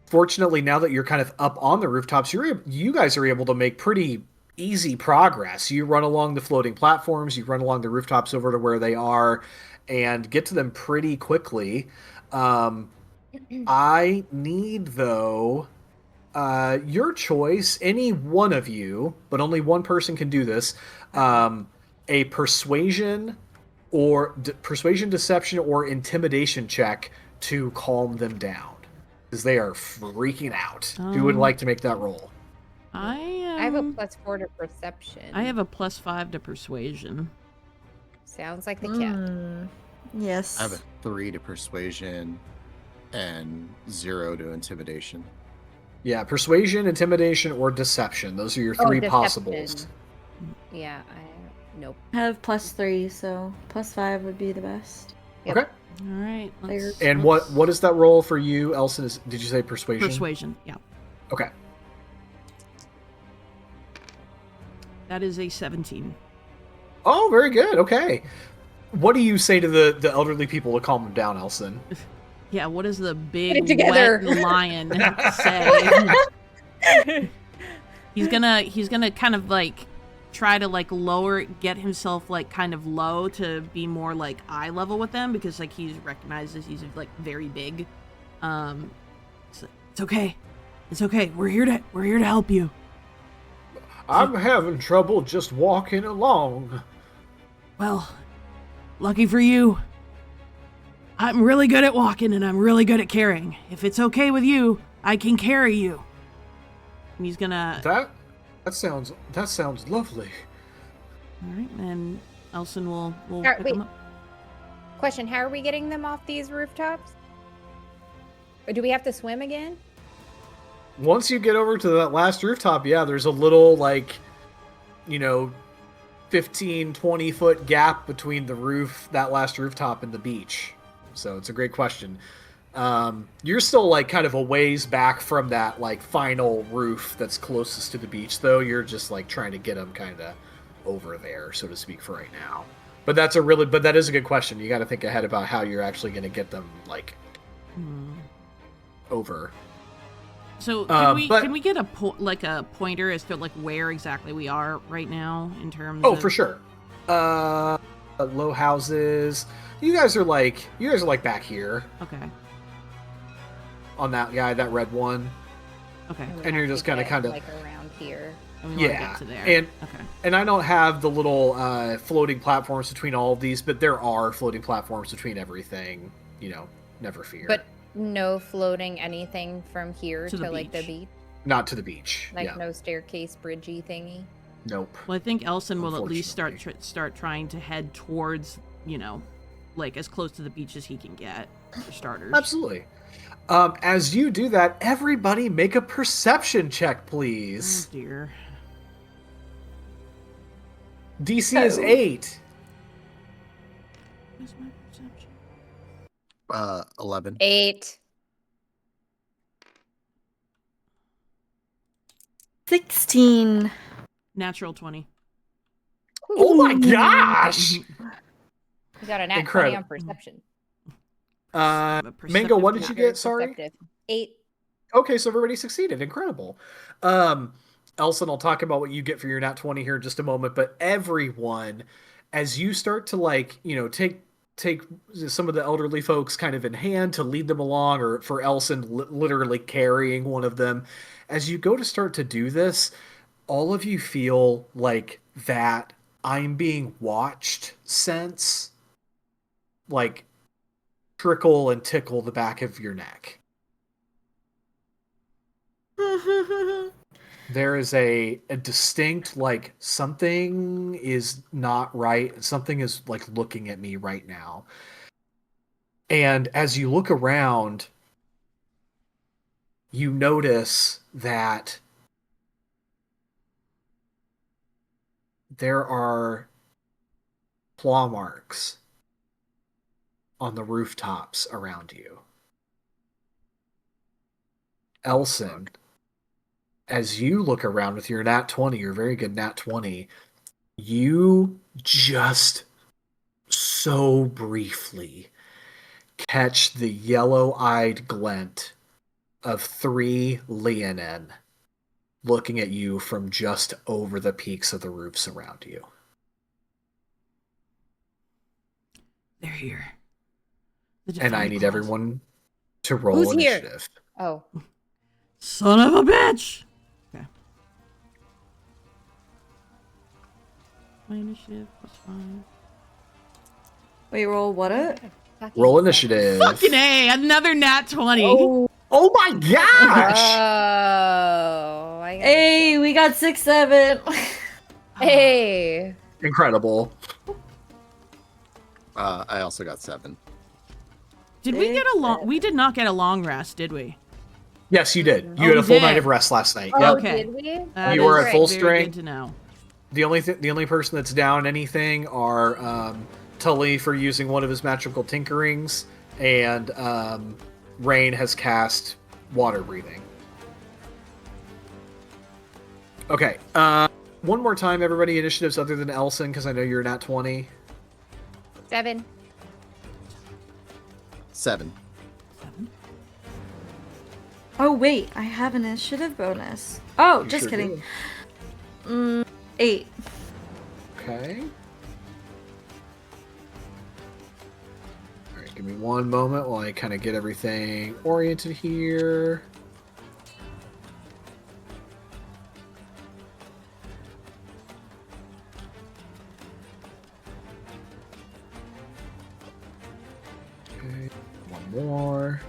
Fortunately, now that you're kind of up on the rooftops, you guys are able to make pretty easy progress. You run along the floating platforms, you run along the rooftops over to where they are, and get to them pretty quickly. I need, though, your choice, any one of you, but only one person can do this, a persuasion, deception, or intimidation check to calm them down, because they are freaking out. Who would like to make that roll? I have a +4 to perception. I have a +5 to persuasion. Sounds like the cap. Yes. I have a 3 to persuasion and 0 to intimidation. Yeah, persuasion, intimidation, or deception. Those are your 3 possibles. Yeah, nope. I have +3, so +5 would be the best. Yep. Okay. All right. And what is that roll for you, Elson? Did you say persuasion? Persuasion, yeah. Okay. That is a 17. Oh, very good. Okay. What do you say to the elderly people to calm them down, Elson? Yeah, what does the big together. wet lion say? He's gonna kind of like try to like get himself like kind of low to be more like eye level with them, because like he recognizes he's like very big. It's okay. It's okay. We're here to help you. I'm having trouble just walking along. Well, lucky for you, I'm really good at walking and I'm really good at carrying. If it's okay with you, I can carry you. And he's gonna... That sounds lovely. Alright, and Elson will Alright, pick wait. him up. Question, how are we getting them off these rooftops? Or do we have to swim again? Once you get over to that last rooftop, yeah, there's a little, 15, 20-foot gap between that last rooftop and the beach. So it's a great question. You're still, kind of a ways back from that, final roof that's closest to the beach, though. You're just, trying to get them kind of over there, so to speak, for right now. But that is a good question. You got to think ahead about how you're actually going to get them, over. So can we get a pointer as to where exactly we are right now in terms of... for sure. Low houses. You guys are back here. Okay. On that guy, that red one. Okay. And you're just kind of around here. And we wanna get to there. And okay. And I don't have the little floating platforms between all of these, but there are floating platforms between everything. Never fear. But no floating anything from here to the the beach. beach? Not to the beach. No staircase bridgey thingy? Nope. Well, I think Elson will at least start Unfortunately. trying to head towards, as close to the beach as he can get, for starters. Absolutely. As you do that, everybody make a perception check, please. Oh, dear. DC is 8. Where's my perception? 11. 8. 16. Natural 20. Oh my gosh! You got a nat 20 Incredible. on perception. Mango, what did you get? Sorry? Perceptive. 8. Okay, so everybody succeeded. Incredible. Elson, I'll talk about what you get for your nat 20 here in just a moment, but everyone, as you start to take some of the elderly folks kind of in hand to lead them along, or for Elson literally carrying one of them, as you go to start to do this, all of you feel like that I'm being watched sense trickle and tickle the back of your neck. There is a distinct, something is not right. Something is, looking at me right now. And as you look around, you notice that there are claw marks on the rooftops around you. Elson, as you look around with your nat 20, your very good nat 20, you just so briefly catch the yellow-eyed glint of 3 Leonin looking at you from just over the peaks of the roofs around you. They're here. And I need everyone to roll Who's here? initiative. Oh. Son of a bitch! Okay. My initiative +5. Wait, roll what it? Roll initiative. Fucking A! Another nat 20! Oh my gosh! Oh. I got Hey, we got 6, 7. Hey. Incredible. I also got 7. Did we get a long... We did not get a long rest, did we? Yes, you did. You Oh, had a we full did. night of rest last night. Oh, Yep. Okay. did we? That You were is at full very strength. Good to know. The only person that's down anything are Tully for using one of his magical tinkerings, and Rain has cast water breathing. Okay. One more time, everybody. Initiatives other than Elson, because I know you're not 20. 7. 7. 7. Oh, wait, I have an initiative bonus. Oh, You just sure kidding. do. 8. Okay. All right, give me one moment while I kind of get everything oriented here. Okay, one more.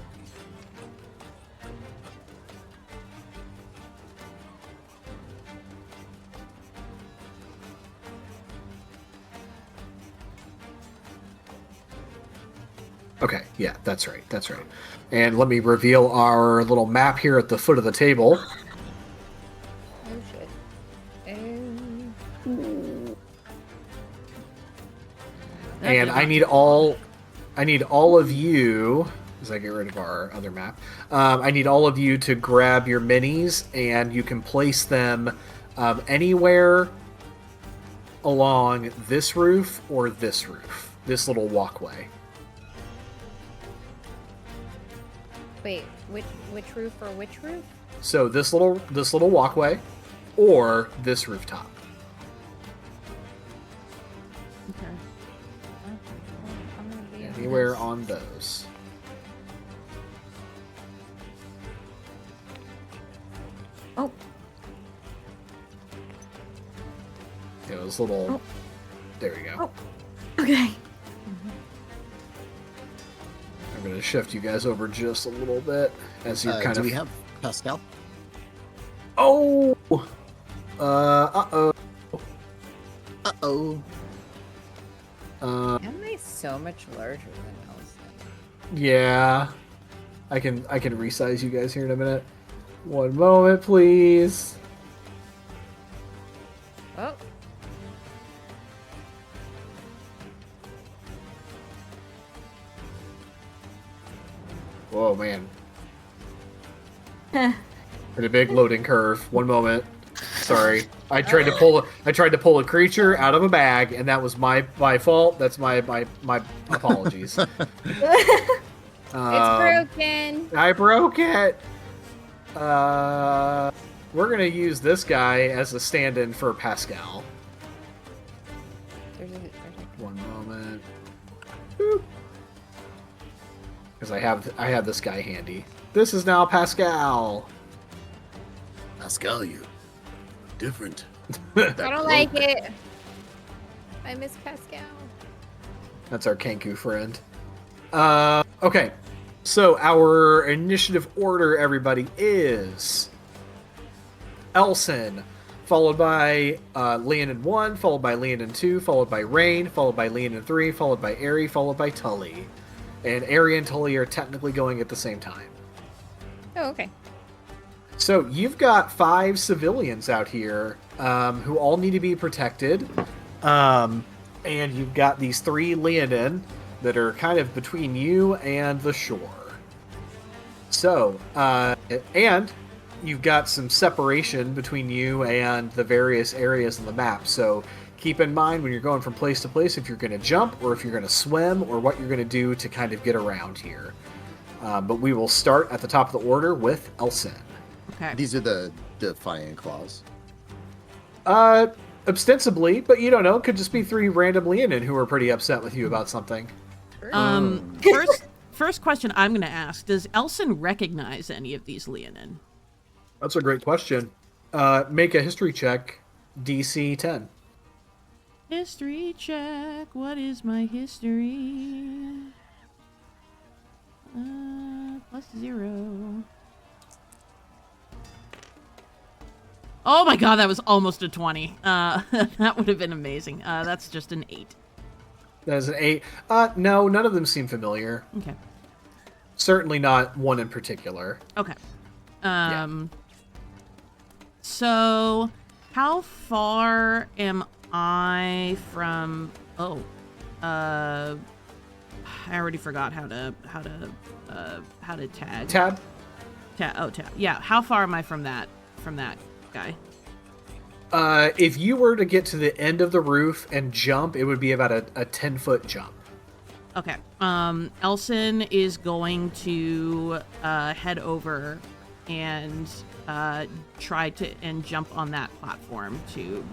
Okay, yeah, that's right, that's right. And let me reveal our little map here at the foot of the table. Oh shit. And I need all of you, as I get rid of our other map, I need all of you to grab your minis, and you can place them anywhere along this roof or this roof, this little walkway. Wait, which roof or which roof? So this little walkway, or this rooftop. Okay. I'm gonna be on Anywhere this. on those. Oh. Yeah, those little. Oh. There we go. Oh. Okay. I'm going to shift you guys over just a little bit as you're kind do of. we have Pascal? Oh. Uh-oh. Uh-oh. Am I so much larger than Elson? Yeah. I can resize you guys here in a minute. One moment, please. Oh. Whoa, man. Heh. Pretty big loading curve. One moment. Sorry. I tried to pull a creature out of a bag, and that was my fault. That's my apologies. It's broken. I broke it. We're gonna use this guy as a stand-in for Pascal. There's a One moment. Because I have this guy handy. This is now Pascal. Pascal, you different. I don't like it. I miss Pascal. That's our Kenku friend. Okay. So our initiative order, everybody, is Elson, followed by Leonin 1, followed by Leonin 2, followed by Rain, followed by Leonin 3, followed by Aerie, followed by Tully. And Aerie and Tully are technically going at the same time. Oh, okay. So you've got 5 civilians out here who all need to be protected. And you've got these 3 Leonin that are kind of between you and the shore. So, and you've got some separation between you and the various areas on the map. So keep in mind when you're going from place to place if you're going to jump or if you're going to swim or what you're going to do to kind of get around here. But we will start at the top of the order with Elson. Okay. These are the Defiant Claws. Ostensibly, but you don't know. Could just be 3 random Leonin who are pretty upset with you about something. First question I'm going to ask: does Elson recognize any of these Leonin? That's a great question. Make a history check, DC 10. History check. What is my history? +0. Oh my god, that was almost a 20. That would have been amazing. That's just an 8. That is an 8. No, none of them seem familiar. Okay. Certainly not one in particular. Okay. So, how far am I from? Oh, I already forgot how to tag. Tab? Tab. Yeah. How far am I from that guy? If you were to get to the end of the roof and jump, it would be about a 10-foot jump. Okay. Elson is going to head over and try to jump on that platform to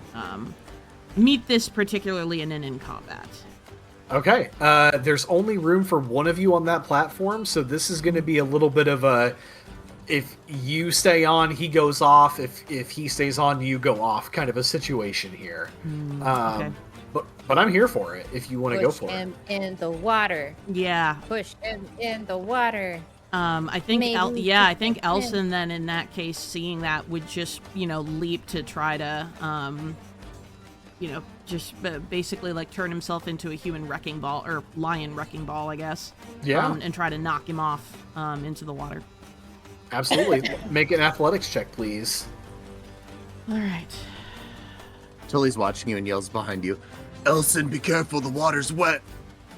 meet this particular Leonin in combat. Okay. There's only room for one of you on that platform, so this is going to be a little bit of a... If you stay on, he goes off. If he stays on, you go off kind of a situation here. Okay. But I'm here for it if you want to go for Push it. him in the water. Yeah. Push him in the water. I think Maybe I think Elson then in that case, seeing that, would just leap to try to just basically like turn himself into a human wrecking ball or lion wrecking ball, I guess. Yeah. And try to knock him off into the water. Absolutely. Make an athletics check, please. All right. Tully's watching you and yells behind you, Elson, be careful, the water's wet.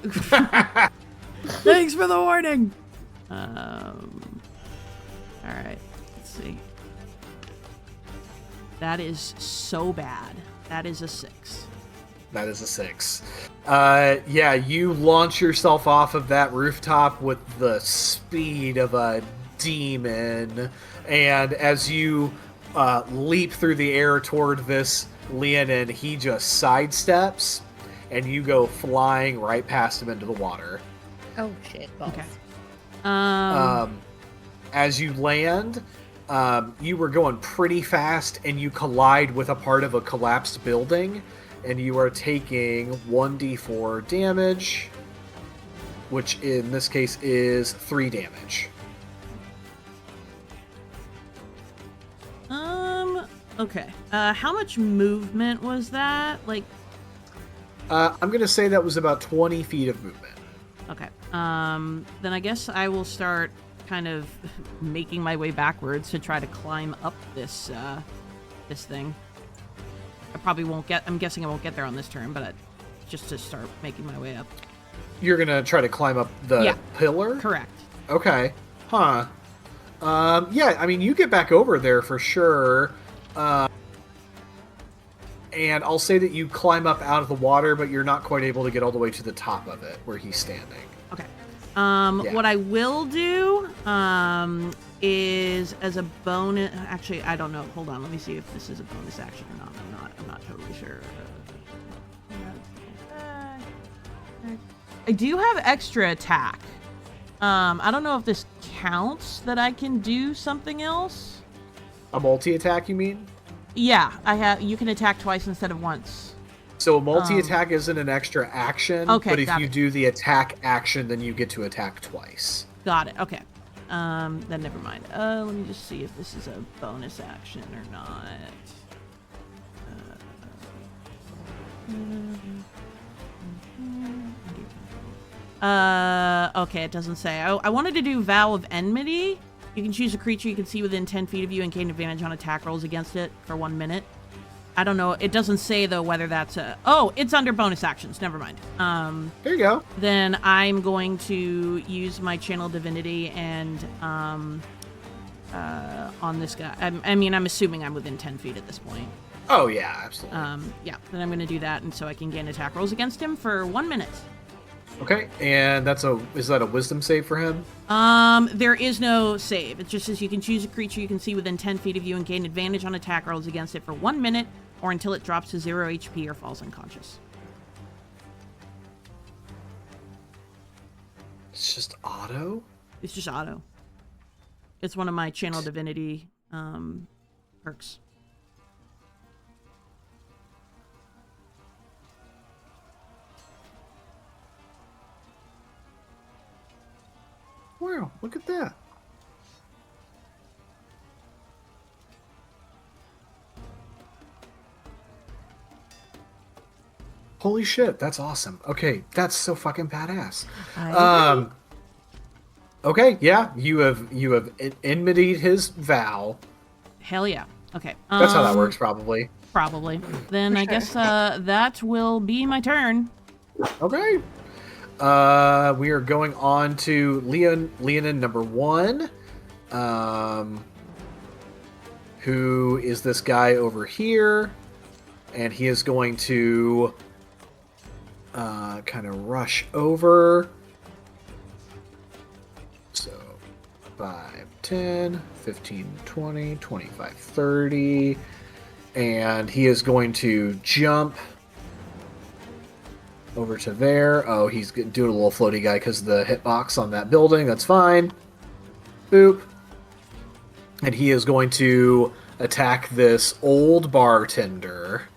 Thanks for the warning. All right. Let's see. That is so bad. That is a 6. That is a 6. Yeah, you launch yourself off of that rooftop with the speed of a demon, and as you leap through the air toward this Leonin, he just sidesteps, and you go flying right past him into the water. Oh shit! Balls. Okay. As you land, you were going pretty fast, and you collide with a part of a collapsed building, and you are taking 1d4 damage, which in this case is 3 damage. Okay. How much movement was that? Like, I'm gonna say that was about 20 feet of movement. okay. Then I guess I will start kind of making my way backwards to try to climb up this thing. I probably won't get. I'm guessing I won't get there on this turn, but just to start making my way up. You're gonna try to climb up the pillar? Correct. Okay. Huh. Yeah, I mean, you get back over there for sure. And I'll say that you climb up out of the water, but you're not quite able to get all the way to the top of it where he's standing. Okay. Yeah. What I will do is as a bonus. Actually, I don't know. Hold on. Let me see if this is a bonus action or not. I'm not totally sure. I do have extra attack. I don't know if this counts that I can do something else. A multi-attack, you mean? Yeah, I have. You can attack twice instead of once. So a multi-attack isn't an extra action, okay, but if you it. do the attack action, then you get to attack twice. Got it. Okay. Then never mind. Let me just see if this is a bonus action or not. Okay, it doesn't say. I wanted to do Vow of Enmity. You can choose a creature you can see within 10 feet of you and gain advantage on attack rolls against it for 1 minute. I don't know. It doesn't say, though, whether that's a... Oh, it's under bonus actions. Never mind. There you go. Then I'm going to use my Channel Divinity and on this guy. I mean, I'm assuming I'm within 10 feet at this point. Oh, yeah, absolutely. Yeah, then I'm going to do that, and so I can gain attack rolls against him for 1 minute. Okay, and is that a wisdom save for him? There is no save. It just says you can choose a creature you can see within 10 feet of you and gain advantage on attack rolls against it for 1 minute or until it drops to 0 HP or falls unconscious. It's just auto? It's just auto. It's one of my Channel Divinity perks. Wow, look at that. Holy shit, that's awesome. Okay, that's so fucking badass. Okay, yeah, you have enmitied his vow. Hell yeah. Okay. That's how that works, probably. Probably. Then I guess that will be my turn. Okay. We are going on to Leonin number 1. Who is this guy over here? And he is going to kind of rush over. So 5, 10, 15, 20, 25, 30. And he is going to jump over to there. Oh, he's doing a little floaty guy because of the hitbox on that building. That's fine. Boop. And he is going to attack this old bartender.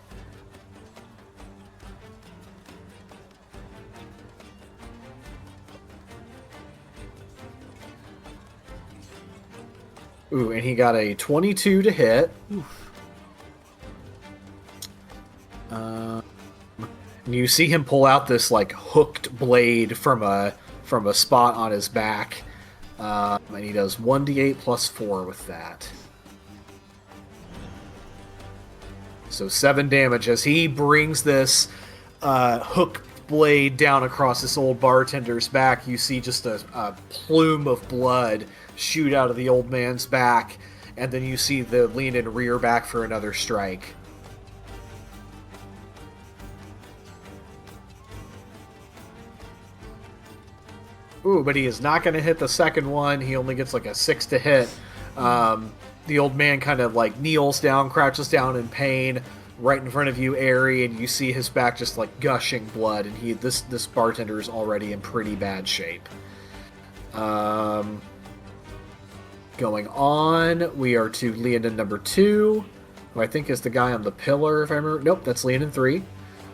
Ooh, and he got a 22 to hit. And you see him pull out this like hooked blade from a spot on his back, and he does 1d8 plus 4 with that. So 7 damage as he brings this hook blade down across this old bartender's back. You see just a plume of blood shoot out of the old man's back, and then you see the lean and rear back for another strike. Ooh, but he is not going to hit the second one. He only gets like a 6 to hit. The old man kind of like kneels down, crouches down in pain, right in front of you, Aerie, and you see his back just like gushing blood. And this bartender is already in pretty bad shape. Going on, we are to Leonin number 2, who I think is the guy on the pillar, if I remember. Nope, that's Leonin 3.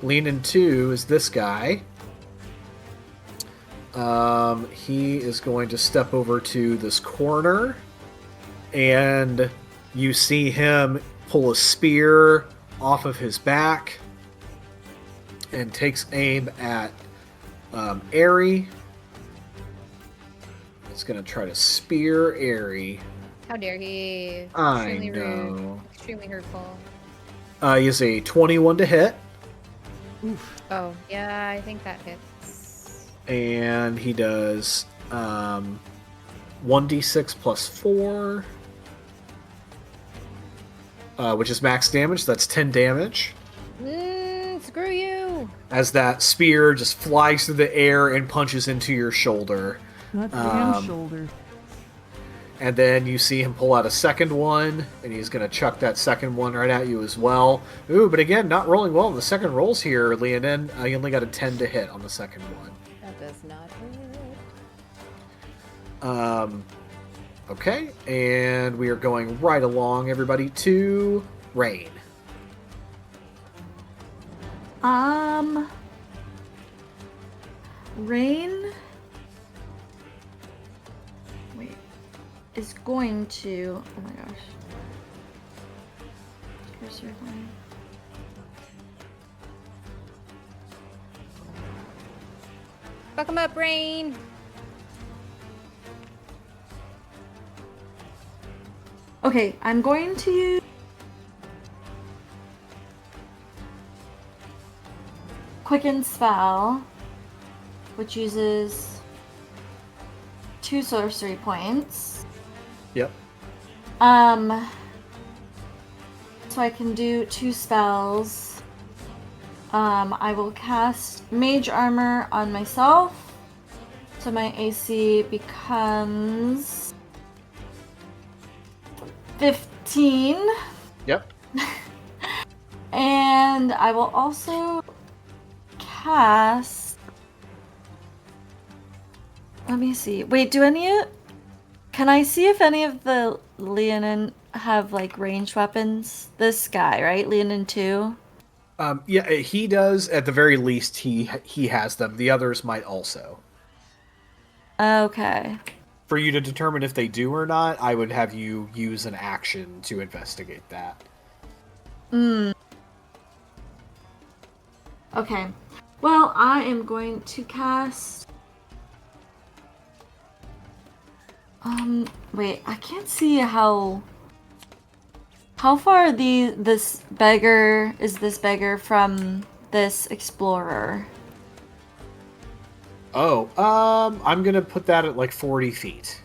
Leonin 2 is this guy. He is going to step over to this corner, and you see him pull a spear off of his back and takes aim at Aerie. It's going to try to spear Aerie. How dare he? I Extremely know. rude. Extremely hurtful. He has a 21 to hit. Oh, yeah, I think that hits. And he does 1d6 plus 4, which is max damage. That's 10 damage. Screw you! As that spear just flies through the air and punches into your shoulder. That damn shoulder. And then you see him pull out a second one, and he's going to chuck that second one right at you as well. Ooh, but again, not rolling well in the second rolls here, Leonin. He only got a 10 to hit on the second one. That does not hit. Okay, and we are going right along, everybody, to Rain. Rain. Wait, is going to. Oh my gosh. Cursor line. Fuck him up, Rain! Okay, I'm going to use Quicken Spell, which uses 2 sorcery points. Yep. So I can do 2 spells. I will cast Mage Armor on myself, so my AC becomes 15. Yep. And I will also cast. Let me see. Wait, can I see if any of the Leonin have like ranged weapons? This guy, right? Leonin 2? Yeah, he does. At the very least, he has them. The others might also. Okay. For you to determine if they do or not, I would have you use an action to investigate that. Okay. Well, I am going to cast. Wait, I can't see how far this beggar from this explorer? Oh, I'm gonna put that at like 40 feet.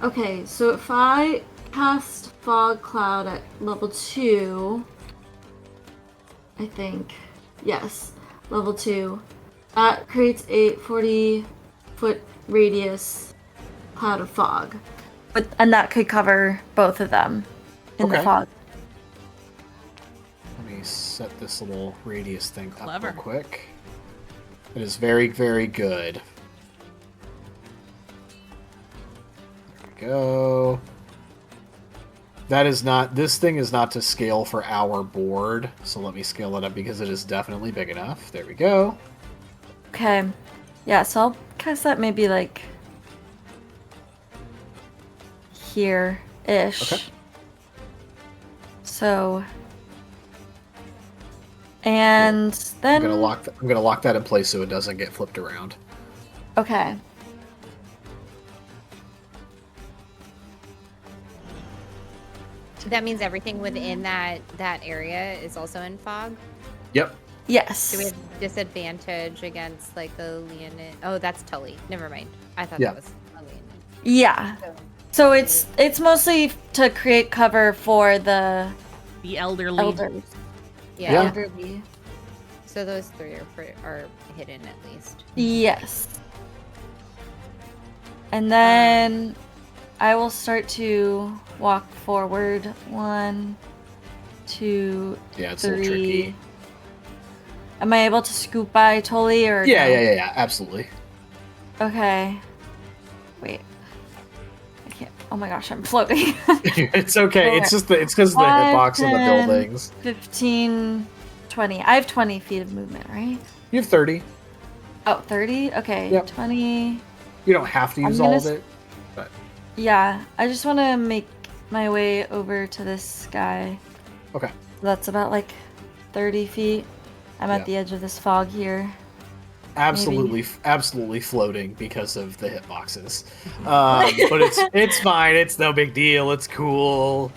Okay, so if I cast Fog Cloud at level 2, I think, yes, level 2, that creates a 40-foot radius cloud of fog. And that could cover both of them in the fog. Let me set this little radius thing up Clever. real quick. It is very, very good. There we go. That is not, this thing is not to scale for our board, so let me scale it up because it is definitely big enough. There we go. Okay. Yeah, so I'll cast that maybe like here-ish. Okay. So, and then I'm gonna lock that in place so it doesn't get flipped around. okay. That means everything within that area is also in fog. Yep. Yes. Do we have disadvantage against like the Leonid? Oh, that's Tully. Never mind. I thought Yeah. that was a Leonid. Yeah. So it's mostly to create cover for the The elderly. elders. Yeah. Elderly. So those three are hidden at least. Yes. And then I will start to walk forward. 1, 2, Yeah, it's a 3. little tricky. Am I able to scoop by Tully or Yeah, no? yeah, absolutely. Okay. Wait. I can't. Oh my gosh, I'm floating. It's okay. It's just it's because the 5, hitbox of the 10, buildings. 15, 20. I have 20 feet of movement, right? You have 30. Oh, 30? Okay. Yep. 20. You don't have to I'm use gonna all of it. But Yeah, I just want to make my way over to this guy. okay. That's about like 30 feet. I'm at Yeah. the edge of this fog here. Absolutely floating because of the hitboxes. But it's fine. It's no big deal. It's cool.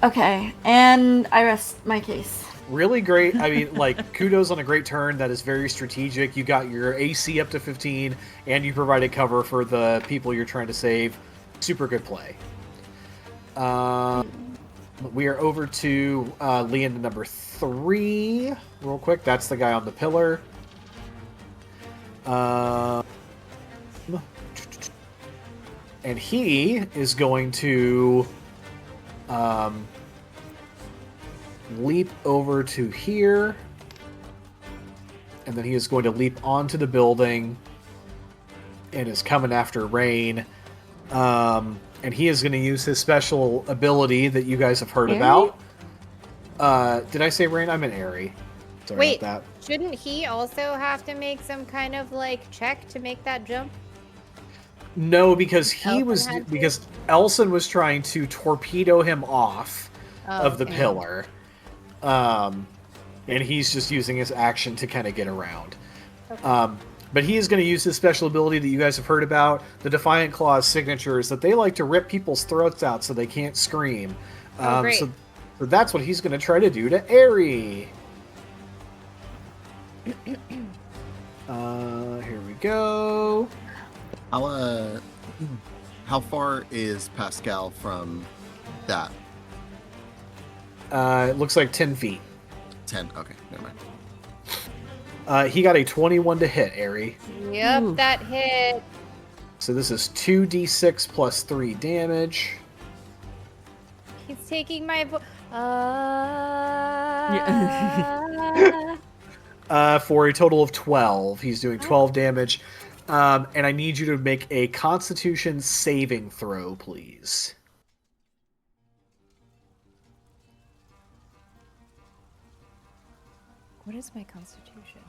Okay, and I rest my case. Really great. I mean, like, kudos on a great turn. That is very strategic. You got your AC up to 15, and you provided cover for the people you're trying to save. Super good play. We are over to Leon number 3, real quick. That's the guy on the pillar. And he is going to leap over to here, and then he is going to leap onto the building and is coming after Rain. And he is going to use his special ability that you guys have heard Airy? about. Did I say Rain? I'm an Airy. Sorry Wait, about shouldn't he also have to make some kind of like check to make that jump? that. No, because Elson had to? because Elson was trying to torpedo him off of the okay. pillar. And he's just using his action to kind of get around. Okay. But he is going to use his special ability that you guys have heard about. The Defiant Claw's signature is that they like to rip people's throats out so they can't scream. Great. So that's what he's going to try to do to Aerie. Here we go. How far is Pascal from that? It looks like 10 feet. 10. Okay, never mind. He got a 21 to hit, Aerie. Yep, Ooh. that hit. So this is 2d6 plus 3 damage. He's taking my For a total of 12. He's doing 12 damage. And I need you to make a Constitution saving throw, please. What is my constitution?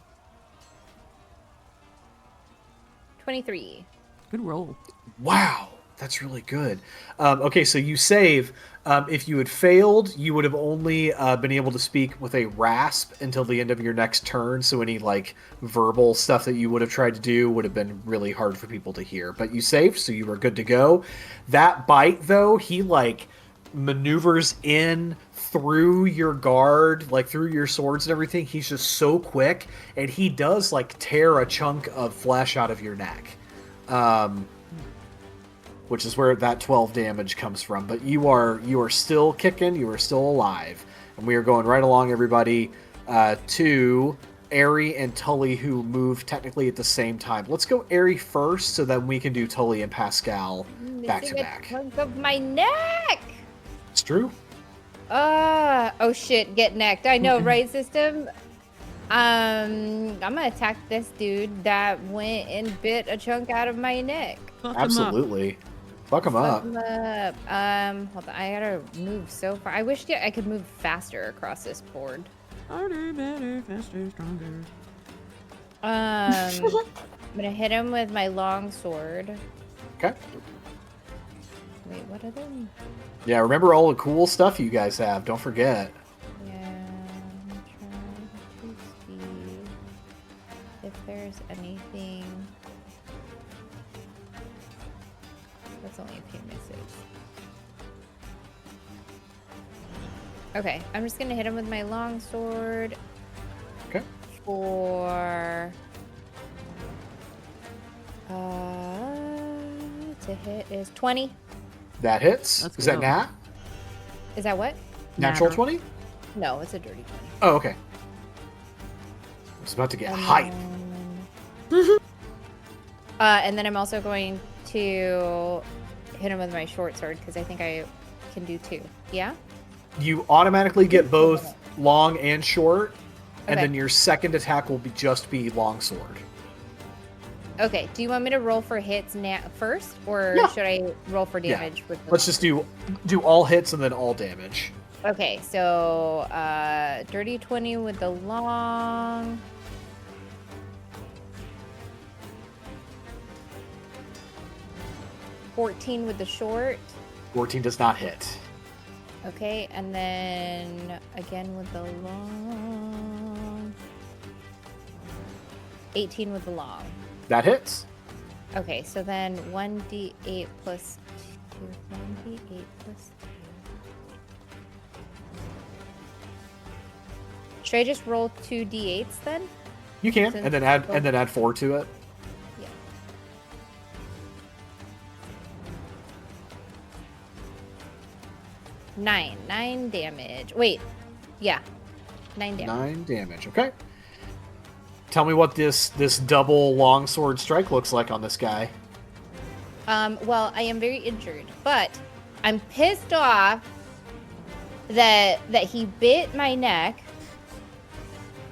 23. Good roll. Wow, that's really good. Okay, so you save. If you had failed, you would have only been able to speak with a rasp until the end of your next turn. So any like verbal stuff that you would have tried to do would have been really hard for people to hear. But you saved, so you were good to go. That bite, though, he like maneuvers in through your guard, like through your swords and everything. He's just so quick, and he does like tear a chunk of flesh out of your neck. Which is where that 12 damage comes from. But you are still kicking, you are still alive. And we are going right along, everybody, to Aerie and Tully, who move technically at the same time. Let's go Aerie first, so then we can do Tully and Pascal back to Missing a back. chunk of my neck. It's true. Oh shit, get necked. I know, right, system? I'm gonna attack this dude that went and bit a chunk out of my neck. Fuck 'em up. Absolutely. Fuck him Fuck up. him up. Hold on. I gotta move so far. I wish I could move faster across this board. Harder, better, faster, stronger. I'm gonna hit him with my long sword. Okay. Wait, what are them? Yeah, remember all the cool stuff you guys have. Don't forget. Yeah, I'm trying to see if there's anything. That's only a few misses. Okay, I'm just gonna hit him with my long sword. Okay. For to hit is 20. That hits. Let's Is that go. nat? Is that what? Natural Natter. 20? No, it's a dirty 20. Oh, okay. I was about to get And hype. and then I'm also going to hit him with my short sword because I think I can do 2. Yeah? You automatically get both long and short, and Okay. then your second attack will just be long sword. Okay, do you want me to roll for hits first, or Yeah. should I roll for Yeah. damage with the Let's just do all hits and then all damage. Okay, so dirty 20 with the long. $14 with the short. 14 does not hit. Okay, and then again with the long. 18 with the long. That hits. Okay, so then 1d8 plus 2. 1d8 plus 2. Should I just roll 2d8s then? You can, Since- and then add 4 to it. Yeah. Nine damage. Wait, yeah, 9 damage. 9 damage. Okay. Tell me what this double longsword strike looks like on this guy. Well, I am very injured, but I'm pissed off that he bit my neck.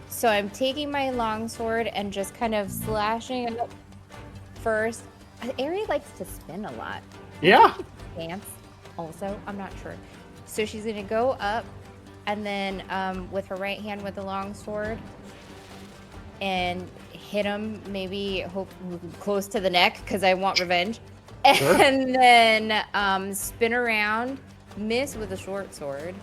So I'm taking my longsword and just kind of slashing it up first. Ari likes to spin a lot. Yeah. Dance also, I'm not sure. So she's gonna go up and then with her right hand with the longsword and hit him maybe close to the neck because I want revenge. Sure. And then spin around, miss with a short sword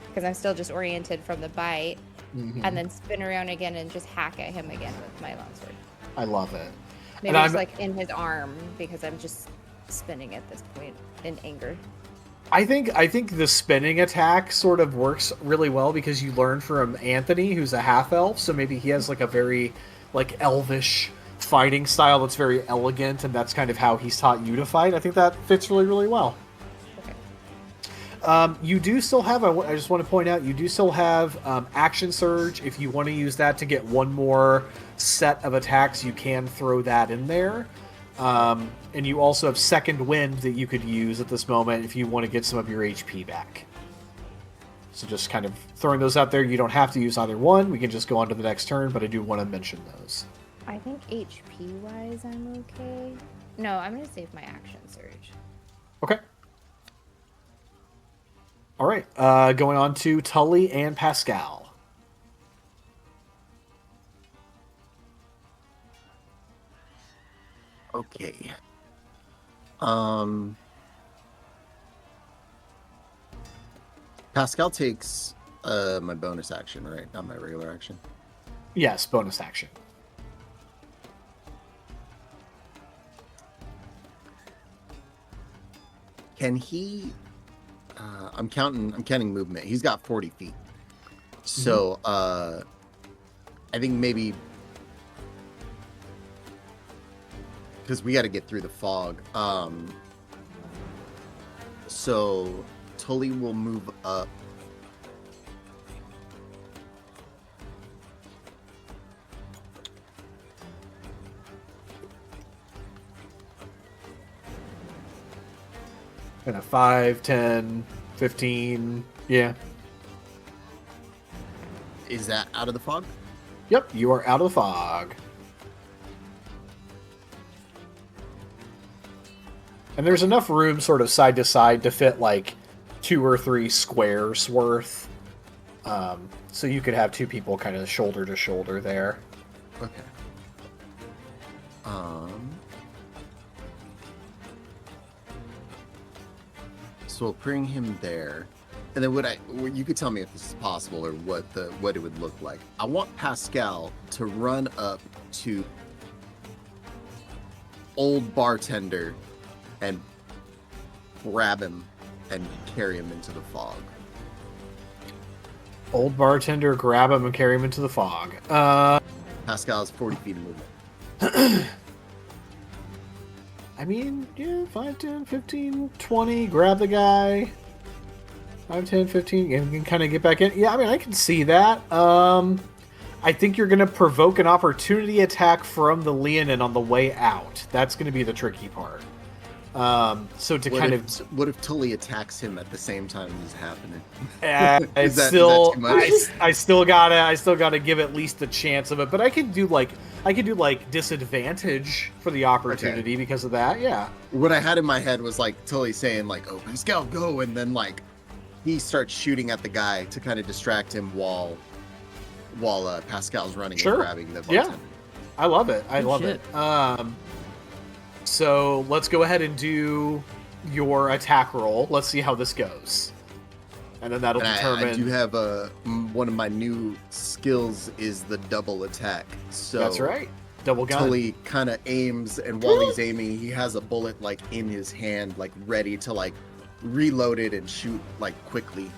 because I'm still just oriented from the bite. Mhm. And then spin around again and just hack at him again with my longsword. I love it. Maybe And just I'm- like in his arm because I'm just spinning at this point in anger. I think the spinning attack sort of works really well because you learn from Anthony, who's a half elf, so maybe he has like a very like elvish fighting style that's very elegant, and that's kind of how he's taught you to fight. I think that fits really, really well. Okay. You do still have, I just want to point out, you do still have Action Surge. If you want to use that to get one more set of attacks, you can throw that in there. And you also have Second Wind that you could use at this moment if you want to get some of your HP back. So just kind of throwing those out there. You don't have to use either one. We can just go on to the next turn, but I do want to mention those. I think HP wise I'm okay. No, I'm gonna save my action surge. Okay. All right. Going on to Tully and Pascal. Okay. Pascal takes my bonus action, right? Not my regular action. Yes, bonus action. Can he? I'm counting movement. He's got 40 feet. So I think maybe because we got to get through the fog. So Tully will move up. Kind of 5, 10, 15. Yeah. Is that out of the fog? Yep, you are out of the fog. And there's enough room sort of side to side to fit like 2 or 3 squares worth. So you could have 2 people kind of shoulder to shoulder there. Okay. So we'll bring him there. And then you could tell me if this is possible or what it would look like. I want Pascal to run up to old bartender and grab him and carry him into the fog. Old bartender, grab him and carry him into the fog. Pascal has 40 feet of movement. I mean, yeah, 5, 10, 15, 20, grab the guy. 5, 10, 15, and kind of get back in. Yeah, I mean, I can see that. I think you're going to provoke an opportunity attack from the Leonin on the way out. That's going to be the tricky part. So to what if Tully attacks him at the same time this is happening? I still gotta give at least a chance of it, but I could do like disadvantage for the opportunity because of that. Yeah. What I had in my head was like Tully saying like, "Oh, Pascal, go," and then like he starts shooting at the guy to kind of distract him while Pascal's running and grabbing the bartender. Yeah, I love it. I love it. So let's go ahead and do your attack roll. Let's see how this goes. And then that'll determine... I do have one of my new skills is the double attack. So that's right. Double gun. Tully kind of aims, and while he's aiming, he has a bullet like in his hand, like ready to like reload it and shoot like quickly.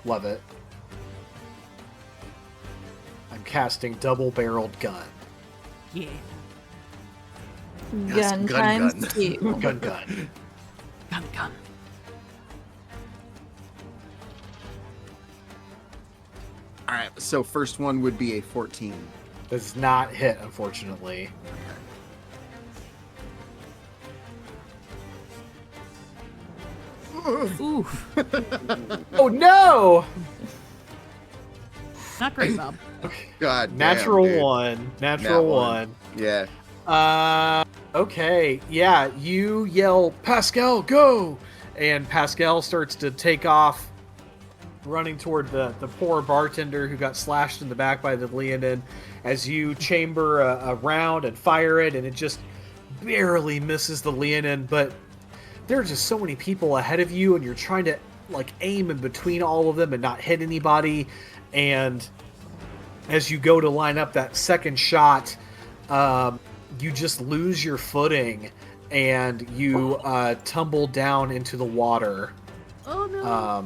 Love it. I'm casting double-barreled gun. Yeah. Gun times 2. Gun. Gun. All right, so first one would be a 14. Does not hit, unfortunately. Oof. Oh no! Not great, Bob. God damn, Natural dude. 1. Nat Natural one. 1. Yeah. Okay. Yeah, you yell, Pascal, go! And Pascal starts to take off, running toward the poor bartender who got slashed in the back by the Leonin, as you chamber a round and fire it, and it just barely misses the Leonin, but there are just so many people ahead of you, and you're trying to like aim in between all of them and not hit anybody, and as you go to line up that second shot, you just lose your footing, and you tumble down into the water. Oh no.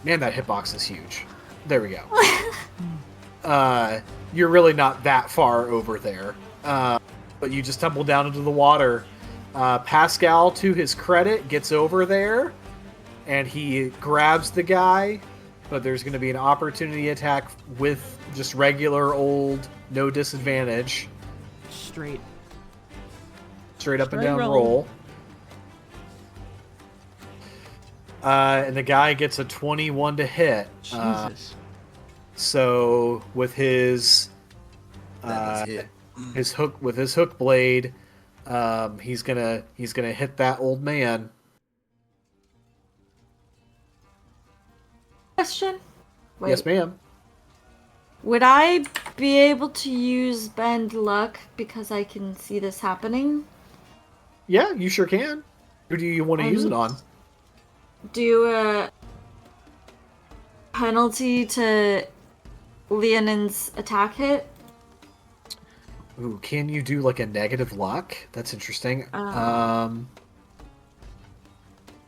Man, that hitbox is huge. There we go. You're really not that far over there. But you just tumble down into the water. Pascal, to his credit, gets over there, and he grabs the guy, but there's going to be an opportunity attack with just regular old, no disadvantage. Straight Up and down roll. And the guy gets a 21 to hit. Jesus. So with his hook blade, he's gonna hit that old man. Question? Wait. Yes, ma'am. Would I be able to use Bend Luck because I can see this happening? Yeah, you sure can. Who do you want to use it on? Do a penalty to Leonin's attack hit? Ooh, can you do like a negative luck? That's interesting.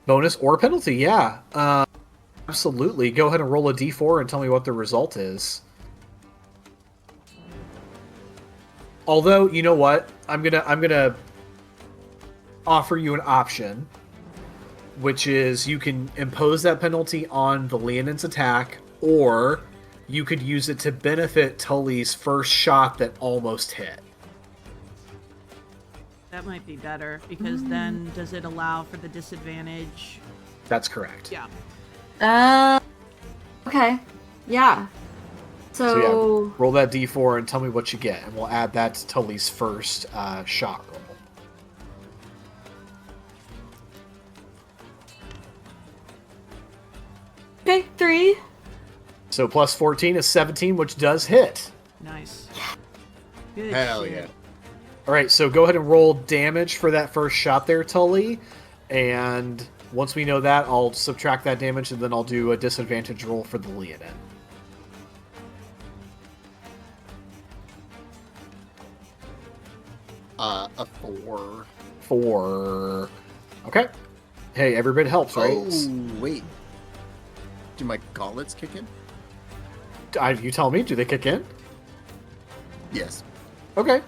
Bonus or penalty, yeah. Absolutely. Go ahead and roll a d4 and tell me what the result is. Although, you know what? I'm gonna offer you an option, which is you can impose that penalty on the Leonin's attack, or you could use it to benefit Tully's first shot that almost hit. That might be better, because then does it allow for the disadvantage? That's correct. Yeah. Okay. Yeah. So yeah, So, roll that d4 and tell me what you get, and we'll add that to Tully's first shot roll. okay, 3. So plus 14 is 17, which does hit. Nice. Good Hell shit. yeah. All right, so go ahead and roll damage for that first shot there, Tully. And once we know that, I'll subtract that damage, and then I'll do a disadvantage roll for the Leonin. A 4. 4. Okay. Hey, every bit helps, right? Oh, wait. Do my gauntlets kick in? You tell me, do they kick in? Yes. Okay.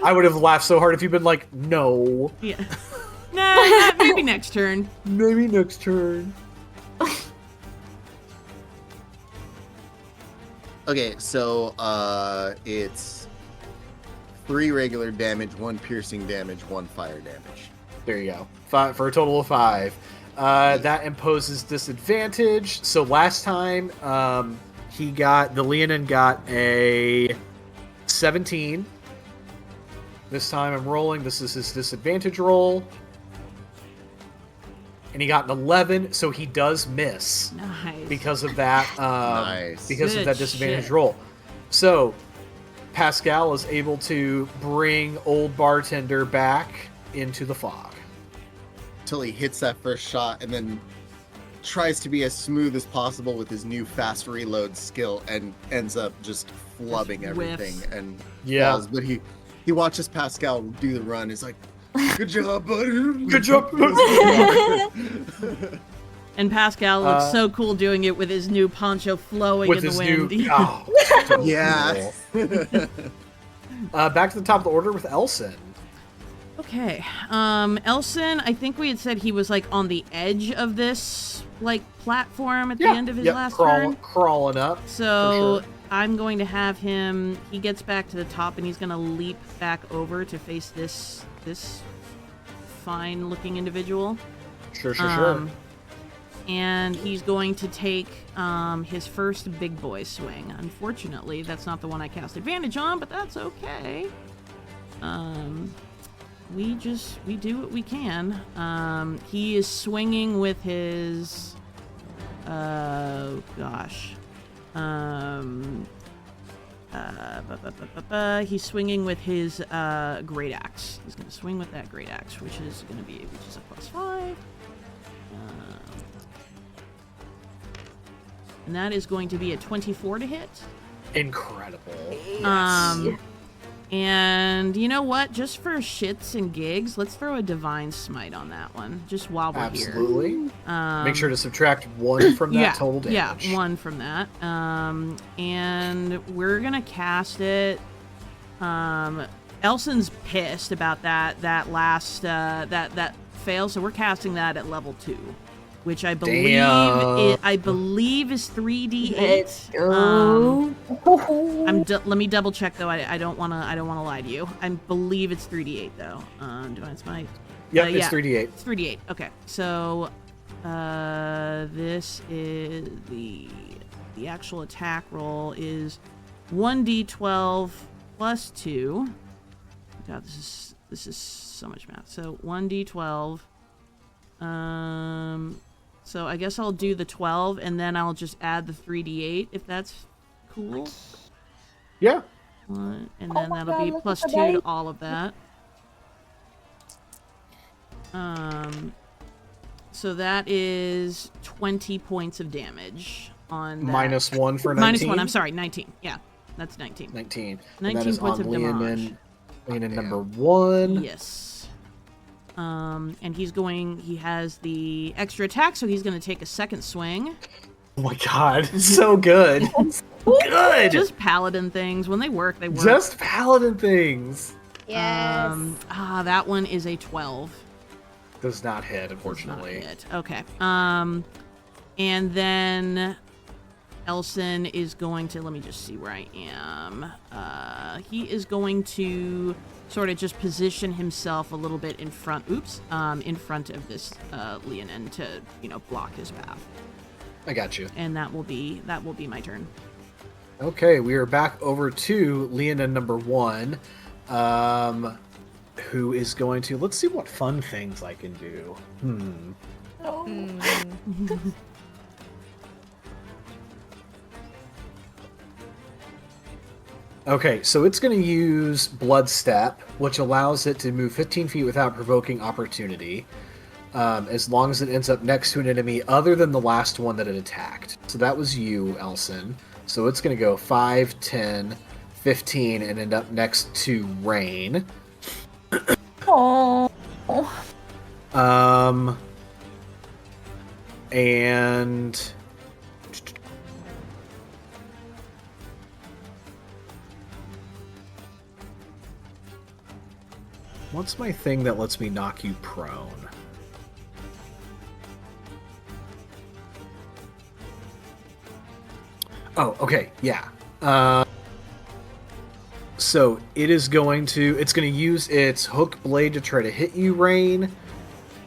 I would have laughed so hard if you'd been like, no. Yeah. Nah, maybe next turn. Maybe next turn. Okay, so it's 3 regular damage, 1 piercing damage, 1 fire damage. There you go. 5 for a total of 5. That imposes disadvantage. So last time, the Leonin got a 17. This time I'm rolling. This is his disadvantage roll. And he got an 11, so he does miss Nice. because of that. Nice. Because of Good that disadvantage shit. roll. So Pascal is able to bring old bartender back into the fog. Till he hits that first shot and then tries to be as smooth as possible with his new fast reload skill and ends up just flubbing Just everything whiffs. and Yeah. falls. But he watches Pascal do the run. He's like, good job, buddy. Good job. And Pascal looks so cool doing it with his new poncho flowing With in the his wind. new... Oh, so Yeah. cool. Back to the top of the order with Elson. Okay. Elson, I think we had said he was like on the edge of this like platform at the end of his last turn. Crawling up. So for sure. I'm going to have him. He gets back to the top and he's going to leap back over to face this fine-looking individual. Sure. And he's going to take his first big boy swing. Unfortunately, that's not the one I cast advantage on, but that's okay. We do what we can. He is swinging with his... he's swinging with his great axe. He's going to swing with that great axe, which is a +5. And that is going to be a 24 to hit. Incredible. And you know what? Just for shits and gigs, let's throw a divine smite on that one. Just while we're Absolutely. here. Make sure to subtract 1 from that total damage. Yeah, 1 from that. And we're gonna cast it. Elson's pissed about that last that fail, so we're casting that at level 2. Which I believe is 3d8. Let me double check though. I don't wanna lie to you. I believe it's 3d8 though. Divine Smite. Yep, it's 3d8. It's 3d8. Okay, so this is the actual attack roll is 1d12 plus 2. God, this is so much math. So 1d12. So I guess I'll do the 12, and then I'll just add the 3d8, if that's cool. Yeah. And then that'll be plus 2 to all of that. So that is 20 points of damage on that. Minus 1 for 19. Minus 1, I'm sorry, 19. Yeah, that's 19. 19. 19 points of damage. Leonin number 1. Yes. And he has the extra attack, so he's going to take a second swing. Oh my god, so good. Good! Just paladin things. When they work, they work. Just paladin things. Yes. That one is a 12. Does not hit, Does unfortunately. not hit. Okay. And then Elson is going to, let me just see where I am. He is going to sort of just position himself a little bit in front, in front of this Leonin to, block his path. I got you. And that will be my turn. Okay, we are back over to Leona number 1, who is going to... Let's see what fun things I can do. Okay, so it's going to use Blood Step, which allows it to move 15 feet without provoking opportunity, as long as it ends up next to an enemy other than the last one that it attacked. So that was you, Elson. So it's going to go 5, 10, 15, and end up next to Rain. Oh. And... What's my thing that lets me knock you prone? Oh, okay, yeah. So it's going to use its hook blade to try to hit you, Rain.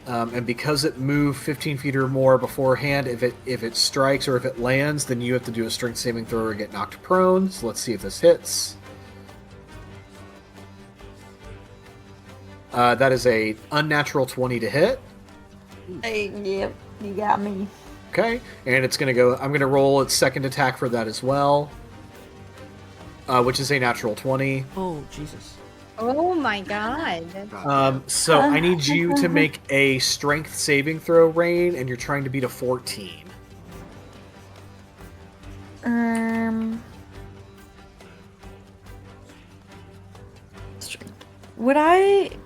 And because it moved 15 feet or more beforehand, if it strikes or if it lands, then you have to do a strength saving throw or get knocked prone. So let's see if this hits. That is a unnatural 20 to hit. Yep, you got me. Okay, and it's gonna go. I'm gonna roll its second attack for that as well, which is a natural 20. Oh, Jesus. Oh my god. So I need you to make a strength saving throw, Rain, and you're trying to beat a 14.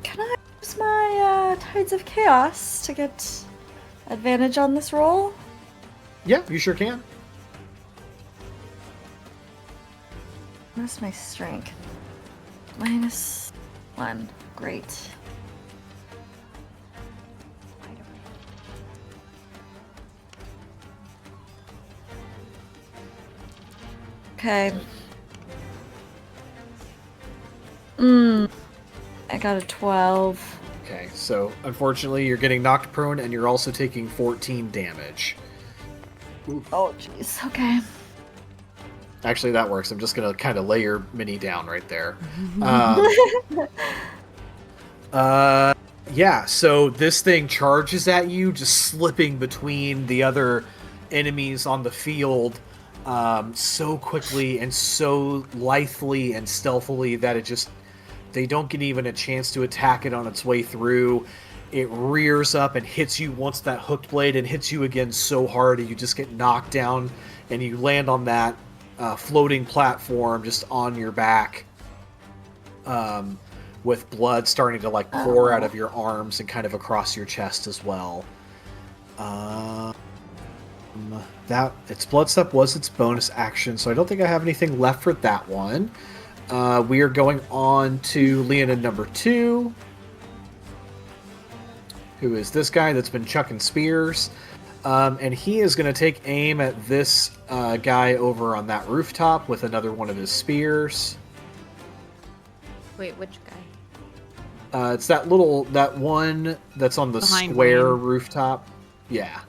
Can I use my Tides of Chaos to get advantage on this roll? Yeah, you sure can. Where's my strength? -1. Great. Okay. I got a 12. Okay, so unfortunately you're getting knocked prone and you're also taking 14 damage. Oh, jeez. Okay. Actually, that works. I'm just going to kind of lay your mini down right there. Yeah, so this thing charges at you, just slipping between the other enemies on the field so quickly and so lithely and stealthily that they don't get even a chance to attack it on its way through. It rears up and hits you once that hooked blade and hits you again so hard that you just get knocked down and you land on that floating platform just on your back, with blood starting to pour out of your arms and kind of across your chest as well. Its blood step was its bonus action, so I don't think I have anything left for that one. We are going on to Leonin number 2, who is this guy that's been chucking spears. And he is going to take aim at this guy over on that rooftop with another one of his spears. Wait, which guy? It's that one that's on the Behind square Rain. Rooftop. Yeah.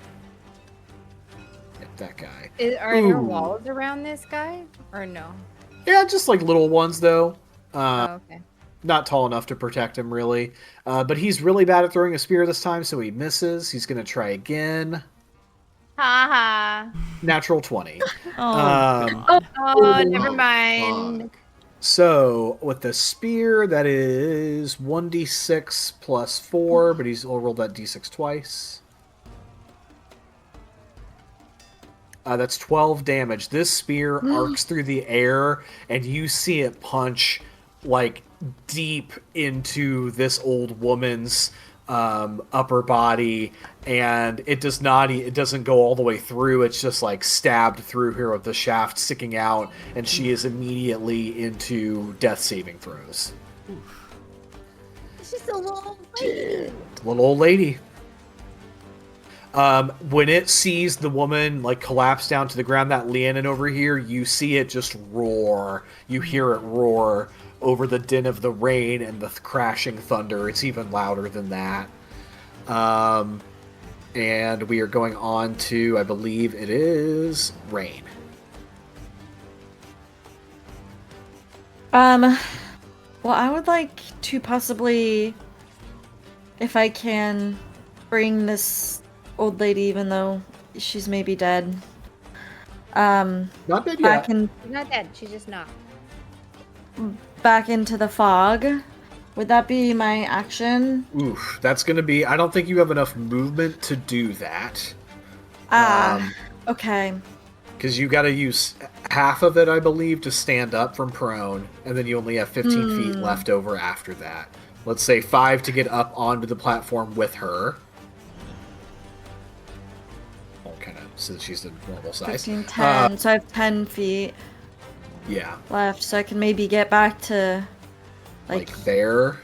That guy. Are there walls around this guy? Or no? Yeah, just little ones, though. Oh, okay. Not tall enough to protect him, really. But he's really bad at throwing a spear this time, so he misses. He's going to try again. Haha. Natural 20. Oh, never mind. Fuck. So, with the spear, that is 1d6 plus 4, but he'll roll that d6 twice. That's 12 damage. This spear arcs through the air, and you see it punch, deep into this old woman's upper body, and it doesn't go all the way through. It's just stabbed through here with the shaft sticking out, and she is immediately into death saving throws. It's just a little old lady. Little old lady. When it sees the woman collapse down to the ground, that Leonin over here, you see it just roar. You hear it roar over the din of the rain and the crashing thunder. It's even louder than that. And we are going on to, I believe it is Rain. Well, I would like to possibly, if I can, bring this old lady, even though she's maybe dead, Not dead back yet. in She's not dead. She's just not. back into the fog. Would that be my action? Oof, that's going to be... I don't think you have enough movement to do that. Okay. Because you got to use half of it, I believe, to stand up from prone, and then you only have 15 feet left over after that. Let's say 5 to get up onto the platform with her. Well, kind of, so she's the normal size. 15, 10. So I have 10 feet Yeah, left, so I can maybe get back to, like there.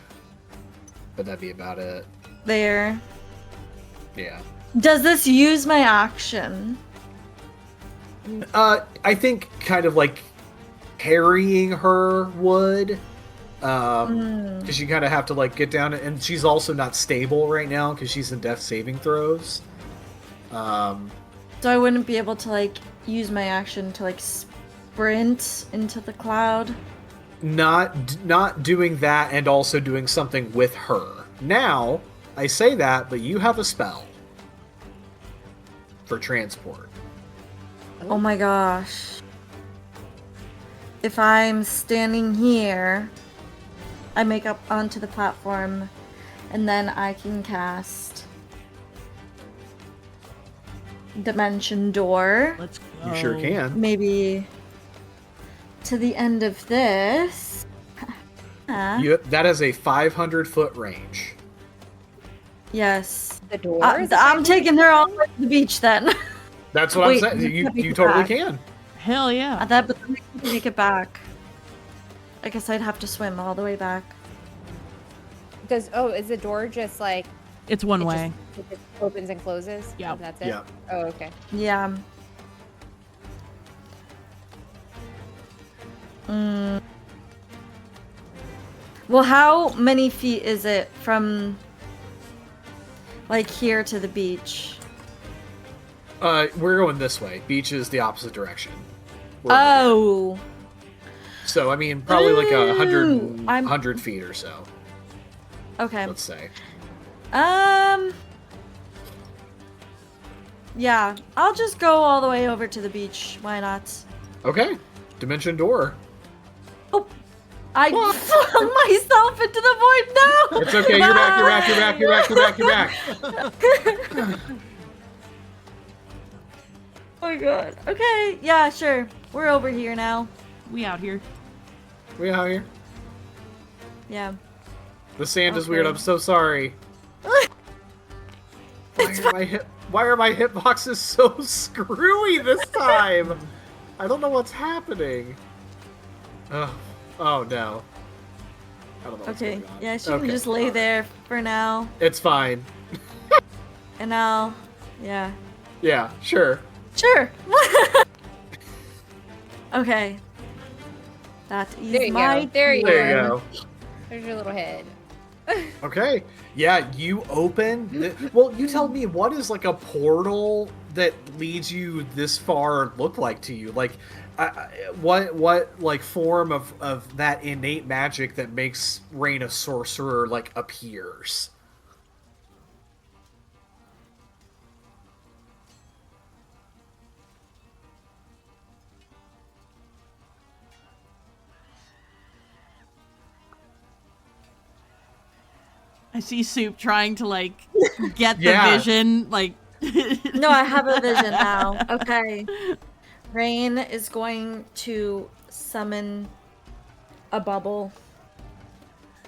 But that'd be about it. there. Yeah. Does this use my action? I think kind of like carrying her would. Because you kind of have to like get down, and she's also not stable right now because she's in death saving throws. So I wouldn't be able to like use my action to like sprint into the cloud. Not doing that, and also doing something with her. Now, I say that, but you have a spell for transport. Oh my gosh. If I'm standing here, I make up onto the platform, and then I can cast Dimension Door. Let's go. You sure can. Maybe to the end of this. That has a 500-foot range. Yes. The door. I'm taking her all the way to the beach then. That's what Wait, I'm saying. you You totally back. can. Hell yeah. But then I can make it back. I guess I'd have to swim all the way back. Is the door just like It's one way. it just opens and closes? Yep. And that's it. Yep. Oh, okay. Yeah. Well, how many feet is it from, like, here to the beach? We're going this way. Beach is the opposite direction. We're over here. Oh. So, I mean, probably like 100, Ooh, I'm- 100 feet or so, Okay. let's say. Yeah, I'll just go all the way over to the beach. Why not? Okay. Dimension door. Oh, I flung myself into the void now. It's okay. You're back. You're back. You're back. You're back. You're back. You're back. Oh my god. Okay, yeah, sure. We're over here now. We out here. We out here. Yeah. The sand is Okay. weird. I'm so sorry. Why are my hitboxes so screwy this time? I don't know what's happening. Oh no. I don't know what's Okay, going on. yeah, she can Okay, just lay alright. there for now. It's fine. And I'll, yeah. Yeah, sure. Sure. Okay. That is There you my go. There you There you go. go. There's your little head. Okay. Yeah, you open. Well, you tell me, what is like a portal that leads you this far look like to you? Like, what like form of that innate magic that makes Rain a sorcerer like appears? I see Soup trying to like get the Yeah. vision, like No, I have a vision now. Okay. Rain is going to summon a bubble.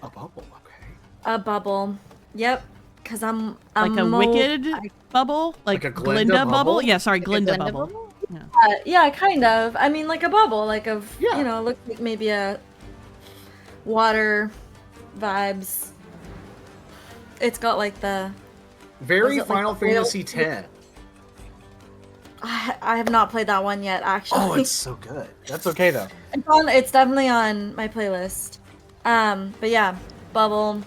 A bubble, okay. A bubble. Yep. Because I'm like a wicked bubble, like Like a Glinda bubble? Yeah, sorry, Glinda, Glinda bubble. bubble? Yeah. Yeah, kind of. I mean, like a bubble, like of, Yeah. you know, looks like maybe a water vibes. It's got like the. Very Was it like Final the whale- Fantasy X. I have not played that one yet, actually. Oh, it's so good. That's okay though. It's definitely on my playlist. But yeah, bubble,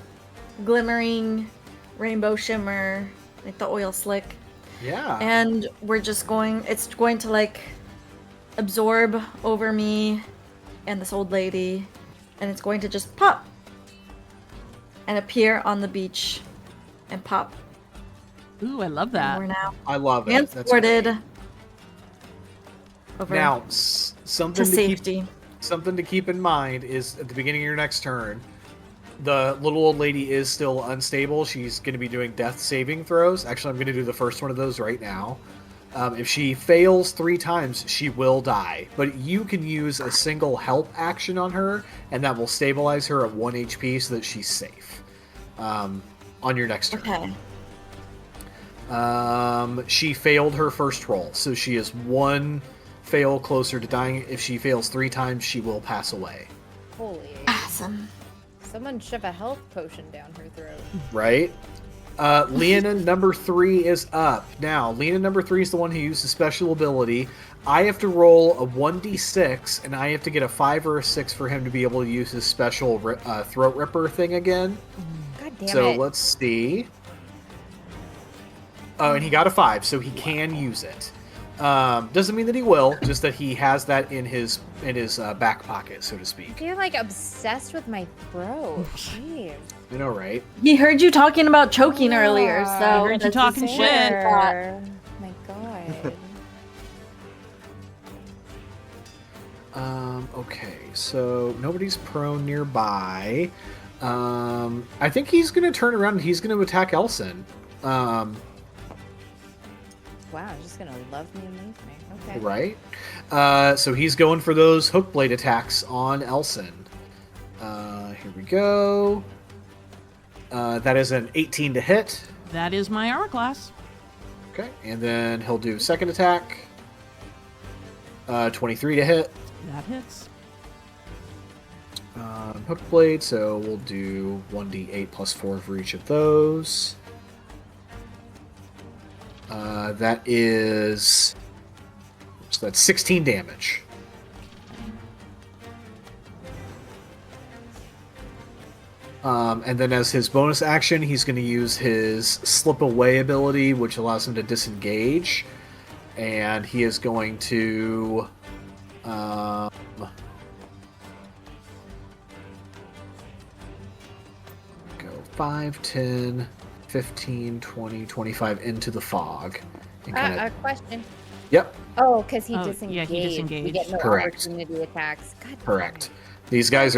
glimmering, rainbow shimmer, like the oil slick Yeah. And it's going to like absorb over me and this old lady, and it's going to just pop and appear on the beach and pop. Ooh, I love And that. we're now I love it. That's transported great. over Now, to something safety. Something to keep in mind is at the beginning of your next turn, the little old lady is still unstable. She's going to be doing death saving throws. Actually, I'm going to do the first one of those right now. If she fails 3 times, she will die. But you can use a single help action on her, and that will stabilize her at 1 HP so that she's safe on your next turn. Okay. She failed her first roll, so she is 1 fail closer to dying. If she fails 3 times, she will pass away. Holy. Awesome. Someone shove a health potion down her throat. Right? Leona number 3 is up. Now, Leona number 3 is the one who used the special ability. I have to roll a 1d6, and I have to get a 5 or a 6 for him to be able to use his special throat ripper thing again. God damn So it. let's see. Oh, and he got a 5, so he can use it. Doesn't mean that he will, just that he has that in his back pocket, so to speak. You're like obsessed with my throat. Jeez. You know, right? He heard you talking about choking earlier, so I heard you that's talking the shit. same thought. My God. Okay, so nobody's prone nearby. I think he's gonna turn around and he's gonna attack Elson. Wow, just gonna love me and leave me. Okay. Right? So he's going for those hook blade attacks on Elson. Here we go. That is an 18 to hit. That is my armor class. Okay, and then he'll do second attack. 23 to hit. That hits. Hook blade, so we'll do 1d8 plus 4 for each of those. That is... So that's 16 damage. And then as his bonus action, he's going to use his slip away ability, which allows him to disengage. And he is going to... go 5, 10, 15, 20, 25 into the fog. And kinda- A question. Yep, Oh, because he Oh, yeah, disengaged. he We disengaged. get no Correct. opportunity attacks. God damn correct. it. These guys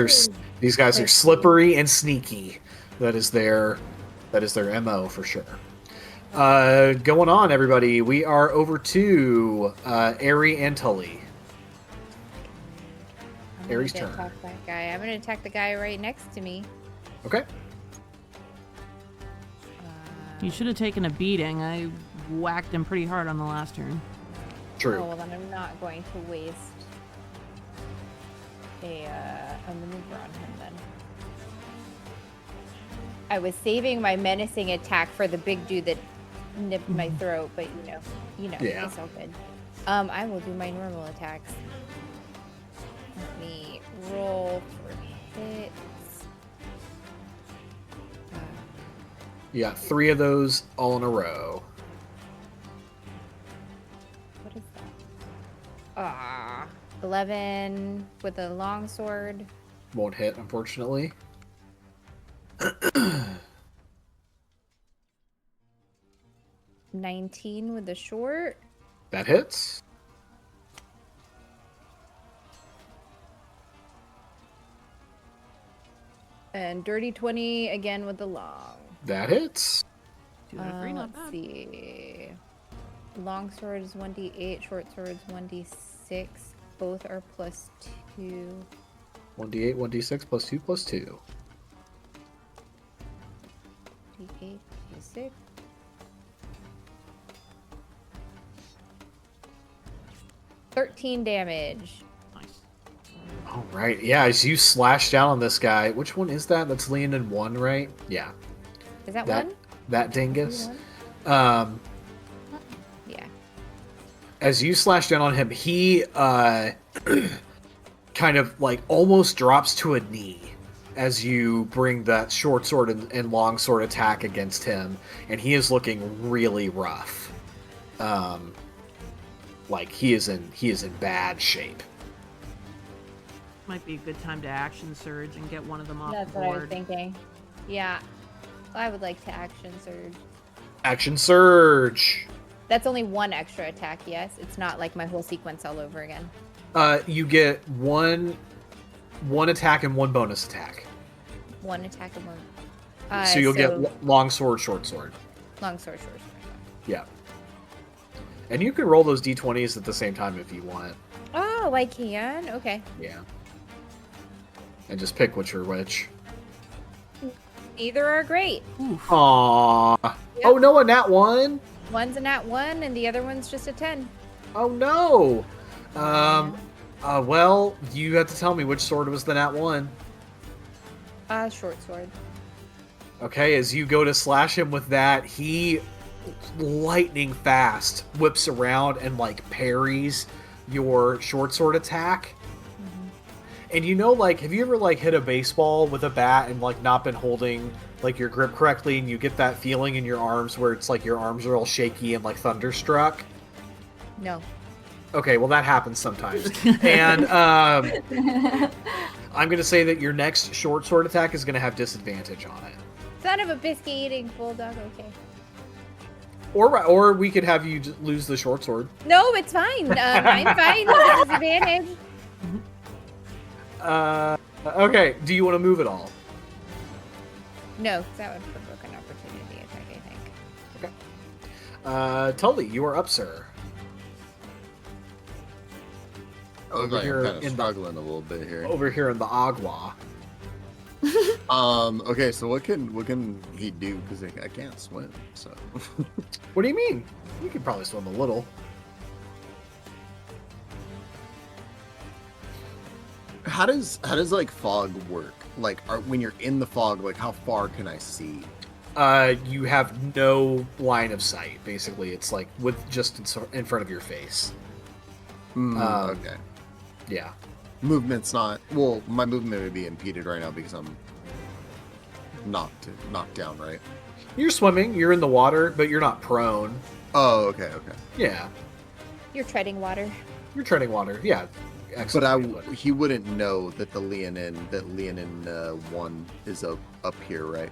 are slippery and sneaky. That is their MO for sure. Going on, everybody. We are over to Aerie and Tully. I'm Ares' gonna turn. attack that guy. I'm gonna attack the guy right next to me. Okay. You should have taken a beating. I whacked him pretty hard on the last turn. True. Oh, well, then I'm not going to waste a maneuver on him then. I was saving my menacing attack for the big dude that nipped my throat, but you know, Yeah. it's all good. I will do my normal attacks. Let me roll for hits. You got 3 of those all in a row. What is that? 11 with a longsword. Won't hit, unfortunately. 19 with the short. That hits. And dirty 20 again with the long. That hits. 2 out of 3, not Let's bad. see. Long sword is 1d8, short sword is 1d6. Both are plus 2. 1d8, 1d6, plus 2, plus 2. D8, D6. $13 damage. Nice. All right. Yeah, as you slash down on this guy. Which one is that? That's Leonin 1, right? Yeah. Is that That one? that dingus. One? Yeah. As you slash down on him, he kind of like almost drops to a knee as you bring that short sword and long sword attack against him, and he is looking really rough. Like he is in bad shape. Might be a good time to action surge and get one of them off That's the what I was board. thinking. Yeah, I would like to action surge. Action surge. That's only one extra attack, yes? It's not like my whole sequence all over again. You get one attack and one bonus attack. One attack and one... So you'll get long sword, short sword. Long sword, short sword. Yeah. And you can roll those d20s at the same time if you want. Oh, I can? Okay. Yeah. And just pick which are which. Either are great. Aww. Yep. Oh no, a nat 1? One's a nat 1 and the other one's just a 10. Oh no. Well, you have to tell me which sword was the nat 1. Short sword. Okay, as you go to slash him with that, he lightning fast whips around and like parries your short sword attack. And you know, like, have you ever like hit a baseball with a bat and like not been holding like your grip correctly, and you get that feeling in your arms where it's like your arms are all shaky and like thunderstruck? No. Okay, well that happens sometimes. And I'm gonna say that your next short sword attack is gonna have disadvantage on it. Son of a biscuit eating bulldog, okay. Or we could have you lose the short sword. No, it's fine. I'm fine with the disadvantage. Okay, do you want to move at all? No, that would provoke an opportunity attack, I think. Tully, you are up, sir. Over Over here here, kind of in the- struggling a little bit here. Over here in the Agua. Okay, so what can he do? Because I can't swim. So. What do you mean? You could probably swim a little. How does like fog work? Like, when you're in the fog, like how far can I see? You have no line of sight. Basically, it's like with just in front of your face. Okay. Yeah. Movement's not. Well, my movement would be impeded right now because I'm knocked down, right? You're swimming. You're in the water, but you're not prone. Oh, okay. Yeah. You're treading water. You're treading water. Yeah. But Excellent. he wouldn't know that the Leonin 1 is up here, right?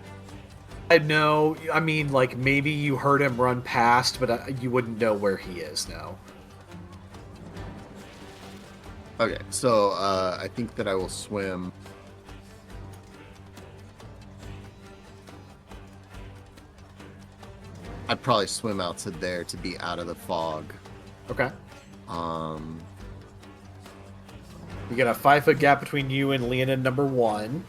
I know. I mean, like maybe you heard him run past, but you wouldn't know where he is now. Okay, so I think that I will swim. I'd probably swim out to there to be out of the fog. Okay. Um, You get a 5-foot gap between you and Leonin number 1. And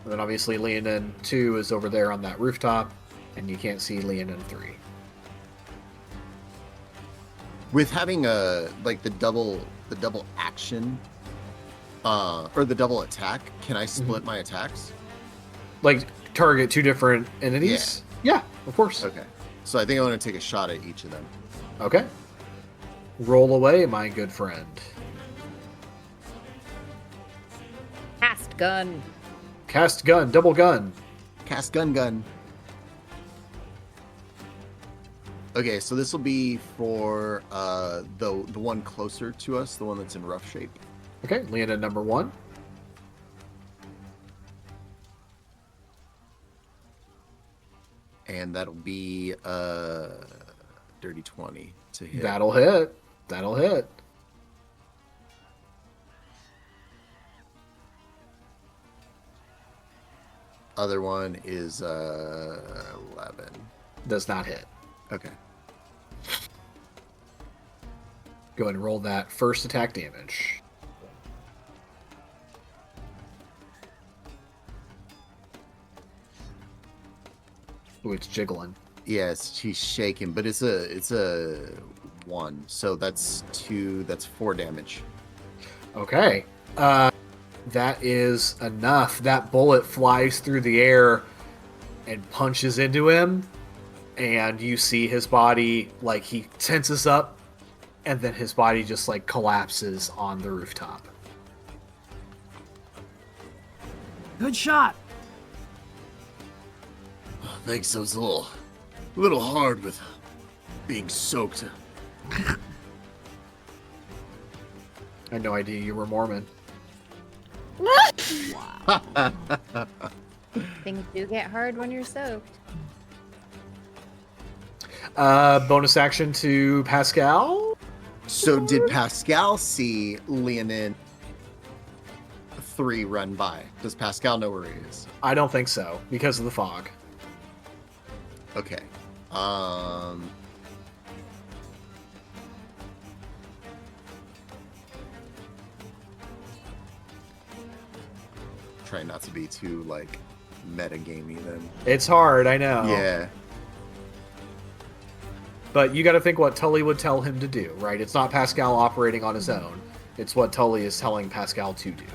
then obviously Leonin 2 is over there on that rooftop, and you can't see Leonin 3. with having like the double action, or the double attack, can I split my attacks? Like target 2 different entities? Yeah, of course. Okay, so I think I want to take a shot at each of them. Okay. Roll away, my good friend. Cast gun. Cast gun, double gun. Cast gun. Okay, so this will be for the one closer to us, the one that's in rough shape. Okay, Leonin number 1. And that'll be dirty 20 to hit. That'll hit. That'll hit. Other one is 11. Does not hit. Okay. Go ahead and roll that first attack damage. Ooh, it's jiggling. Yes, she's shaking, but it's a 1, so that's 2. That's 4 damage. Okay. That is enough. That bullet flies through the air and punches into him, and you see his body, like, he tenses up, and then his body just, like, collapses on the rooftop. Good shot. Thanks, Ozul. A little hard with being soaked. I had no idea you were Mormon. Things do get hard when you're soaked. Bonus action to Pascal. So did Pascal see Leonin 3 run by? Does Pascal know where he is? I don't think so because of the fog. Okay. Try not to be too like meta-gamey then. It's hard, I know. Yeah. But you got to think what Tully would tell him to do, right? It's not Pascal operating on his own. It's what Tully is telling Pascal to do.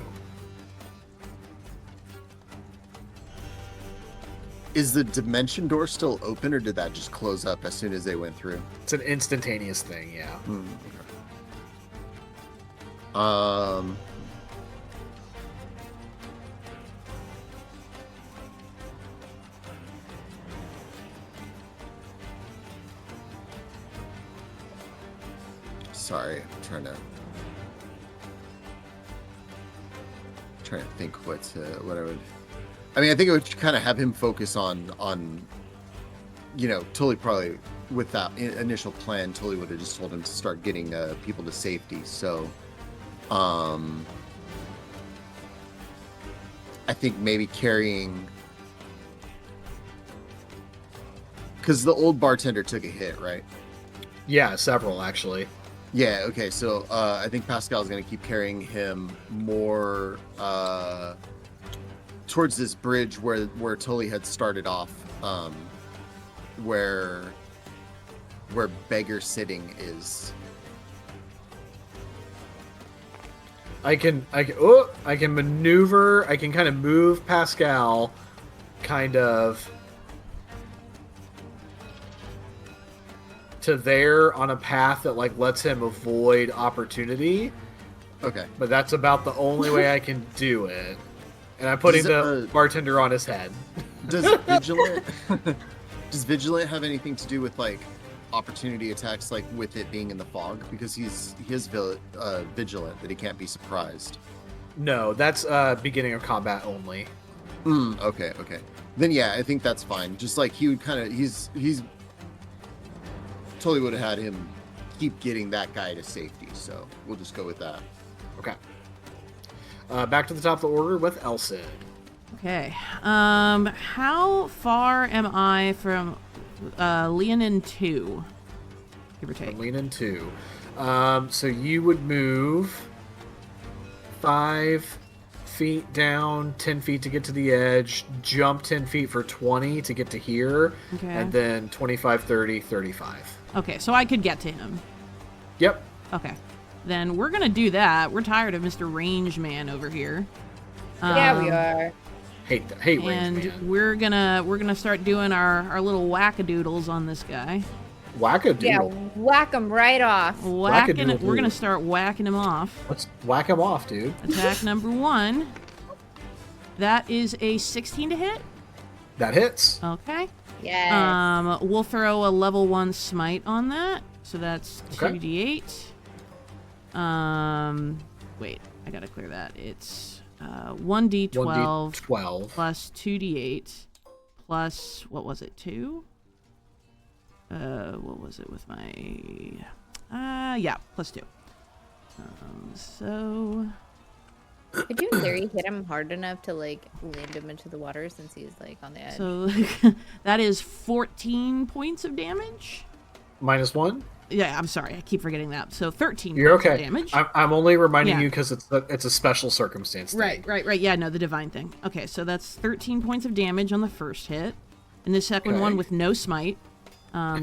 Is the dimension door still open, or did that just close up as soon as they went through? It's an instantaneous thing, yeah. Okay. Sorry, I'm trying to think what I would. I mean, I think it would kind of have him focus on Tully probably with that initial plan. Tully would have just told him to start getting people to safety. So, I think maybe carrying, because the old bartender took a hit, right? Yeah, several actually. Yeah, okay, so I think Pascal's going to keep carrying him more towards this bridge where Tully had started off, where Beggar Sitting is. I can maneuver, I can kind of move Pascal kind of to there on a path that like lets him avoid opportunity. Okay. But that's about the only way I can do it. And I'm putting the bartender on his head. Does Vigilant have anything to do with like opportunity attacks, like with it being in the fog? Because he is vigilant that he can't be surprised. No, that's beginning of combat only. Okay. Then yeah, I think that's fine. Just like he would kind of he's totally would have had him keep getting that guy to safety. So we'll just go with that. Okay. Back to the top of the order with Elson. Okay. How far am I from Leonin 2? Give or take. Leonin 2. So you would move 5 feet down, 10 feet to get to the edge, jump 10 feet for 20 to get to here, Okay. and then 25, 30, 35. Okay, so I could get to him. Yep. Okay. Then we're gonna do that. We're tired of Mr. Range Man over here. Yeah, we are. Hate range And man. we're gonna start doing our little wackadoodles on this guy. Wackadoodle. Yeah, whack him right off. We're Wackadoodle. gonna start whacking him off. Let's whack him off, dude. Attack number 1. That is a 16 to hit. That hits. Okay. Yes. We'll throw a level 1 smite on that. So that's Okay. 2d8. Wait, I gotta clear that. It's 1d12 1d12. plus 2d8 plus, what was it, 2? What was it with my... yeah, plus 2. So... Could you in theory hit him hard enough to like land him into the water since he's like on the edge? So that is 14 points of damage. -1? Yeah, I'm sorry, I keep forgetting that. So 13 You're points okay. of damage. I'm only reminding Yeah. you because it's a special circumstance thing. Right. Yeah, no, the divine thing. Okay, so that's 13 points of damage on the first hit, and the second Okay. one with no smite,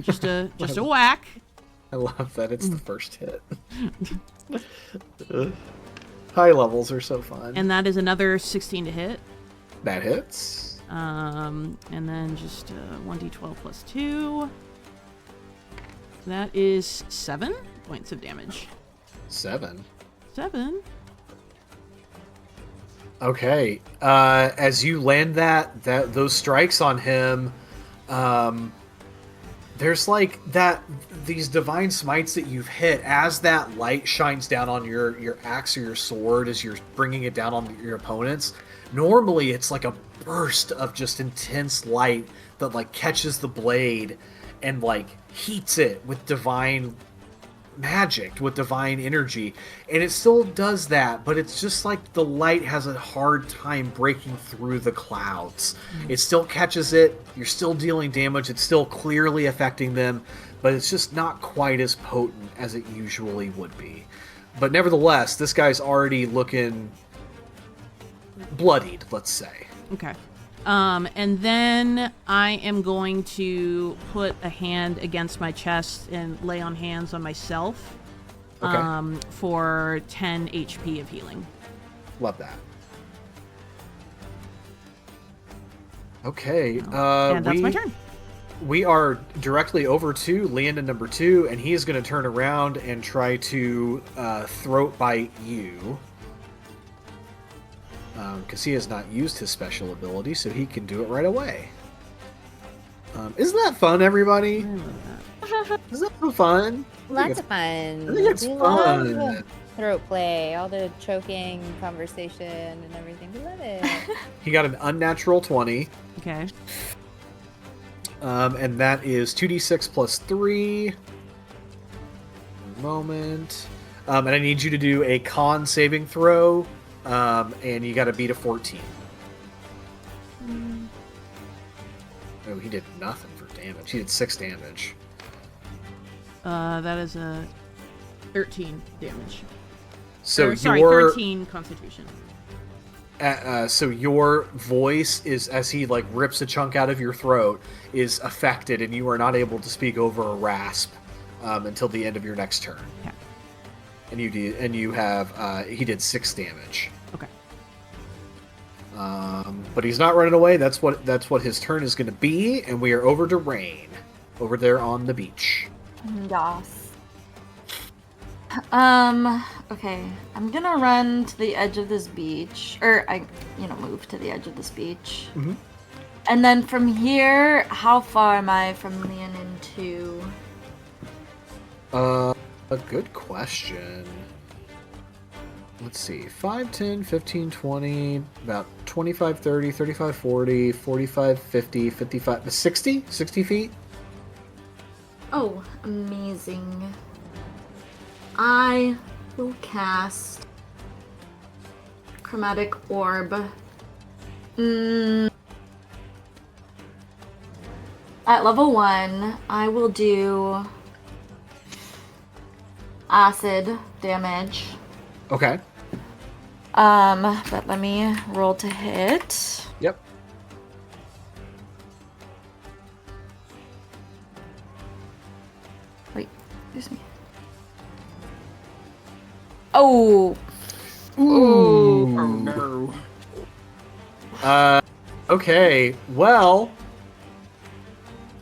just a whack. I love that it's the first hit. High levels are so fun. And that is another 16 to hit. That hits. And then just 1d12 plus 2. That is 7 points of damage. 7. 7? Okay. As you land those strikes on him, there's like these divine smites that you've hit, as that light shines down on your axe or your sword as you're bringing it down on your opponents. Normally it's like a burst of just intense light that like catches the blade and like heats it with divine magic, with divine energy, and it still does that, but it's just like the light has a hard time breaking through the clouds. It still catches it, you're still dealing damage, it's still clearly affecting them, but it's just not quite as potent as it usually would be. But nevertheless, this guy's already looking bloodied, let's say. Okay. And then I am going to put a hand against my chest and lay on hands on myself. Okay. For 10 HP of healing. Love that. Okay. And that's my turn. We are directly over to Leander number 2, and he is going to turn around and try to throat bite you. Because he has not used his special ability, so he can do it right away. Isn't that fun, everybody? Isn't that fun? Lots of fun. I think it's We fun. love throat play, all the choking conversation and everything. We love it. He got an unnatural 20, Okay. and that is 2d6 plus 3. One moment. And I need you to do a con saving throw, and you got to beat a 14. Oh, he did nothing for damage. He did 6 damage. That is a 13 damage. So Sorry, your 13 constitution. so your voice is, as he like rips a chunk out of your throat, is affected, and you are not able to speak over a rasp until the end of your next turn. Okay. And you have he did 6 damage. Okay. But he's not running away. That's what his turn is going to be, and we are over to Rain, over there on the beach. Yes. Okay. I'm gonna run to the edge of this beach, or move to the edge of this beach. Mhm. And then from here, how far am I from Leonin to? A good question. Let's see. 5, 10, 15, 20, about 25, 30, 35, 40, 45, 50, 55, 60? 60 feet? Oh, amazing. I will cast Chromatic Orb. At level 1, I will do acid damage. Okay. But let me roll to hit. Yep. Wait, excuse me. Oh. Ooh. Oh no. Okay. Well,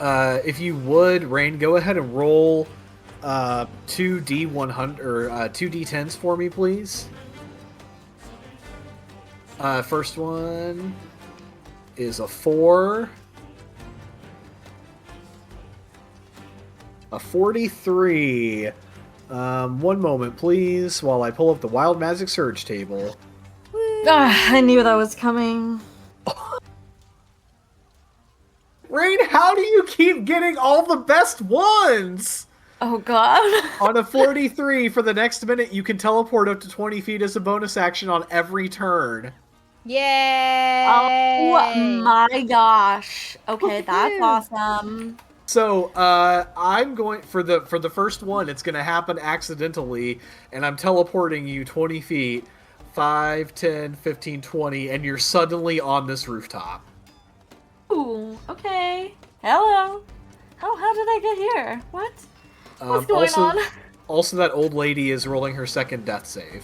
if you would, Rain, go ahead and roll 2d100 or 2d10s for me, please. First one is a 4, a 43. One moment, please, while I pull up the Wild Magic Surge table. I knew that was coming. Rain, how do you keep getting all the best ones? Oh god. On a 43, for the next minute, you can teleport up to 20 feet as a bonus action on every turn. Yay! Oh my gosh. Okay, that's awesome. So, I'm going for the first one. It's going to happen accidentally, and I'm teleporting you 20 feet, 5, 10, 15, 20, and you're suddenly on this rooftop. Ooh, okay. Hello. How did I get here? What? What's going on? Also, that old lady is rolling her second death save.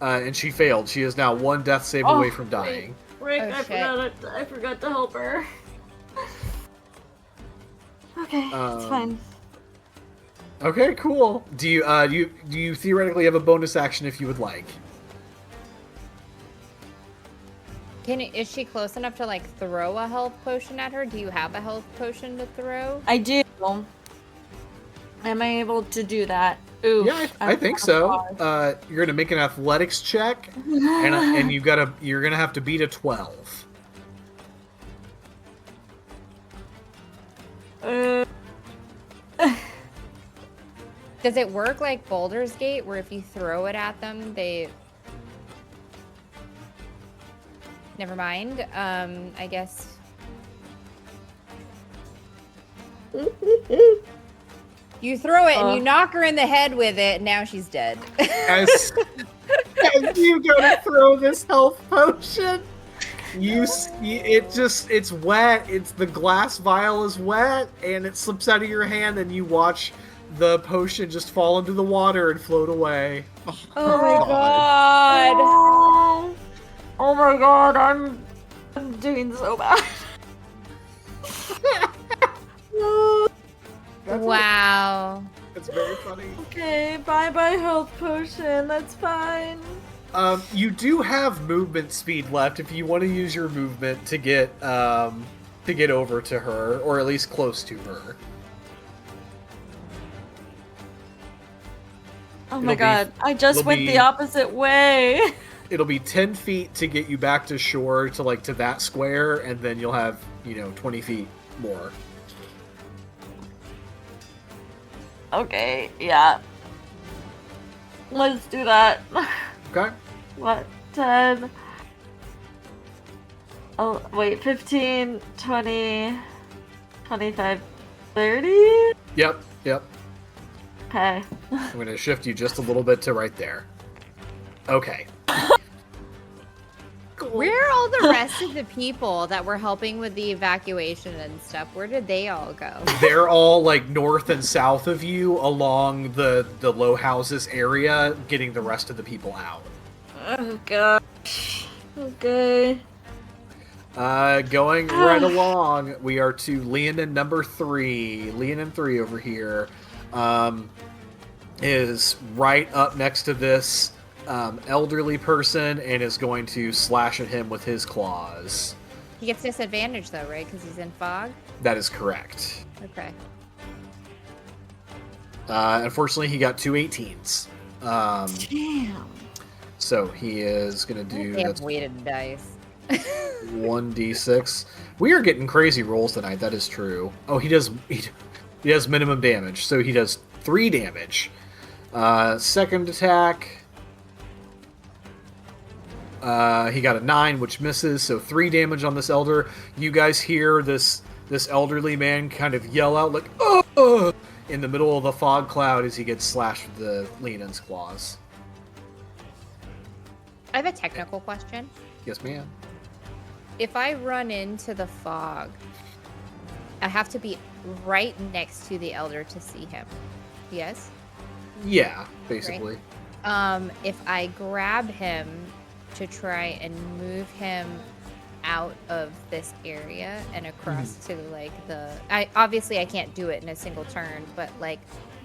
And she failed. She is now 1 death save away from dying. Rick, Oh, I forgot to help her. Okay, it's fine. Okay, cool. Do you theoretically have a bonus action if you would like? Is she close enough to like throw a health potion at her? Do you have a health potion to throw? I do. Am I able to do that? Oof, Yeah, I think so. You're gonna make an athletics check, and you're gonna have to beat a 12. Does it work like Baldur's Gate, where if you throw it at them, they... Never mind. I guess... You throw it and you knock her in the head with it, and now she's dead. As you go to throw this health potion, you see it's wet. The glass vial is wet, and it slips out of your hand, and you watch the potion just fall into the water and float away. Oh my god! Oh my god, I'm doing so bad. No. Wow. It's very funny. Okay, bye-bye health potion. That's fine. You do have movement speed left if you want to use your movement to get over to her, or at least close to her. Oh my god, I just went the opposite way. It'll be 10 feet to get you back to shore to that square, and then you'll have, 20 feet more. Okay, yeah. Let's do that. Okay. What? 10. Oh, wait, 15, 20, 25, 30? Yep. Okay. I'm going to shift you just a little bit to right there. Okay. Where are all the rest of the people that were helping with the evacuation and stuff? Where did they all go? They're all north and south of you along the low houses area, getting the rest of the people out. Oh gosh. Okay. Going right along, we are to Leonin number 3. Leonin 3 over here is right up next to this elderly person and is going to slash at him with his claws. He gets disadvantage though, right? Because he's in fog? That is correct. Okay. Unfortunately, he got 2 18s. Damn. So he is going to do... They have weighted dice. 1d6. We are getting crazy rolls tonight, that is true. Oh, he does minimum damage, so he does 3 damage. Second attack... he got a 9, which misses, so 3 damage on this elder. You guys hear this elderly man kind of yell out like, "Oh!" in the middle of the fog cloud as he gets slashed with the Leonin's claws. I have a technical question. Yes, ma'am. If I run into the fog, I have to be right next to the elder to see him. Yes? Yeah, basically. If I grab him to try and move him out of this area and across to obviously I can't do it in a single turn, but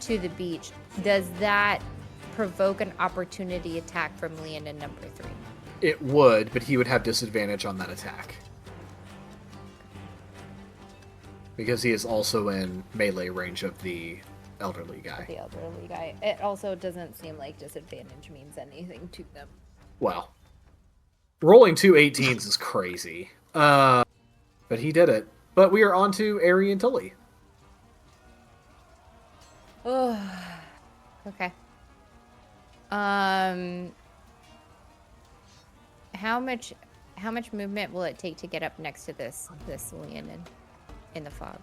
to the beach, does that provoke an opportunity attack from Leonin number 3? It would, but he would have disadvantage on that attack. Because he is also in melee range of the elderly guy. The elderly guy. It also doesn't seem like disadvantage means anything to them. Well, rolling 2 18s is crazy. But he did it. But we are on to Ari and Tully. Oh, okay. How much movement will it take to get up next to this Leonin in the fog?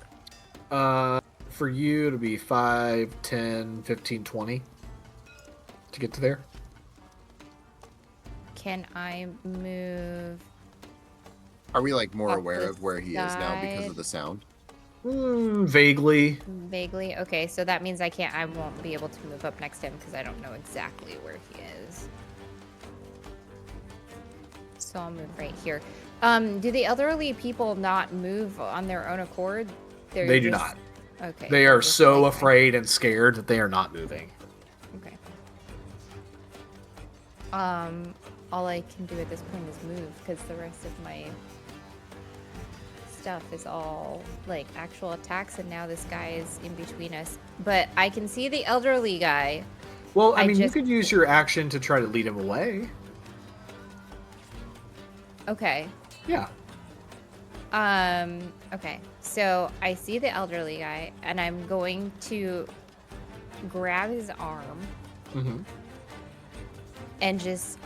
For you, it'll be 5, 10, 15, 20 to get to there. Can I move? Are we more Off aware the of where he is now because side. of the sound? Vaguely. Vaguely. Okay, so that means I won't be able to move up next to him because I don't know exactly where he is. So I'll move right here. Do the elderly people not move on their own accord? They do not. Okay. They are just so like- afraid and scared that they are not moving. Okay. all I can do at this point is move because the rest of my stuff is all like actual attacks, and now this guy is in between us. But I can see the elderly guy. Well, I mean, you could use your action to try to lead him away. Okay. Yeah. Okay. So I see the elderly guy, and I'm going to grab his arm and just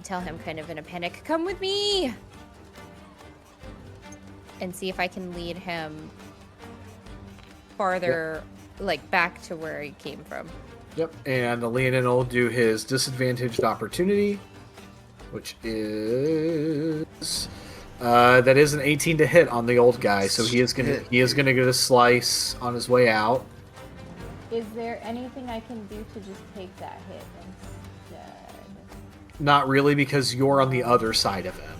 tell him kind of in a panic, come with me, and see if I can lead him farther, like back to where he came from. Yep. And the Leonin will do his disadvantaged opportunity, which is that is an 18 to hit on the old guy, so he is gonna get a slice on his way out. Is there anything I can do to just take that hit instead? Not really, because you're on the other side of him.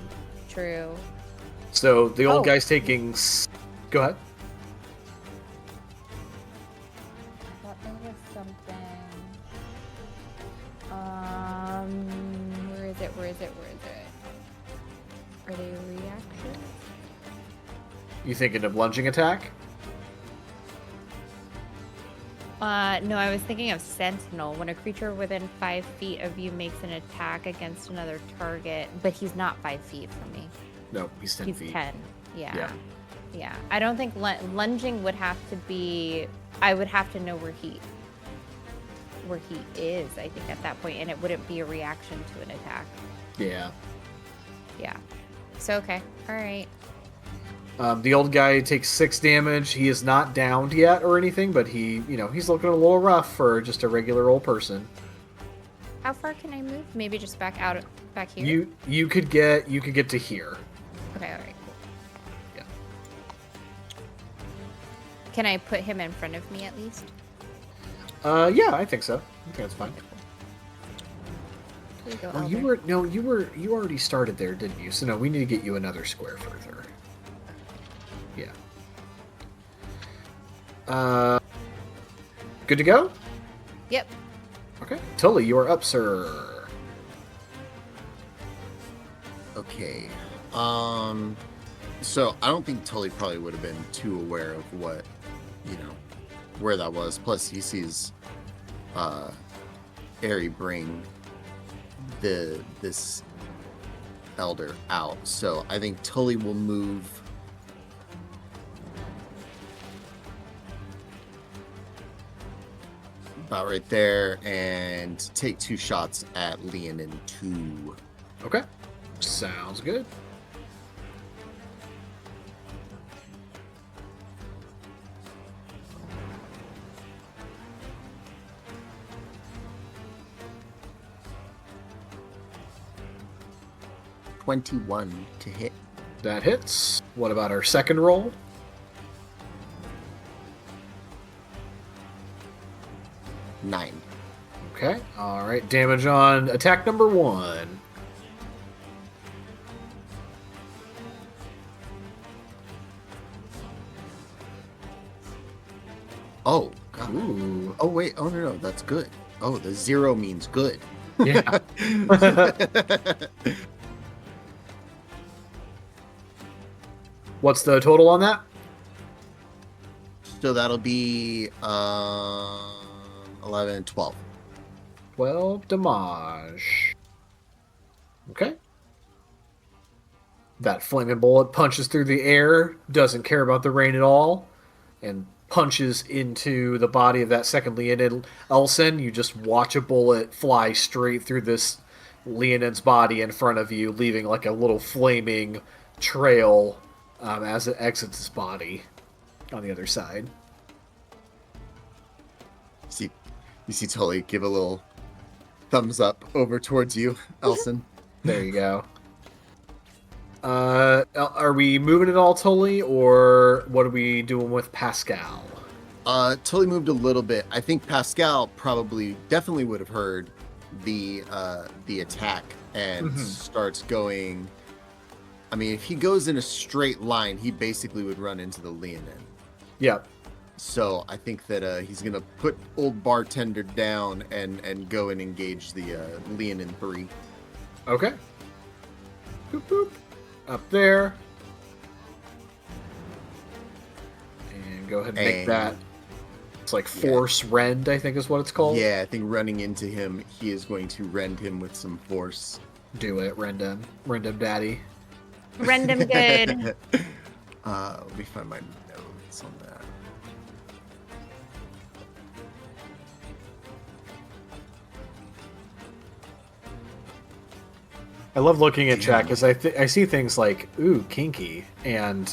True. So the old guy's taking. Go ahead. I thought there was something. Where is it? Are they reactions? You thinking of lunging attack? No, I was thinking of Sentinel. When a creature within 5 feet of you makes an attack against another target, but he's not 5 feet from me. No, he's 10 feet. He's 10. Yeah. Yeah. I don't think lunging would have to be. I would have to know where he is, I think, at that point, and it wouldn't be a reaction to an attack. Yeah. Yeah. So, okay. All right. The old guy takes 6 damage. He is not downed yet or anything, but he's looking a little rough for just a regular old person. How far can I move? Maybe just back here? You could get to here. Okay, all right, cool. Yeah. Can I put him in front of me at least? Yeah, I think so. I think that's fine. Here you go, Oh, Elder. you already started there, didn't you? So no, we need to get you another square further. Yeah. Good to go? Yep. Okay. Tully, you are up, sir. Okay. So I don't think Tully probably would have been too aware of what, where that was. Plus he sees Aerie bring this elder out. So I think Tully will move about right there and take 2 shots at Leonin 2. Okay. Sounds good. $21 to hit. That hits. What about our second roll? $9. Okay. All right. Damage on attack number 1. Oh, God. Ooh. Oh, wait. Oh, no, that's good. Oh, the 0 means good. Yeah. What's the total on that? So that'll be 11, 12. 12 damage. Okay. That flaming bullet punches through the air, doesn't care about the rain at all, and punches into the body of that second Leonid. Elson, you just watch a bullet fly straight through this Leonid's body in front of you, leaving like a little flaming trail as it exits his body on the other side. You see Tully give a little thumbs up over towards you, Elson. There you go. Are we moving at all, Tully, or what are we doing with Pascal? Tully moved a little bit. I think Pascal definitely would have heard the attack and starts going. I mean, if he goes in a straight line, he basically would run into the Leonin. Yep. So I think that he's gonna put old bartender down and go and engage the Leonin 3. Okay. Boop, boop. Up there. And go ahead and make that. It's like force rend, I think is what it's called. Yeah, I think running into him, he is going to rend him with some force. Do it, rend him. Rend him, daddy. Rend him good. Let me find my notes on that. I love looking at chat because I see things like, ooh, kinky, and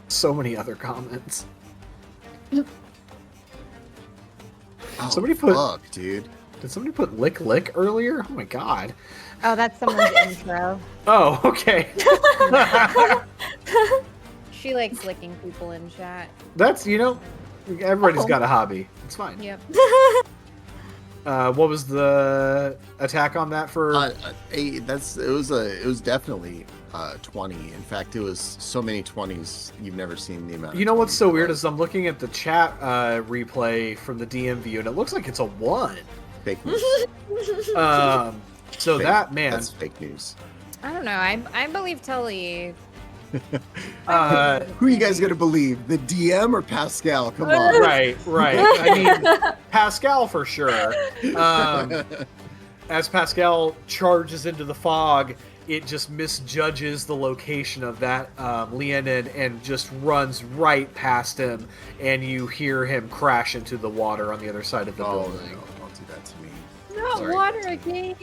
so many other comments. Oh, Somebody put- fuck, dude. Did somebody put lick lick earlier? Oh my god. Oh, that's someone's intro. Oh, okay. She likes licking people in chat. That's, everybody's got a hobby. It's fine. Yep. What was the attack on that for? It was definitely 20. In fact, it was so many 20s you've never seen the amount. You know what's so weird is I'm looking at the chat replay from the DM view, and it looks like it's a 1. Fake news. So that, man. That's fake news. I don't know. I believe Tully. Who are you guys gonna believe? The DM or Pascal? Come on. Right. I mean, Pascal for sure. As Pascal charges into the fog, it just misjudges the location of that Leonin and just runs right past him, and you hear him crash into the water on the other side of the building. No, don't do that to me. Not Sorry. water again.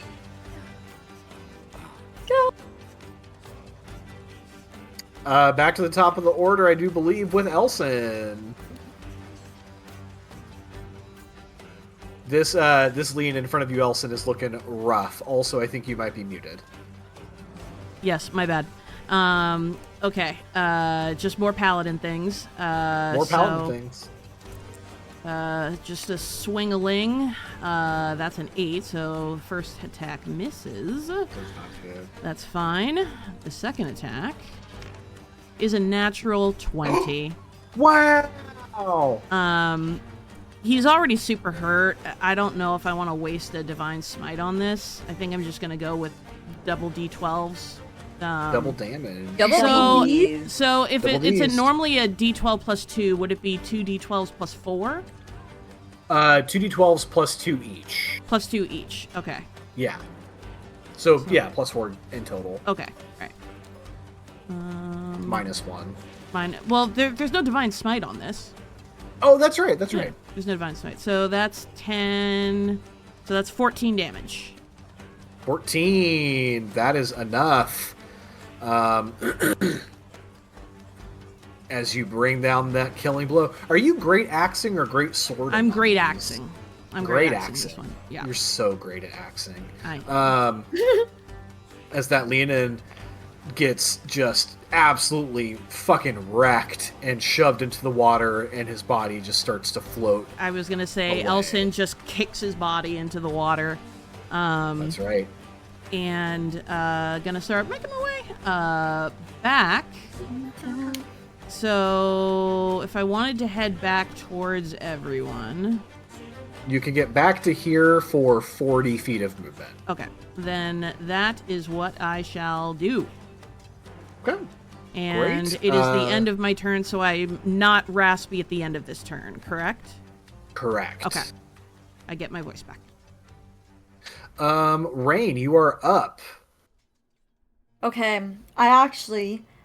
Back to the top of the order, I do believe, with Elson. This lean in front of you, Elson, is looking rough. Also, I think you might be muted. Yes, my bad. Okay. Just more paladin things. More paladin things. Just a swing-a-ling. That's an 8, so first attack misses. That's fine. The second attack is a natural 20. Wow! He's already super hurt. I don't know if I want to waste a Divine Smite on this. I think I'm just going to go with double D12s. Double damage. So if it's normally a D12 plus 2, would it be 2 D12s plus 4? 2 D12s plus 2 each. Plus 2 each. Okay. Yeah. So yeah, plus 4 in total. Okay. All right. Minus 1. Well, there's no Divine Smite on this. Oh, that's right. That's right. There's no Divine Smite. So that's 10. So that's 14 damage. 14. That is enough. As you bring down that killing blow. Are you great axing or great sword? I'm great axing. I'm great axing this one. Yeah. You're so great at axing. As that Leonin gets just absolutely fucking wrecked and shoved into the water, and his body just starts to float. I was gonna say away. Elson just kicks his body into the water. That's right. And gonna start making my way back. So if I wanted to head back towards everyone, you can get back to here for 40 feet of movement. Okay, then that is what I shall do. Okay. And Great. it is the end of my turn, so I'm not raspy at the end of this turn, correct? Correct. Okay. I get my voice back. Rain, you are up. Okay, I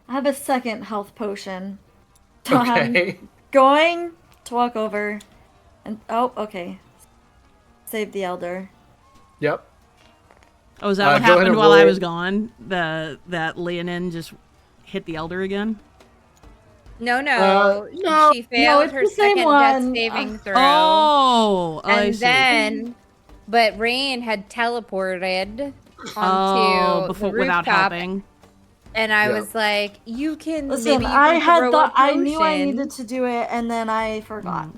have a second health potion. So Okay. I'm going to walk over and okay. Save the elder. Yep. Oh, is that what go ahead happened and while I roll. was gone? That Leonin just hit the elder again? No. no. She failed it's her the same second one. death saving throw. Oh, I and see. then, but Rain had teleported onto before the without rooftop, helping. and I Yeah. was like, "You can." Listen, maybe you I can had throw thought a I knew I potion." needed to do it, and then I forgot.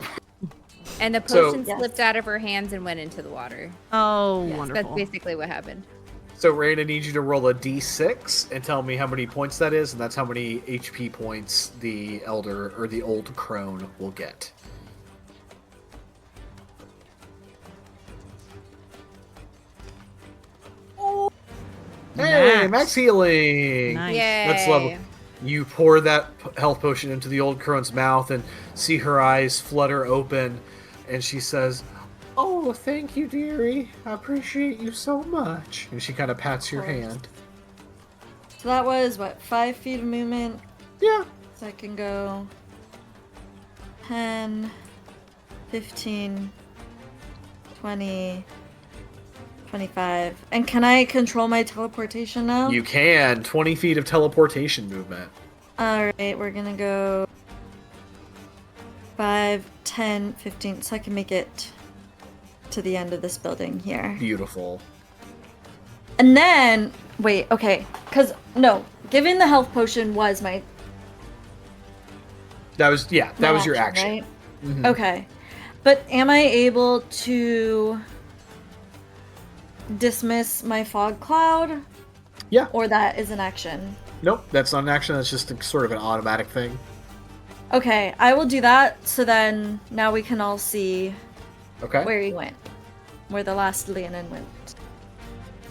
And the So- potion Yes. slipped out of her hands and went into the water. Oh, Yes, wonderful. that's basically what happened. So, Rain, I need you to roll a d6 and tell me how many points that is, and that's how many HP points the Elder or the Old Crone will get. Hey, max healing! Nice. Yay. That's level. You pour that health potion into the Old Crone's mouth and see her eyes flutter open, and she says, "Oh, thank you, dearie. I appreciate you so much." And she kind of pats your hand. So that was, what, 5 feet of movement? Yeah. So I can go 10, 15, 20, 25. And can I control my teleportation now? You can. 20 feet of teleportation movement. Alright, we're gonna go 5, 10, 15, so I can make it to the end of this building here. Beautiful. And then, wait, okay, because, no, giving the health potion was my That was your action. right? Mhm. Okay. But am I able to dismiss my fog cloud? Yeah. Or that is an action? Nope, that's not an action. That's just sort of an automatic thing. Okay, I will do that, so then now we can all see Okay. where he went. Where the last Leonin went.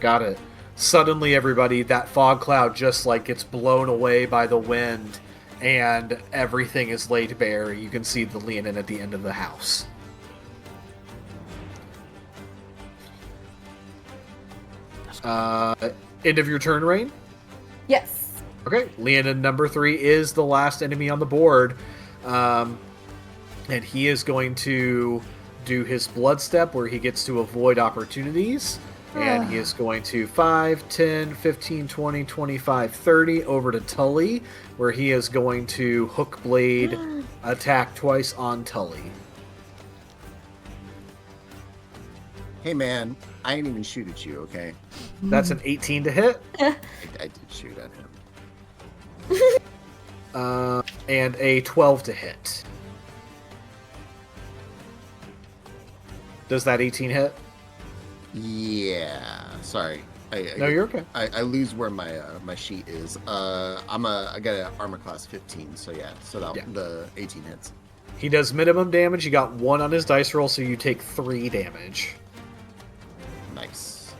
Got it. Suddenly, everybody, that fog cloud just like gets blown away by the wind, and everything is laid bare. You can see the Leonin at the end of the house. End of your turn, Rain? Yes. Okay, Leonin number 3 is the last enemy on the board. And he is going to do his blood step where he gets to avoid opportunities. And he is going to 5, 10, 15, 20, 25, 30 over to Tully, where he is going to hook blade attack twice on Tully. Hey man, I didn't even shoot at you, okay? That's an 18 to hit. I did shoot at him. And a 12 to hit. Does that 18 hit? Yeah. Sorry. No, you're okay. I lose where my sheet is. I got an armor class 15, so yeah. So the 18 hits. He does minimum damage. He got 1 on his dice roll, so you take 3 damage. Nice.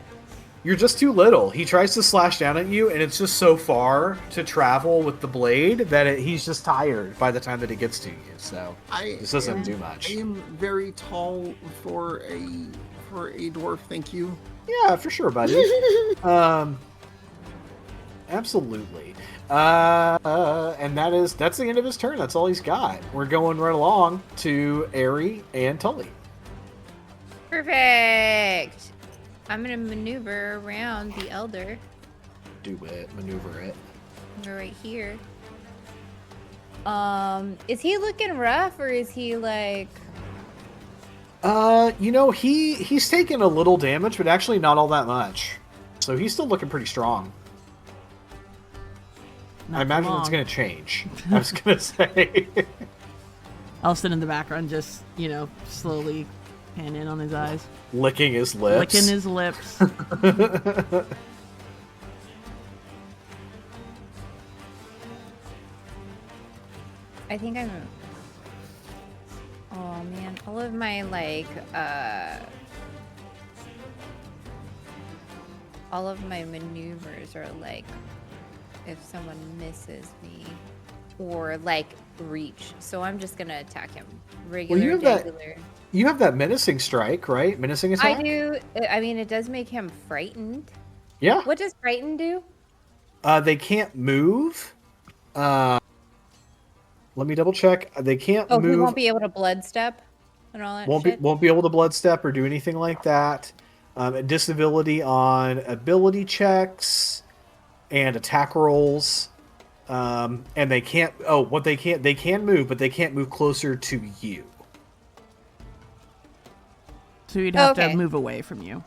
You're just too little. He tries to slash down at you, and it's just so far to travel with the blade that he's just tired by the time that it gets to you. So this doesn't do much. I am very tall for a dwarf. Thank you. Yeah, for sure, buddy. Absolutely. And that's the end of his turn. That's all he's got. We're going right along to Aerie and Tully. Perfect. I'm gonna maneuver around the Elder. Do it. Maneuver it. We're right here. Is he looking rough or is he like? He's taken a little damage, but actually not all that much. So he's still looking pretty strong. I imagine it's going to change. I was going to say. I'll sit in the background, just, slowly pan in on his eyes. Licking his lips. Licking his lips. I think I'm. Oh man, all of my all of my maneuvers are like if someone misses me or like reach. So I'm just gonna attack him. Regular, you have that menacing strike, right? Menacing attack? I do. I mean, it does make him frightened. Yeah. What does frightened do? They can't move. Let me double check. They can't move. He won't be able to blood step and all that shit? Won't be able to blood step or do anything like that. Disability on ability checks and attack rolls. And they can't. They can move, but they can't move closer to you. So he'd have to move away from you.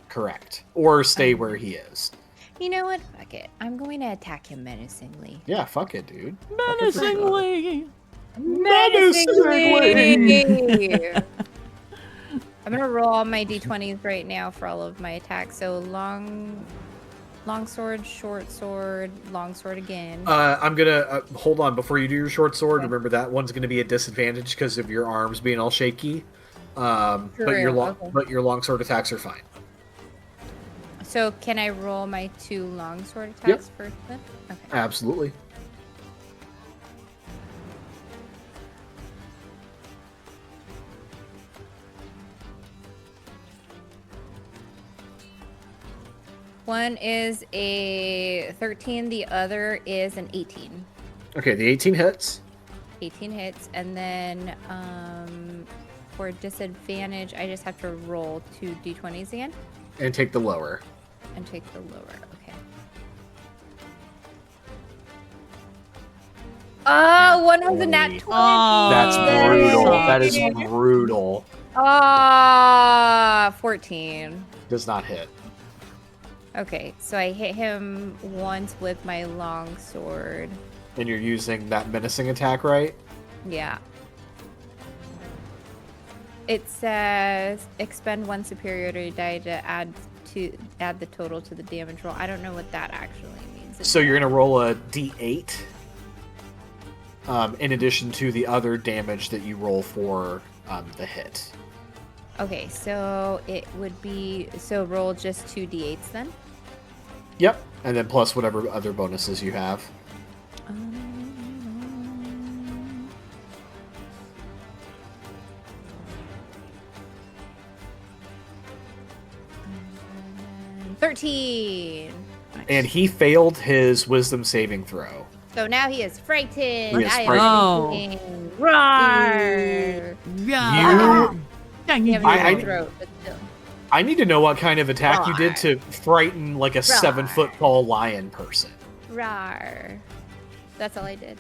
Correct. Or stay where he is. You know what? Fuck it. I'm going to attack him menacingly. Yeah, fuck it, dude. Menacingly! Menacingly! I'm gonna roll all my d20s right now for all of my attacks. So long sword, short sword, long sword again. I'm gonna hold on before you do your short sword. Okay. Remember that one's gonna be a disadvantage because of your arms being all shaky. But True, your longsword attacks are fine. So can I roll my 2 longsword attacks first then? Okay. Absolutely. One is a 13, the other is an 18. Okay, the 18 hits. 18 hits, and then for disadvantage, I just have to roll 2 d20s again And take the lower. and take the lower. Okay. Oh, one was a nat 20. Oh, That's that brutal. sucks. That is brutal. 14. Does not hit. Okay, so I hit him once with my long sword. And you're using that menacing attack, right? Yeah. It says expend 1 superiority die to add the total to the damage roll. I don't know what that actually means. So you're gonna roll a d8. In addition to the other damage that you roll for the hit. Okay, so it would be roll just 2 d8s then. Yep. And then plus whatever other bonuses you have. 13. And he failed his wisdom saving throw. So now he is frightened. He is I frightened. am thinking, roar. Yeah. You have I- your throat, but still. I need to know what kind of attack you did to frighten like a 7-foot tall lion person. Rawr. That's all I did.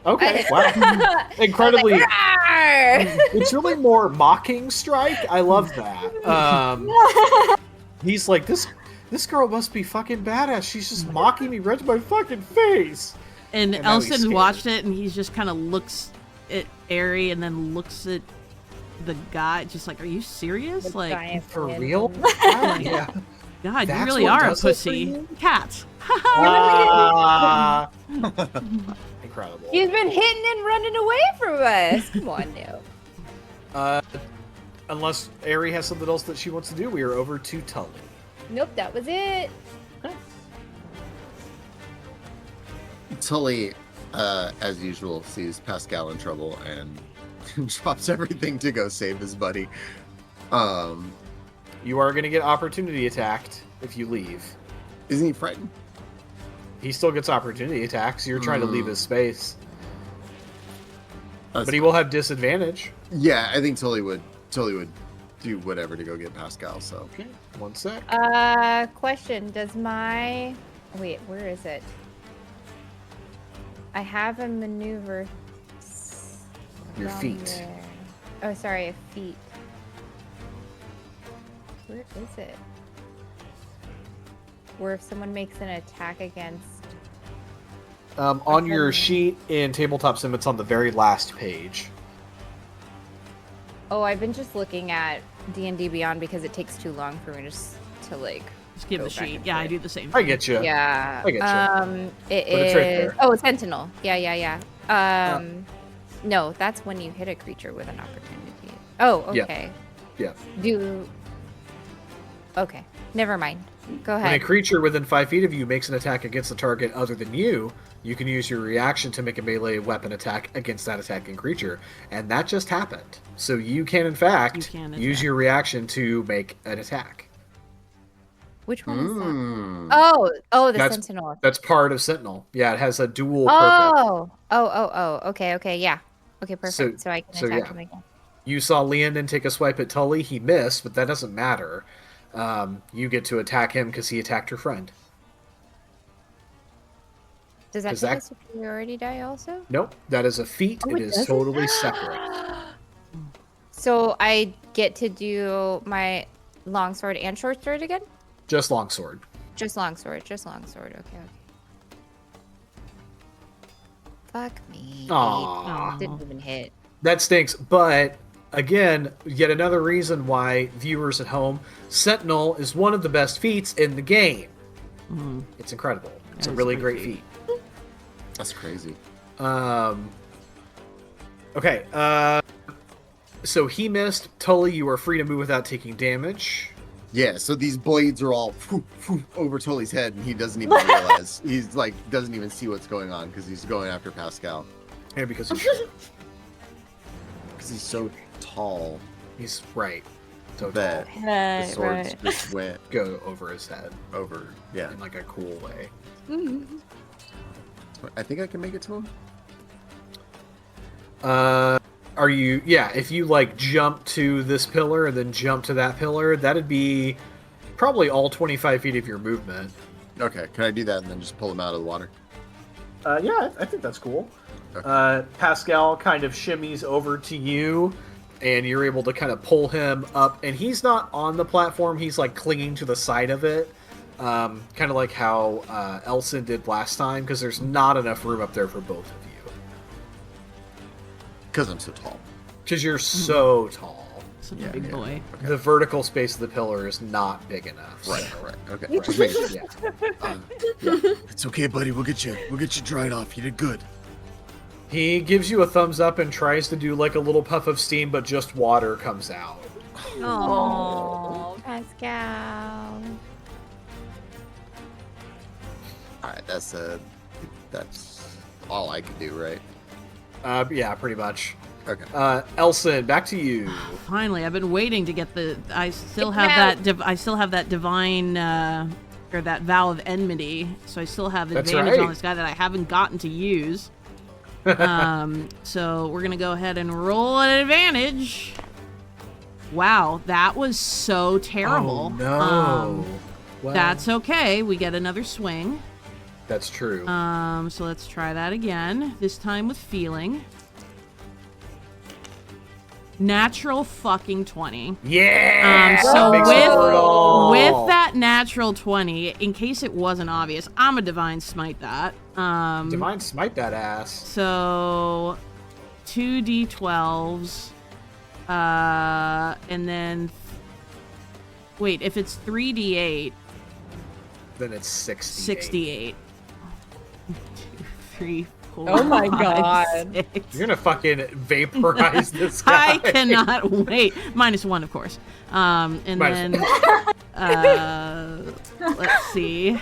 Okay, wow. Incredibly. I was like, "Rawr!" It's really more mocking strike. I love that. He's like, this girl must be fucking badass. She's just mocking me right to my fucking face. And And now he's Elson scared. watched it, and he's just kind of looks at Aerie and then looks at the guy, just like, "Are you serious? The Like, giant For man. real? Yeah. God, you That's really what are a does it for pussy." you? Cat. Ah. Incredible. He's been hitting and running away from us. Come on now. Unless Aerie has something else that she wants to do, we are over to Tully. Nope, that was it. Tully, as usual, sees Pascal in trouble and drops everything to go save his buddy. You are going to get opportunity attacked if you leave. Isn't he frightened? He still gets opportunity attacks. You're trying to leave his space. That's But he will have disadvantage. Yeah, I think Tully would do whatever to go get Pascal. So Okay, 1 sec. Question. Does my... Wait, where is it? I have a maneuver... Your feet. somewhere. Oh, sorry, a feat. Where is it? Where if someone makes an attack against... On your sheet in Tabletop Sim, it's on the very last page. Oh, I've been just looking at D&D Beyond because it takes too long for me just to like... Just give Go the back sheet. and Yeah, I forth. do the same. I get you. Yeah. I get you. It But it's right is... there. Oh, Sentinel. Yeah. No, that's when you hit a creature with an opportunity. Oh, Yeah. okay. Yeah. Okay. Never mind. Go When a ahead. creature within 5 feet of you makes an attack against a target other than you, you can use your reaction to make a melee weapon attack against that attacking creature. And that just happened. So you can, in fact, You can use attack. your reaction to make an attack. Which one is that? Mm. Oh, the That's- Sentinel. That's part of Sentinel. Yeah, it has a dual purpose. Oh. Okay. Yeah. Okay, perfect. So I can so attack yeah. him again. You saw Leonin take a swipe at Tully. He missed, but that doesn't matter. You get to attack him because he attacked your friend. Does that Does take that- a superiority die also? Nope, that is a feat. Oh, it it is doesn't? totally separate. So I get to do my longsword and short sword again? Just longsword. Just longsword. Okay. Fuck me. Aw. Didn't even hit. That stinks, but again, yet another reason why viewers at home, Sentinel is one of the best feats in the game. Mhm. It's incredible. It's That a is really great great feat. That's crazy. Okay. So he missed. Tully, you are free to move without taking damage. Yeah, so these blades are all over Tully's head, and he doesn't even realize. He's like, doesn't even see what's going on because he's going after Pascal. Yeah, because Because he's so tall he's right. So that tall. the Right, swords right. just went Go over his head over. Yeah, in like a cool way. I think I can make it to him. Are you? Yeah. If you like jump to this pillar and then jump to that pillar, that'd be probably all 25 feet of your movement. Okay, can I do that and then just pull him out of the water? Yeah, I think that's cool. Okay. Pascal kind of shimmies over to you, and you're able to kind of pull him up. And he's not on the platform; he's like clinging to the side of it, kind of like how Elson did last time, because there's not enough room up there for both of you. Because I'm so tall. Because you're so tall. Such Yeah, a big yeah. boy. The vertical space of the pillar is not big enough. Right, so- right. Okay. Just make it. Yeah. Yeah. It's okay, buddy. We'll get you dried off. You did good. He gives you a thumbs up and tries to do like a little puff of steam, but just water comes out. Oh, Pascal. All right, that's all I can do, right? Yeah, pretty much. Okay. Elson, back to you. Finally, I've been waiting to get the. I still Get have out. that. I still have that divine, or that vow of enmity. So I still have That's advantage on right. this guy that I haven't gotten to use. So we're gonna go ahead and roll an advantage. Wow, that was so terrible. Oh, no. Well, That's okay. We get another swing. that's true. So let's try that again. This time with feeling. Natural fucking 20. Yeah. So Makes it for it all. with that natural 20, in case it wasn't obvious, I'm a divine smite that. Divine smite that ass. So 2d12s, and then wait, if it's 3d8, Then it's 68. 68. 1, 2, 3, 4. Oh my 5, God. 6. You're gonna fucking vaporize this guy. I cannot wait. -1, of course. And Minus then, let's see.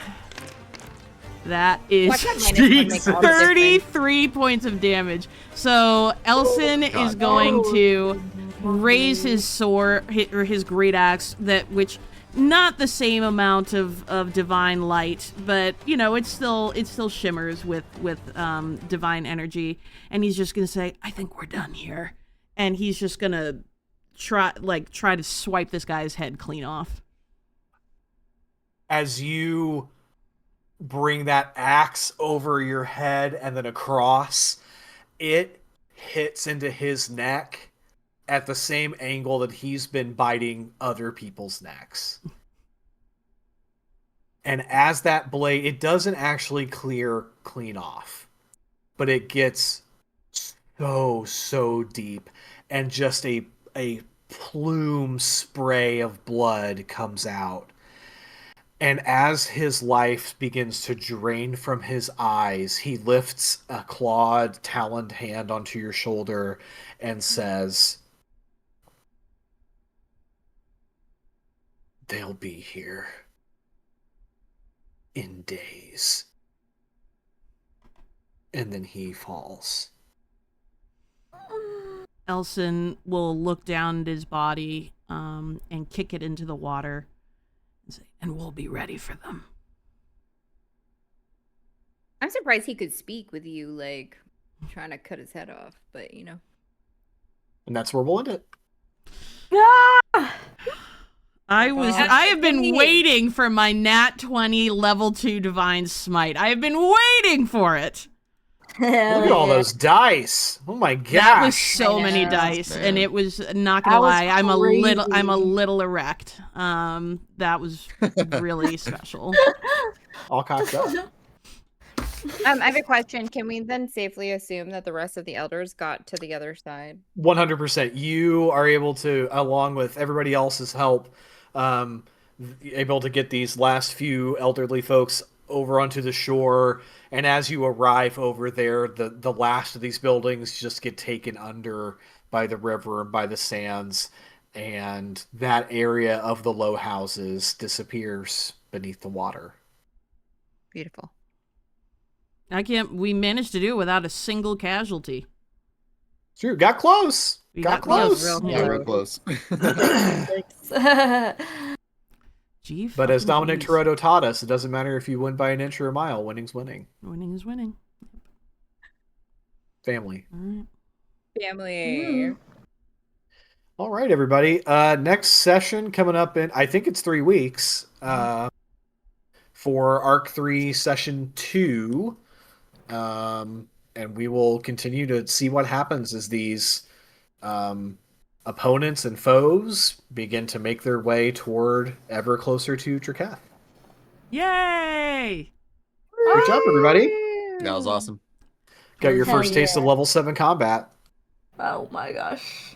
That is Watch that -1 make all the difference. 33 points of damage. So Elson is going to raise his sword or his great axe, which not the same amount of divine light, but you know it still shimmers with divine energy, and he's just gonna say, "I think we're done here," and he's just gonna try to swipe this guy's head clean off. As you bring that axe over your head and then across, it hits into his neck at the same angle that he's been biting other people's necks. And as that blade, it doesn't actually clean off, but it gets so deep, and just a plume spray of blood comes out. And as his life begins to drain from his eyes, he lifts a clawed, taloned hand onto your shoulder and says, "They'll be here in days." And then he falls. Elson will look down at his body and kick it into the water and say, "And we'll be ready for them." I'm surprised he could speak with you, like, trying to cut his head off, but you know. And that's where we'll end it. I have been Indeed. waiting for my nat 20 level 2 divine smite. I have been waiting for it. Look at all those dice. Oh my gosh. That was so I many know. dice, Man. and it was not gonna That was lie. I'm a crazy. little erect. That was really special. All cocked up. I have a question. Can we then safely assume that the rest of the elders got to the other side? 100%. You are able to, along with everybody else's help, um, able to get these last few elderly folks over onto the shore. And as you arrive over there, the last of these buildings just get taken under by the river and by the sands. And that area of the low houses disappears beneath the water. Beautiful. We managed to do it without a single casualty. True. Got close. We Got got close. real Yeah, real close. Gee, But as fucking Dominic please. Toretto taught us, it doesn't matter if you win by an inch or a mile. Winning's winning. Winning is winning. Family. All right. Family. All right, everybody. Next session coming up in, I think it's 3 weeks, for Arc 3 Session 2. And we will continue to see what happens as these opponents and foes begin to make their way toward ever closer to Draketh. Yay! Great job, everybody. That was awesome. Got your Hell first taste of yeah. level 7 combat. Oh my gosh.